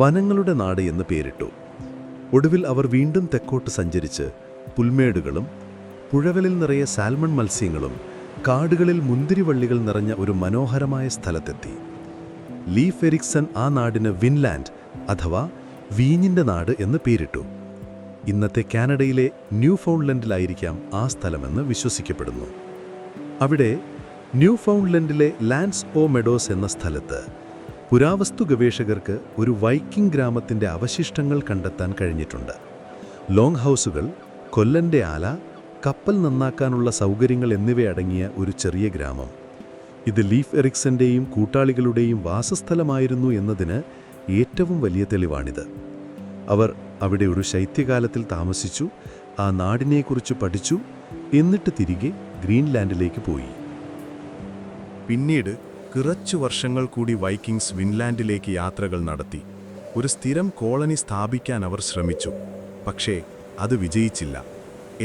വനങ്ങളുടെ നാട് എന്ന് പേരിട്ടു. ഒടുവിൽ അവർ വീണ്ടും തെക്കോട്ട് സഞ്ചരിച്ച് പുൽമേടുകളും പുഴകളിൽ നിറയെ സാൽമൺ മത്സ്യങ്ങളും കാടുകളിൽ മുന്തിരിവള്ളികൾ നിറഞ്ഞ ഒരു മനോഹരമായ സ്ഥലത്തെത്തി. ലീഫ് എറിക്സൺ ആ നാടിന് വിൻലാൻഡ് അഥവാ വീഞ്ഞിൻ്റെ നാട് എന്ന് പേരിട്ടു. ഇന്നത്തെ കാനഡയിലെ ന്യൂ ഫൗണ്ട്ലൻഡിലായിരിക്കാം ആ സ്ഥലമെന്ന് വിശ്വസിക്കപ്പെടുന്നു. അവിടെ ന്യൂ ഫൗണ്ട്ലൻഡിലെ ലാൻഡ്സ് ഓ മെഡോസ് എന്ന സ്ഥലത്ത് പുരാവസ്തു ഗവേഷകർക്ക് ഒരു വൈക്കിംഗ് ഗ്രാമത്തിൻ്റെ അവശിഷ്ടങ്ങൾ കണ്ടെത്താൻ കഴിഞ്ഞിട്ടുണ്ട്. ലോങ് ഹൗസുകൾ, കൊല്ലൻ്റെ ആല, കപ്പൽ നന്നാക്കാനുള്ള സൗകര്യങ്ങൾ എന്നിവയടങ്ങിയ ഒരു ചെറിയ ഗ്രാമം. ഇത് ലീഫ് എറിക്സൻ്റെയും കൂട്ടാളികളുടെയും വാസസ്ഥലമായിരുന്നു എന്നതിന് ഏറ്റവും വലിയ തെളിവാണിത്. അവർ അവിടെ ഒരു ശൈത്യകാലത്തിൽ താമസിച്ചു, ആ നാടിനെക്കുറിച്ച് പഠിച്ചു, എന്നിട്ട് തിരികെ ഗ്രീൻലാൻഡിലേക്ക് പോയി. പിന്നീട് കുറച്ചു വർഷങ്ങൾ കൂടി വൈക്കിങ്സ് വിൻലാൻഡിലേക്ക് യാത്രകൾ നടത്തി. ഒരു സ്ഥിരം കോളനി സ്ഥാപിക്കാൻ അവർ ശ്രമിച്ചു. പക്ഷേ അത് വിജയിച്ചില്ല.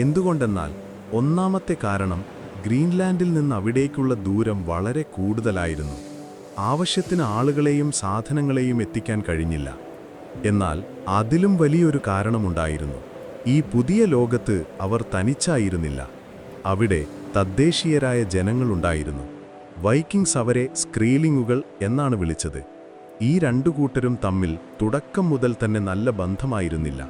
എന്തുകൊണ്ടെന്നാൽ ഒന്നാമത്തെ കാരണം ഗ്രീൻലാൻഡിൽ നിന്ന് അവിടേക്കുള്ള ദൂരം വളരെ കൂടുതലായിരുന്നു. ആവശ്യത്തിന് ആളുകളെയും സാധനങ്ങളെയും എത്തിക്കാൻ കഴിഞ്ഞില്ല. എന്നാൽ അതിലും വലിയൊരു കാരണമുണ്ടായിരുന്നു. ഈ പുതിയ ലോകത്ത് അവർ തനിച്ചായിരുന്നില്ല. അവിടെ തദ്ദേശീയരായ ജനങ്ങളുണ്ടായിരുന്നു. വൈക്കിങ്സ് അവരെ സ്ക്രീലിങ്ങുകൾ എന്നാണ് വിളിച്ചത്. ഈ രണ്ടു കൂട്ടരും തമ്മിൽ തുടക്കം മുതൽ തന്നെ നല്ല ബന്ധമായിരുന്നില്ല.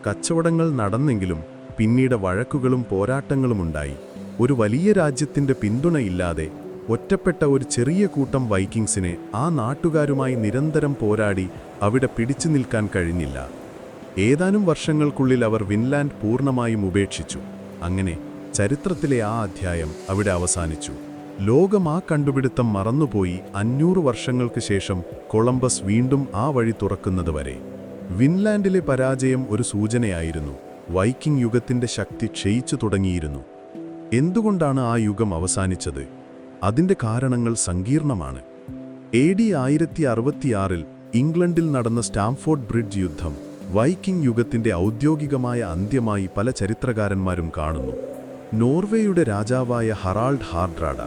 കച്ചവടങ്ങൾ നടന്നെങ്കിലും പിന്നീട് വഴക്കുകളും പോരാട്ടങ്ങളുമുണ്ടായി. ഒരു വലിയ രാജ്യത്തിൻ്റെ പിന്തുണയില്ലാതെ ഒറ്റപ്പെട്ട ഒരു ചെറിയ കൂട്ടം വൈക്കിങ്സിനെ ആ നാട്ടുകാരുമായി നിരന്തരം പോരാടി അവിടെ പിടിച്ചു നിൽക്കാൻ കഴിഞ്ഞില്ല. ഏതാനും വർഷങ്ങൾക്കുള്ളിൽ അവർ വിൻലാൻഡ് പൂർണ്ണമായും ഉപേക്ഷിച്ചു. അങ്ങനെ ചരിത്രത്തിലെ ആ അധ്യായം അവിടെ അവസാനിച്ചു. ലോകം ആ കണ്ടുപിടുത്തം മറന്നുപോയി 500 വർഷങ്ങൾക്ക് ശേഷം കൊളംബസ് വീണ്ടും ആ വഴി തുറക്കുന്നതുവരെ. വിൻലാൻഡിലെ പരാജയം ഒരു സൂചനയായിരുന്നു. വൈക്കിംഗ് യുഗത്തിൻ്റെ ശക്തി ക്ഷയിച്ചു തുടങ്ങിയിരുന്നു. എന്തുകൊണ്ടാണ് ആ യുഗം അവസാനിച്ചത്? അതിൻ്റെ കാരണങ്ങൾ സങ്കീർണമാണ്. AD 1066 ഇംഗ്ലണ്ടിൽ നടന്ന സ്റ്റാംഫോർഡ് ബ്രിഡ്ജ് യുദ്ധം വൈക്കിംഗ് യുഗത്തിൻ്റെ ഔദ്യോഗികമായ അന്ത്യമായി പല ചരിത്രകാരന്മാരും കാണുന്നു. നോർവേയുടെ രാജാവായ ഹറാൾഡ് ഹാർഡ്രാഡ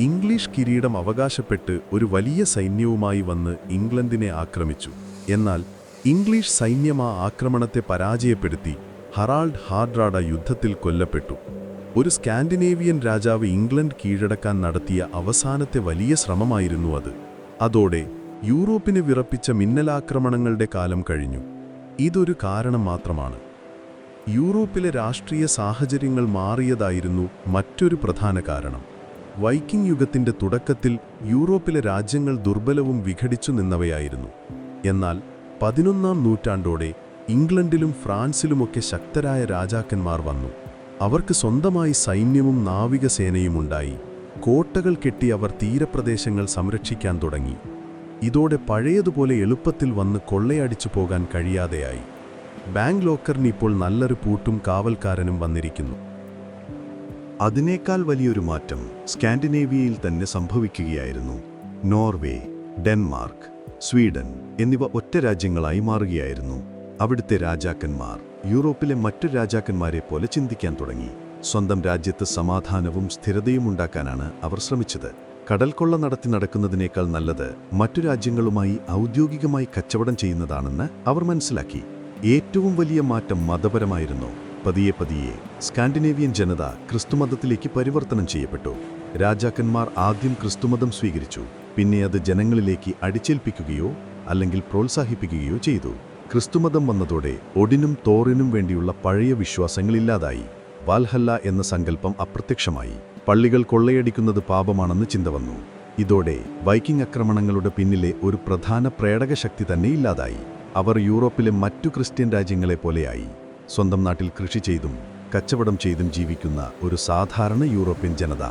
ഇംഗ്ലീഷ് കിരീടം അവകാശപ്പെട്ട് ഒരു വലിയ സൈന്യവുമായി വന്ന് ഇംഗ്ലണ്ടിനെ ആക്രമിച്ചു. എന്നാൽ ഇംഗ്ലീഷ് സൈന്യം ആ ആക്രമണത്തെ പരാജയപ്പെടുത്തി ഹറാൾഡ് ഹാർഡ്രാഡ യുദ്ധത്തിൽ കൊല്ലപ്പെട്ടു. ഒരു സ്കാൻഡിനേവിയൻ രാജാവ് ഇംഗ്ലണ്ട് കീഴടക്കാൻ നടത്തിയ അവസാനത്തെ വലിയ ശ്രമമായിരുന്നു അത്. അതോടെ യൂറോപ്പിനെ വിറപ്പിച്ച മിന്നലാക്രമണങ്ങളുടെ കാലം കഴിഞ്ഞു. ഇതൊരു കാരണം മാത്രമാണ്. യൂറോപ്പിലെ രാഷ്ട്രീയ സാഹചര്യങ്ങൾ മാറിയതായിരുന്നു മറ്റൊരു പ്രധാന കാരണം. വൈക്കിംഗ് യുഗത്തിൻ്റെ തുടക്കത്തിൽ യൂറോപ്പിലെ രാജ്യങ്ങൾ ദുർബലവും വിഘടിച്ചു നിന്നവയായിരുന്നു. എന്നാൽ 11ാം നൂറ്റാണ്ടോടെ ഇംഗ്ലണ്ടിലും ഫ്രാൻസിലുമൊക്കെ ശക്തരായ രാജാക്കന്മാർ വന്നു. അവർക്ക് സ്വന്തമായി സൈന്യവും നാവികസേനയുമുണ്ടായി. കോട്ടകൾ കെട്ടി അവർ തീരപ്രദേശങ്ങൾ സംരക്ഷിക്കാൻ തുടങ്ങി. ഇതോടെ പഴയതുപോലെ എളുപ്പത്തിൽ വന്ന് കൊള്ളയടിച്ചു പോകാൻ കഴിയാതെയായി. ബാങ്ക്ലോക്കറിന് ഇപ്പോൾ നല്ലൊരു പൂട്ടും കാവൽക്കാരനും വന്നിരിക്കുന്നു. അതിനേക്കാൾ വലിയൊരു മാറ്റം സ്കാൻഡിനേവിയയിൽ തന്നെ സംഭവിക്കുകയായിരുന്നു. നോർവേ, ഡെൻമാർക്ക്, സ്വീഡൻ എന്നിവ ഒറ്റ രാജ്യങ്ങളായി മാറുകയായിരുന്നു. അവിടുത്തെ രാജാക്കന്മാർ യൂറോപ്പിലെ മറ്റു രാജാക്കന്മാരെ പോലെ ചിന്തിക്കാൻ തുടങ്ങി. സ്വന്തം രാജ്യത്ത് സമാധാനവും സ്ഥിരതയും ഉണ്ടാക്കാനാണ് അവർ ശ്രമിച്ചത്. കടൽക്കൊള്ള നടക്കുന്നതിനേക്കാൾ നല്ലത് മറ്റു രാജ്യങ്ങളുമായി ഔദ്യോഗികമായി കച്ചവടം ചെയ്യുന്നതാണെന്ന് അവർ മനസ്സിലാക്കി. ഏറ്റവും വലിയ മാറ്റം മതപരമായിരുന്നു. പതിയെ സ്കാൻഡിനേവിയൻ ജനത ക്രിസ്തുമതത്തിലേക്ക് പരിവർത്തനം ചെയ്യപ്പെട്ടു. രാജാക്കന്മാർ ആദ്യം ക്രിസ്തുമതം സ്വീകരിച്ചു. പിന്നെ അത് ജനങ്ങളിലേക്ക് അടിച്ചേൽപ്പിക്കുകയോ അല്ലെങ്കിൽ പ്രോത്സാഹിപ്പിക്കുകയോ ചെയ്തു. ക്രിസ്തുമതം വന്നതോടെ ഒഡിനും തോറിനും വേണ്ടിയുള്ള പഴയ വിശ്വാസങ്ങളില്ലാതായി. വാൽഹല്ല എന്ന സങ്കല്പം അപ്രത്യക്ഷമായി. പള്ളികൾ കൊള്ളയടിക്കുന്നത് പാപമാണെന്ന് ചിന്ത വന്നു. ഇതോടെ വൈക്കിംഗ് ആക്രമണങ്ങളുടെ പിന്നിലെ ഒരു പ്രധാന പ്രേരകശക്തി തന്നെ ഇല്ലാതായി. അവർ യൂറോപ്പിലെ മറ്റു ക്രിസ്ത്യൻ രാജ്യങ്ങളെപ്പോലെയായി. സ്വന്തം നാട്ടിൽ കൃഷി ചെയ്തും കച്ചവടം ചെയ്തും ജീവിക്കുന്ന ഒരു സാധാരണ യൂറോപ്യൻ ജനത.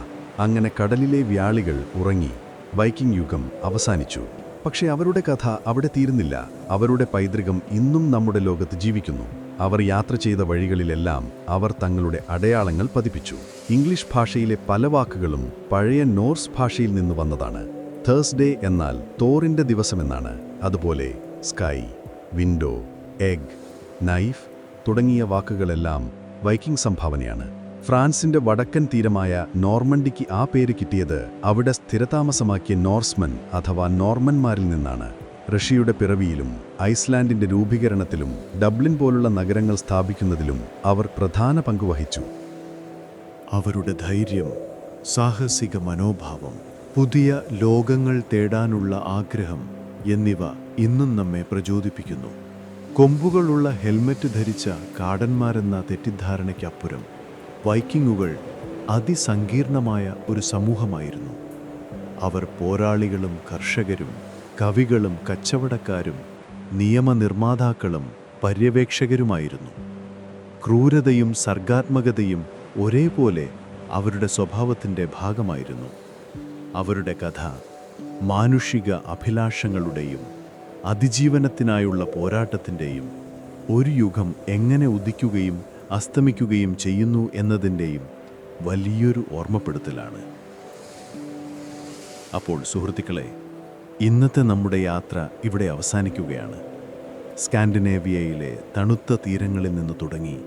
അങ്ങനെ കടലിലെ വ്യാളികൾ ഉറങ്ങി. വൈക്കിംഗ് യുഗം അവസാനിച്ചു. പക്ഷേ അവരുടെ കഥ അവിടെ തീരുന്നില്ല. അവരുടെ പൈതൃകം ഇന്നും നമ്മുടെ ലോകത്ത് ജീവിക്കുന്നു. അവർ യാത്ര ചെയ്ത വഴികളിലെല്ലാം അവർ തങ്ങളുടെ അടയാളങ്ങൾ പതിപ്പിച്ചു. ഇംഗ്ലീഷ് ഭാഷയിലെ പല വാക്കുകളും പഴയ നോർസ് ഭാഷയിൽ നിന്ന് വന്നതാണ്. തേഴ്സ്ഡേ എന്നാൽ തോറിൻ്റെ ദിവസമെന്നാണ്. അതുപോലെ സ്കൈ, വിൻഡോ, എഗ്, നൈഫ് തുടങ്ങിയ വാക്കുകളെല്ലാം വൈക്കിംഗ് സംഭാവനയാണ്. ഫ്രാൻസിന്റെ വടക്കൻ തീരമായ നോർമണ്ടിക്ക് ആ പേര് കിട്ടിയത് അവിടെ സ്ഥിരതാമസമാക്കിയ നോർസ്മൻ അഥവാ നോർമന്മാരിൽ നിന്നാണ്. റഷ്യയുടെ പിറവിയിലും ഐസ്ലാൻഡിന്റെ രൂപീകരണത്തിലും ഡബ്ലിൻ പോലുള്ള നഗരങ്ങൾ സ്ഥാപിക്കുന്നതിലും അവർ പ്രധാന പങ്ക് വഹിച്ചു. അവരുടെ ധൈര്യം, സാഹസിക മനോഭാവം, പുതിയ ലോകങ്ങൾ തേടാനുള്ള ആഗ്രഹം എന്നിവ ഇന്നും നമ്മെ പ്രചോദിപ്പിക്കുന്നു. കൊമ്പുകളുള്ള ഹെൽമറ്റ് ധരിച്ച കാടന്മാരെന്ന തെറ്റിദ്ധാരണയ്ക്കപ്പുറം വൈക്കിങ്ങുകൾ അതിസങ്കീർണമായ ഒരു സമൂഹമായിരുന്നു. അവർ പോരാളികളും കർഷകരും കവികളും കച്ചവടക്കാരും നിയമനിർമ്മാതാക്കളും പര്യവേക്ഷകരുമായിരുന്നു. ക്രൂരതയും സർഗാത്മകതയും ഒരേപോലെ അവരുടെ സ്വഭാവത്തിൻ്റെ ഭാഗമായിരുന്നു. അവരുടെ കഥ മാനുഷിക അഭിലാഷങ്ങളുടെയും അതിജീവനത്തിനായുള്ള പോരാട്ടത്തിൻ്റെയും ഒരു യുഗം എങ്ങനെ ഉദിക്കുകയും അസ്തമിക്കുകയും ചെയ്യുന്നു എന്നതിൻ്റെയും വലിയൊരു ഓർമ്മപ്പെടുത്തലാണ്. അപ്പോൾ സുഹൃത്തുക്കളെ, ഇന്നത്തെ നമ്മുടെ യാത്ര ഇവിടെ അവസാനിക്കുകയാണ്. സ്കാൻഡിനേവിയയിലെ തണുത്ത തീരങ്ങളിൽ നിന്ന് തുടങ്ങി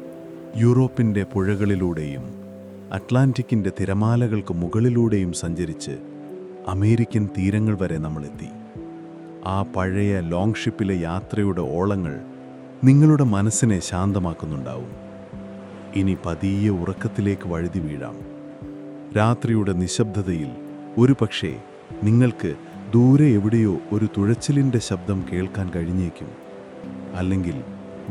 യൂറോപ്പിൻ്റെ പുഴകളിലൂടെയും അറ്റ്ലാന്റിക്കിൻ്റെ തിരമാലകൾക്ക് മുകളിലൂടെയും സഞ്ചരിച്ച് അമേരിക്കൻ തീരങ്ങൾ വരെ നമ്മളെത്തി. ആ പഴയ ലോങ് ഷിപ്പിലെ യാത്രയുടെ ഓളങ്ങൾ നിങ്ങളുടെ മനസ്സിനെ ശാന്തമാക്കുന്നുണ്ടാവും. ഇനി പതിയെ ഉറക്കത്തിലേക്ക് വഴുതി വീഴാം. രാത്രിയുടെ നിശബ്ദതയിൽ ഒരുപക്ഷേ നിങ്ങൾക്ക് ദൂരെ എവിടെയോ ഒരു തുഴച്ചിലിൻ്റെ ശബ്ദം കേൾക്കാൻ കഴിഞ്ഞേക്കും. അല്ലെങ്കിൽ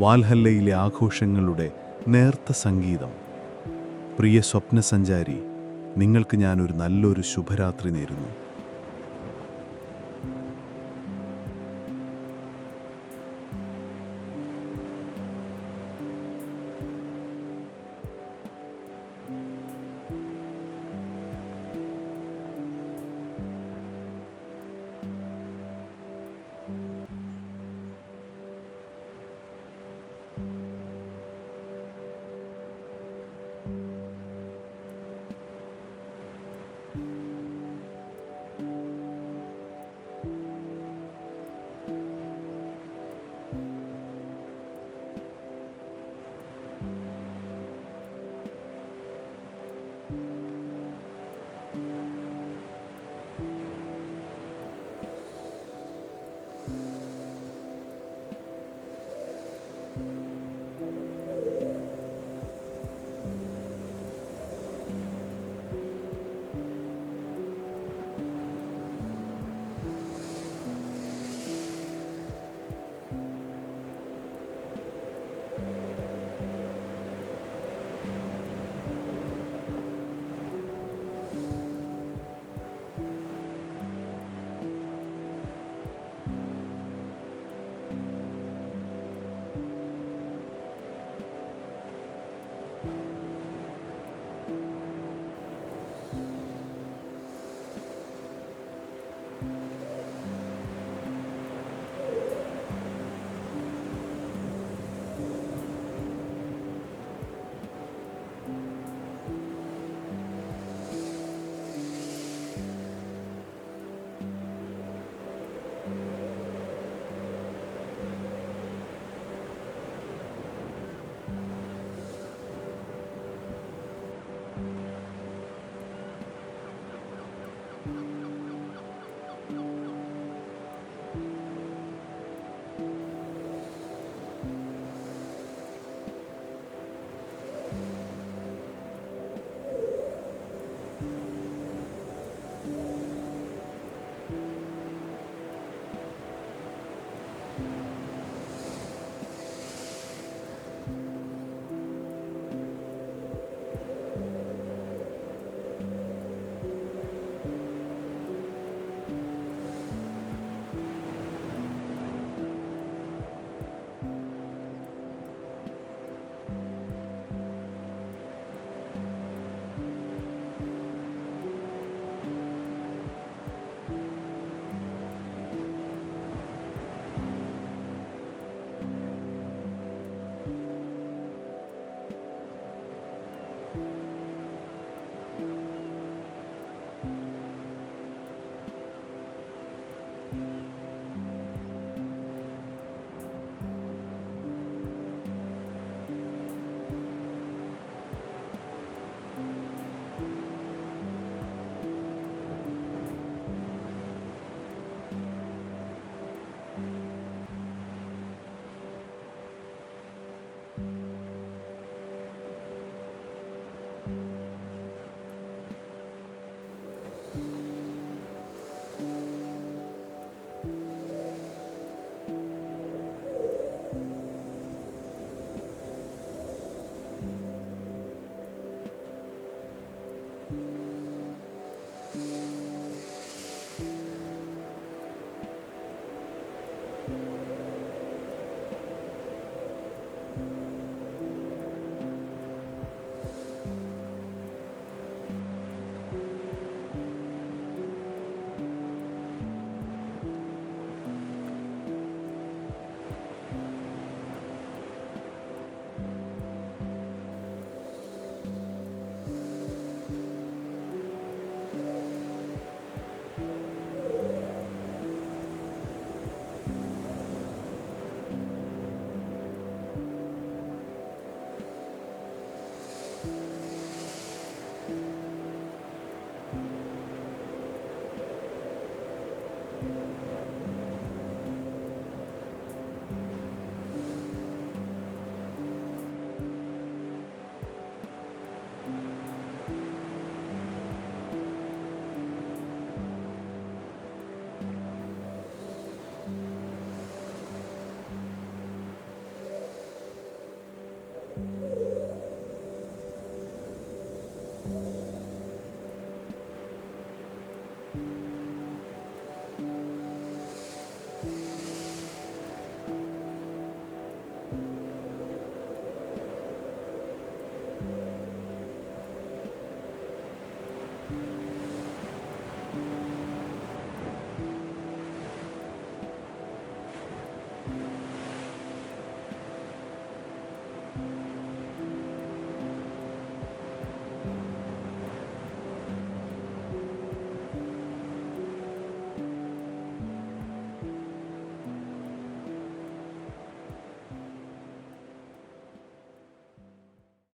വാൽഹല്ലയിലെ ആഘോഷങ്ങളുടെ നേർത്ത സംഗീതം. പ്രിയ സ്വപ്നസഞ്ചാരി, നിങ്ങൾക്ക് ഞാനൊരു നല്ലൊരു ശുഭരാത്രി നേരുന്നു.